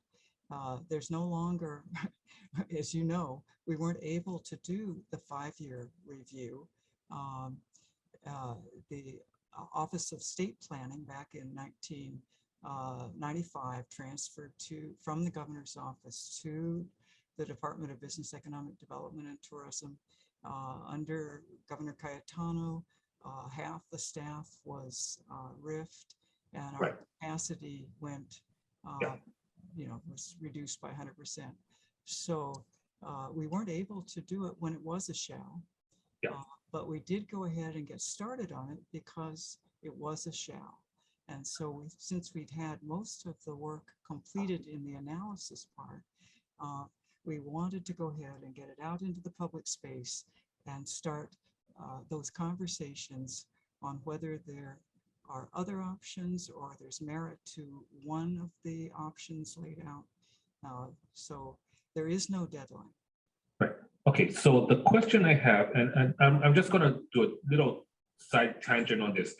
There's no longer, as you know, we weren't able to do the 5-year review. The Office of State Planning back in 1995 transferred from the governor's office to the Department of Business, Economic Development and Tourism under Governor Cayetano. Half the staff was RIFT, and our capacity went, was reduced by 100%. So we weren't able to do it when it was a shall. But we did go ahead and get started on it because it was a shall. And so since we'd had most of the work completed in the analysis part, we wanted to go ahead and get it out into the public space and start those conversations on whether there are other options or there's merit to one of the options laid out. So there is no deadline. Right. Okay, so the question I have, and I'm just going to do a little side tangent on this.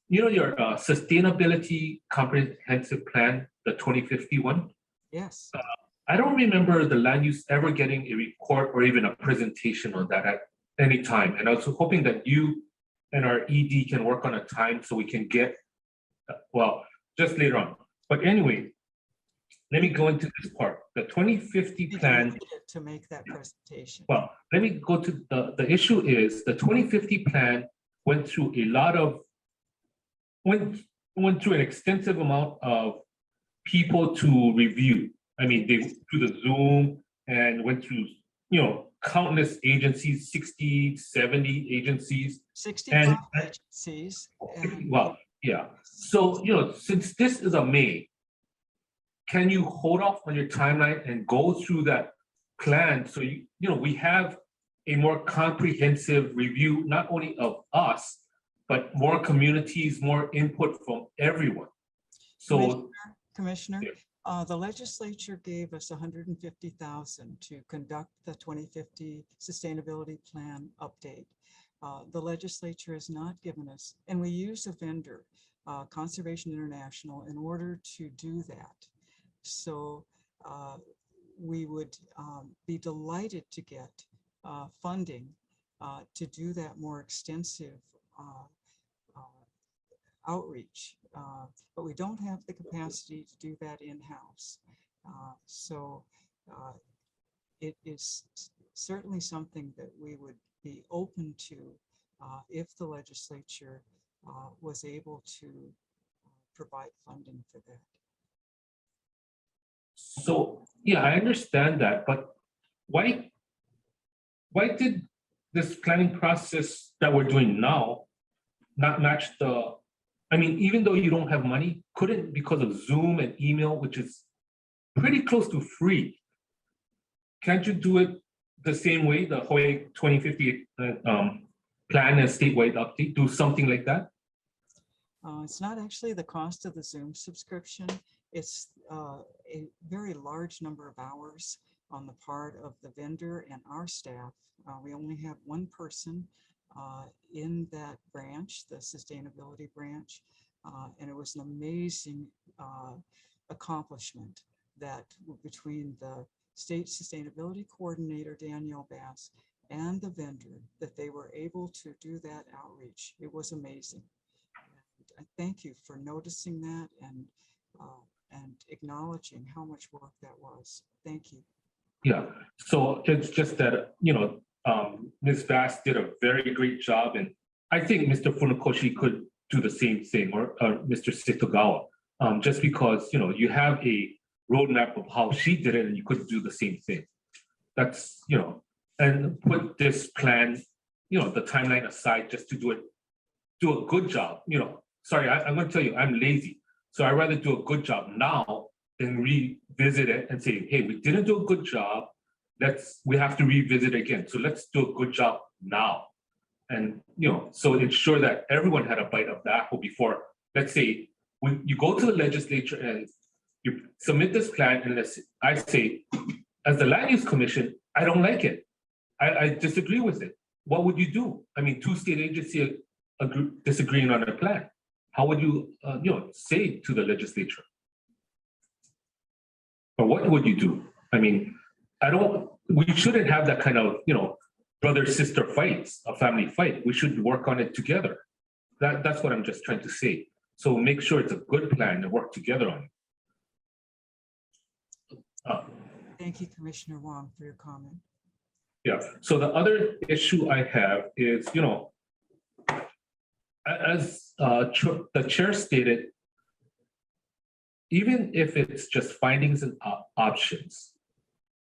You know, your sustainability comprehensive plan, the 2050 one? Yes. I don't remember the land use ever getting a report or even a presentation on that at any time. And I was hoping that you and our ED can work on a time so we can get, well, just later on. But anyway, let me go into this part. The 2050 plan. To make that presentation. Well, let me go to the issue is the 2050 plan went through a lot of, went through an extensive amount of people to review. I mean, they went through the Zoom and went through, you know, countless agencies, 60, 70 agencies. 65 agencies. Well, yeah. So, you know, since this is a May, can you hold off on your timeline and go through that plan so you know we have a more comprehensive review, not only of us, but more communities, more input from everyone. So, Commissioner, the legislature gave us $150,000 to conduct the 2050 sustainability plan update. The legislature has not given us, and we use a vendor, Conservation International, in order to do that. So we would be delighted to get funding to do that more extensive outreach, but we don't have the capacity to do that in-house. So it is certainly something that we would be open to if the legislature was able to provide funding for that. So yeah, I understand that, but why did this planning process that we're doing now not match the, I mean, even though you don't have money, couldn't, because of Zoom and email, which is pretty close to free, can't you do it the same way, the Hawaii 2050 plan and statewide update, do something like that? It's not actually the cost of the Zoom subscription. It's a very large number of hours on the part of the vendor and our staff. We only have one person in that branch, the sustainability branch, and it was an amazing accomplishment that between the state sustainability coordinator, Danielle Bass, and the vendor, that they were able to do that outreach. It was amazing. And I thank you for noticing that and acknowledging how much work that was. Thank you. Yeah, so it's just that, you know, Ms. Bass did a very great job, and I think Mr. Funakoshi could do the same thing, or Mr. Sitogawa, just because, you know, you have a roadmap of how she did it and you could do the same thing. That's, you know, and put this plan, you know, the timeline aside just to do a good job. You know, sorry, I'm going to tell you, I'm lazy. So I'd rather do a good job now than revisit it and say, hey, we didn't do a good job. We have to revisit again. So let's do a good job now. And, you know, so ensure that everyone had a bite of the apple before, let's say, when you go to the legislature and you submit this plan, and I say, as the Land Use Commission, I don't like it. I disagree with it. What would you do? I mean, two state agencies disagreeing on a plan. How would you, you know, say to the legislature? Or what would you do? I mean, we shouldn't have that kind of, you know, brother-sister fights, a family fight. We should work on it together. That's what I'm just trying to say. So make sure it's a good plan and work together on it. Thank you, Commissioner Wong, for your comment. Yeah, so the other issue I have is, you know, as the chair stated, even if it's just findings and options,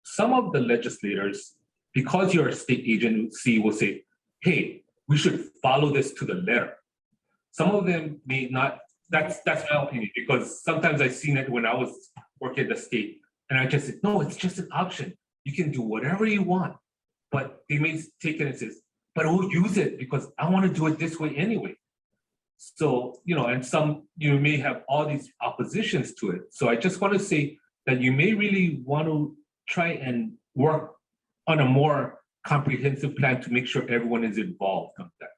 some of the legislators, because you're a state agency, will say, hey, we should follow this to the letter. Some of them may not, that's my opinion, because sometimes I've seen it when I was working at the state, and I just said, no, it's just an option. You can do whatever you want, but they may take it and says, but we'll use it because I want to do it this way anyway. So, you know, and some, you may have all these oppositions to it. So I just want to say that you may really want to try and work on a more comprehensive plan to make sure everyone is involved on that.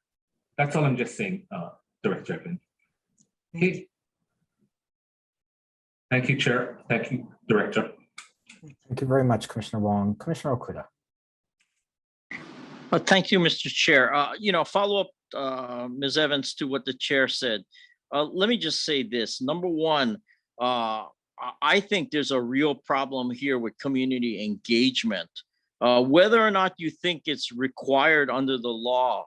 That's all I'm just saying, Director Evan. Okay. Thank you, Chair. Thank you, Director. Thank you very much, Commissioner Wong. Commissioner Okuda. Thank you, Mr. Chair. You know, follow up, Ms. Evans, to what the chair said. Let me just say this. Number one, I think there's a real problem here with community engagement. Whether or not you think it's required under the law,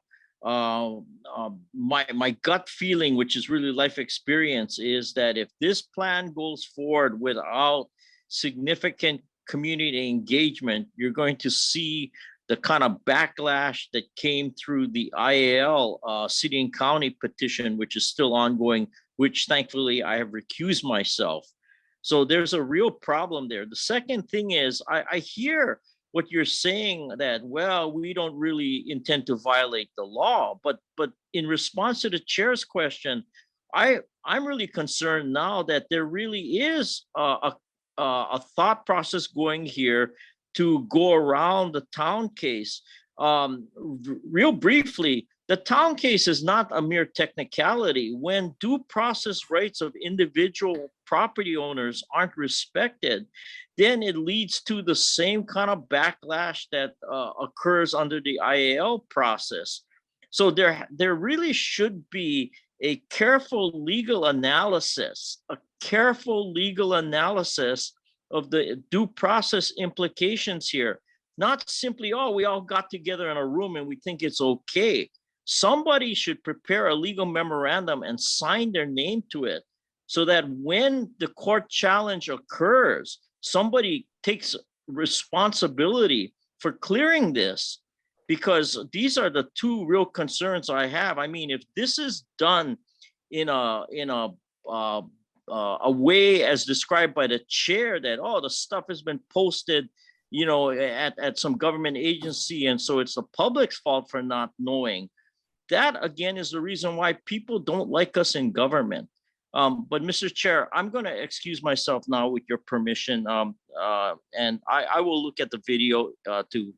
my gut feeling, which is really life experience, is that if this plan goes forward without significant community engagement, you're going to see the kind of backlash that came through the IAL city and county petition, which is still ongoing, which thankfully I have recused myself. So there's a real problem there. The second thing is I hear what you're saying, that, well, we don't really intend to violate the law, but in response to the chair's question, I'm really concerned now that there really is a thought process going here to go around the town case. Real briefly, the town case is not a mere technicality. When due process rights of individual property owners aren't respected, then it leads to the same kind of backlash that occurs under the IAL process. So there really should be a careful legal analysis, of the due process implications here. Not simply, oh, we all got together in a room and we think it's okay. Somebody should prepare a legal memorandum and sign their name to it, so that when the court challenge occurs, somebody takes responsibility for clearing this, because these are the two real concerns I have. I mean, if this is done in a way as described by the chair, that, oh, the stuff has been posted, you know, at some government agency, and so it's the public's fault for not knowing, that again is the reason why people don't like us in government. But Mr. Chair, I'm going to excuse myself now with your permission, and I will look at the video to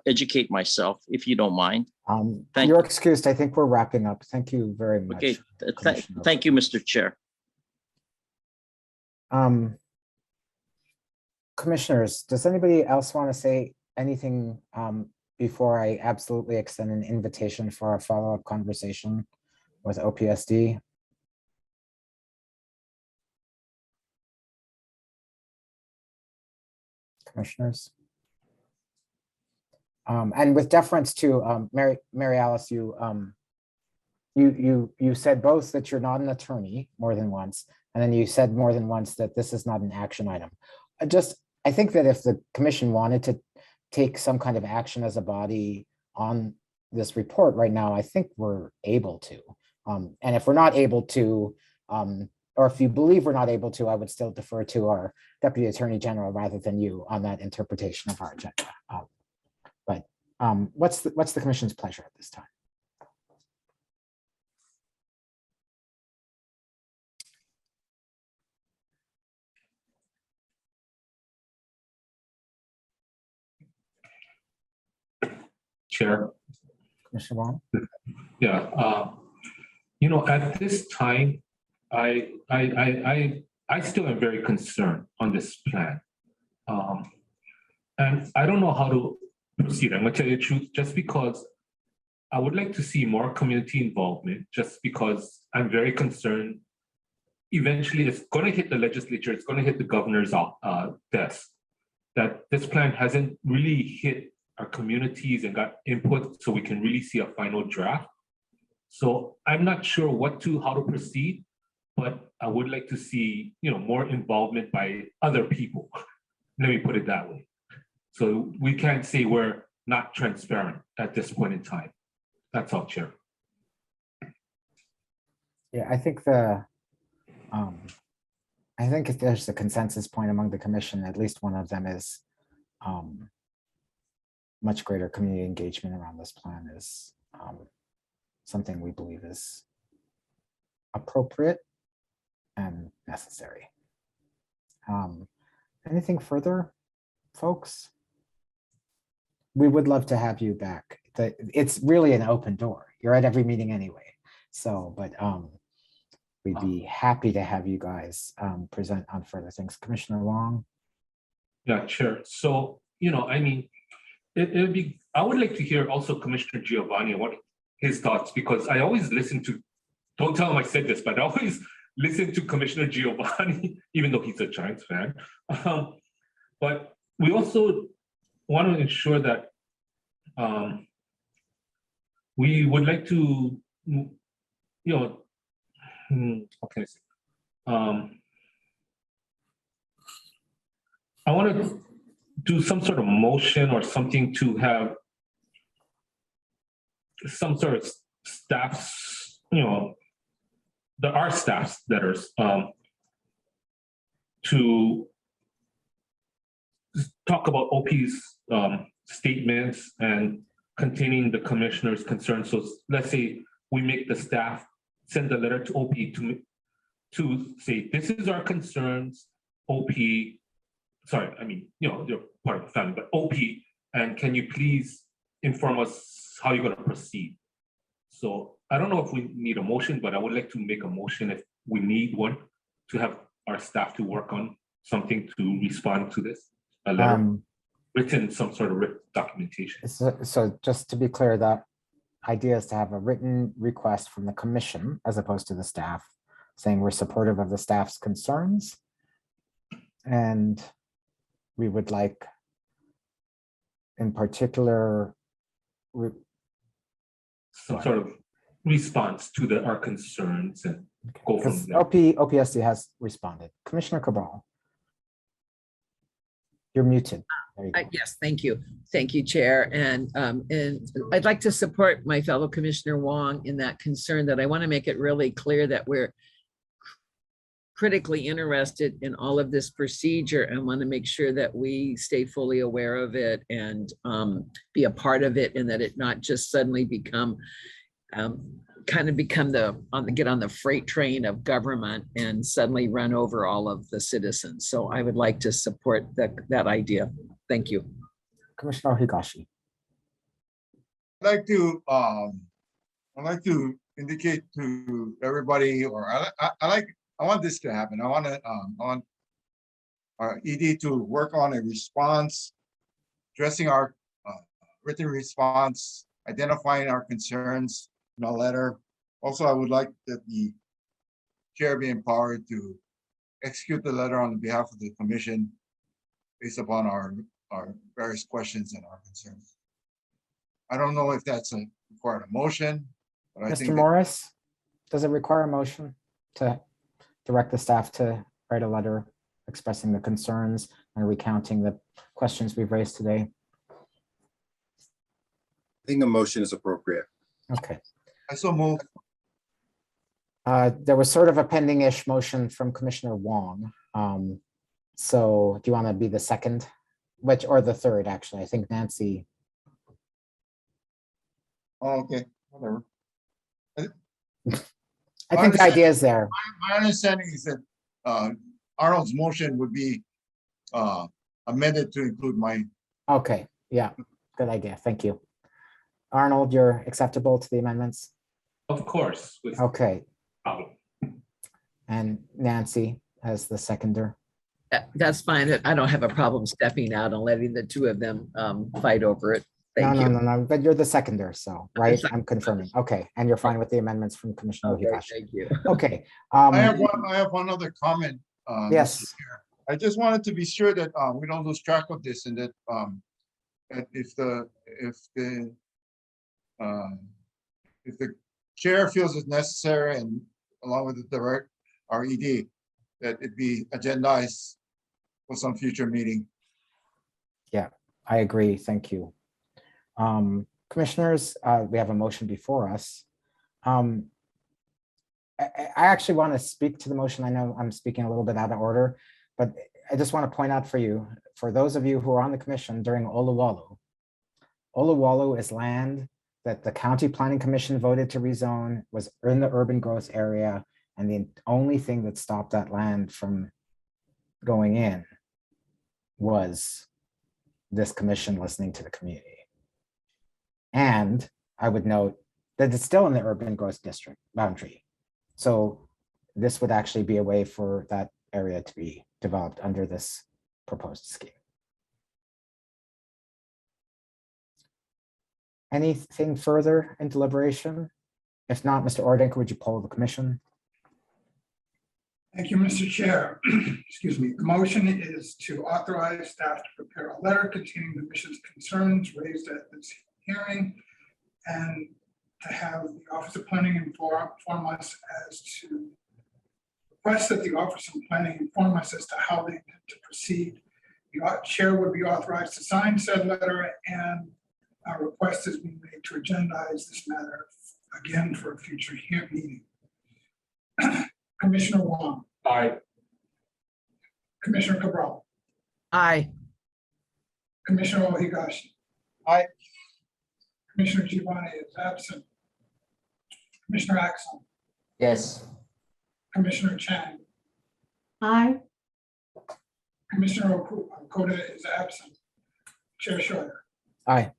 educate myself, if you don't mind. You're excused. I think we're wrapping up. Thank you very much. Okay, thank you, Mr. Chair. Commissioners, does anybody else want to say anything before I absolutely extend an invitation for a follow-up conversation with OPSD? Commissioners? And with deference to Mary Alice, you said both that you're not an attorney more than once, and then you said more than once that this is not an action item. I think that if the commission wanted to take some kind of action as a body on this report right now, I think we're able to. And if we're not able to, or if you believe we're not able to, I would still defer to our Deputy Attorney General rather than you on that interpretation of our agenda. But what's the commission's pleasure at this time? Chair. Commissioner Wong? Yeah, you know, at this time, I still am very concerned on this plan. And I don't know how to proceed. I'm gonna tell you the truth, just because I would like to see more community involvement, just because I'm very concerned. Eventually, it's gonna hit the legislature, it's gonna hit the governor's desk, that this plan hasn't really hit our communities and got input so we can really see a final draft. So I'm not sure how to proceed, but I would like to see, you know, more involvement by other people. Let me put it that way. So we can't say we're not transparent at this point in time. That's all, Chair. Yeah, I think if there's a consensus point among the commission, at least one of them is much greater community engagement around this plan is something we believe is appropriate and necessary. Anything further, folks? We would love to have you back. It's really an open door. You're at every meeting anyway. So, but we'd be happy to have you guys present on further things. Commissioner Wong? Yeah, sure. So, I mean, it'd be, I would like to hear also Commissioner Giovanni, what his thoughts, because I always listen to, don't tell him I said this, but I always listen to Commissioner Giovanni, even though he's a Giants fan. But we also want to ensure that we would like to, how can I say? I want to do some sort of motion or something to have some sort of staffs, our staffs that are to talk about OP's statements and containing the commissioner's concerns. So let's say we make the staff send a letter to OP to say, this is our concerns, OP, sorry, I mean, you're part of the family, but OP, and can you please inform us how you're going to proceed? So I don't know if we need a motion, but I would like to make a motion if we need one to have our staff to work on something to respond to this, a letter, written, some sort of written documentation. So just to be clear, that idea is to have a written request from the commission as opposed to the staff saying we're supportive of the staff's concerns. And we would like, in particular, some sort of response to our concerns and go from there. OPSD has responded. Commissioner Cabral, you're muted. There you go. Yes, thank you. Thank you, Chair. And I'd like to support my fellow Commissioner Wong in that concern that I want to make it really clear that we're critically interested in all of this procedure and want to make sure that we stay fully aware of it and be a part of it, and that it not just suddenly become get on the freight train of government and suddenly run over all of the citizens. So I would like to support that idea. Thank you. Commissioner Higashi. I'd like to indicate to everybody, or I want this to happen. I want our ED to work on a response, addressing our written response, identifying our concerns in a letter. Also, I would like that the chair be empowered to execute the letter on behalf of the commission based upon our various questions and our concerns. I don't know if that's required a motion, but I think Mr. Morris, does it require a motion to direct the staff to write a letter expressing the concerns and recounting the questions we've raised today? I think a motion is appropriate. Okay. I so move. There was sort of a pending-ish motion from Commissioner Wong. So do you want to be the second, or the third, actually? I think Nancy. Oh, okay, whatever. I think the idea is there. My understanding is that Arnold's motion would be amended to include mine. Okay, yeah, good idea. Thank you. Arnold, you're acceptable to the amendments? Of course. Okay. And Nancy as the seconder. That's fine. I don't have a problem stepping out and letting the two of them fight over it. Thank you. No, but you're the seconder, so, right? I'm confirming. Okay, and you're fine with the amendments from Commissioner Higashi. Thank you. Okay. I have one other comment. Yes. Mr. Chair. I just wanted to be sure that we don't lose track of this, and that if the chair feels it's necessary, and along with the our ED, that it be agendized for some future meeting. Yeah, I agree. Thank you. Commissioners, we have a motion before us. I actually want to speak to the motion. I know I'm speaking a little bit out of order, but I just want to point out for you, for those of you who are on the commission during Oluwalu, Oluwalu is land that the County Planning Commission voted to rezone, was in the urban growth area, and the only thing that stopped that land from going in was this commission listening to the community. And I would note that it's still in the urban growth district boundary. So this would actually be a way for that area to be developed under this proposed scheme. Anything further in deliberation? If not, Mr. Ordenker, would you poll the commission? Thank you, Mr. Chair. Excuse me. The motion is to authorize staff to prepare a letter containing the commission's concerns raised at this hearing and to have the Office of Planning inform us as to request that the Office of Planning inform us as to how they intend to proceed. The chair would be authorized to sign said letter, and our request is being made to agendize this matter again for a future meeting. Commissioner Wong. Aye. Commissioner Cabral. Aye. Commissioner Ohigashi. Aye. Commissioner Giovanni is absent. Commissioner Axel. Yes. Commissioner Chang. Aye. Commissioner Kona is absent. Chair Schroeder. Aye.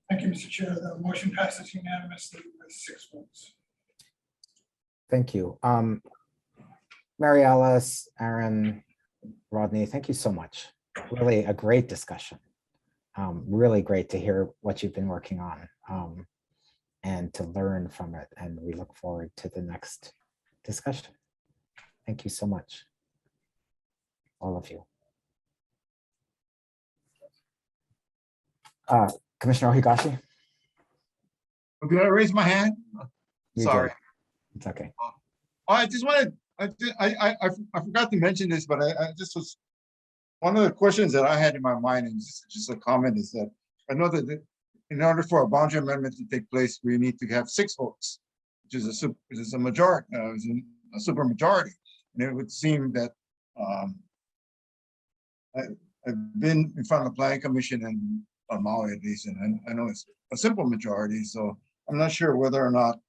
Thank you, Mr. Chair. The motion passes unanimously with 6 votes. Thank you. Mary Alice, Aaron, Rodney, thank you so much. Really a great discussion. Really great to hear what you've been working on and to learn from it. And we look forward to the next discussion. Thank you so much, all of you. Commissioner Ohigashi? Did I raise my hand? You Sorry. did. It's okay. I just wanted, I forgot to mention this, but I just was, one of the questions that I had in my mind, and just a comment, is that I know that in order for a boundary amendment to take place, we need to have 6 votes, which is a majority, a super majority. And it would seem that I've been in front of the Planning Commission and on Maui at least, and I know it's a simple majority, so I'm not sure whether or not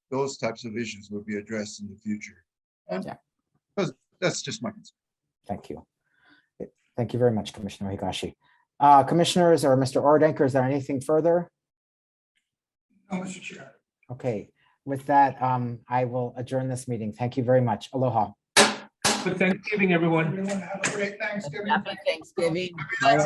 those types of issues will be addressed in the future. And yeah, that's just my concern. Thank you. Thank you very much, Commissioner Higashi. Commissioners or Mr. Ordenker, is there anything further? No, Mr. Chair. Okay, with that, I will adjourn this meeting. Thank you very much. Aloha. Good Thanksgiving, everyone. Everyone have a great Thanksgiving. Happy Thanksgiving.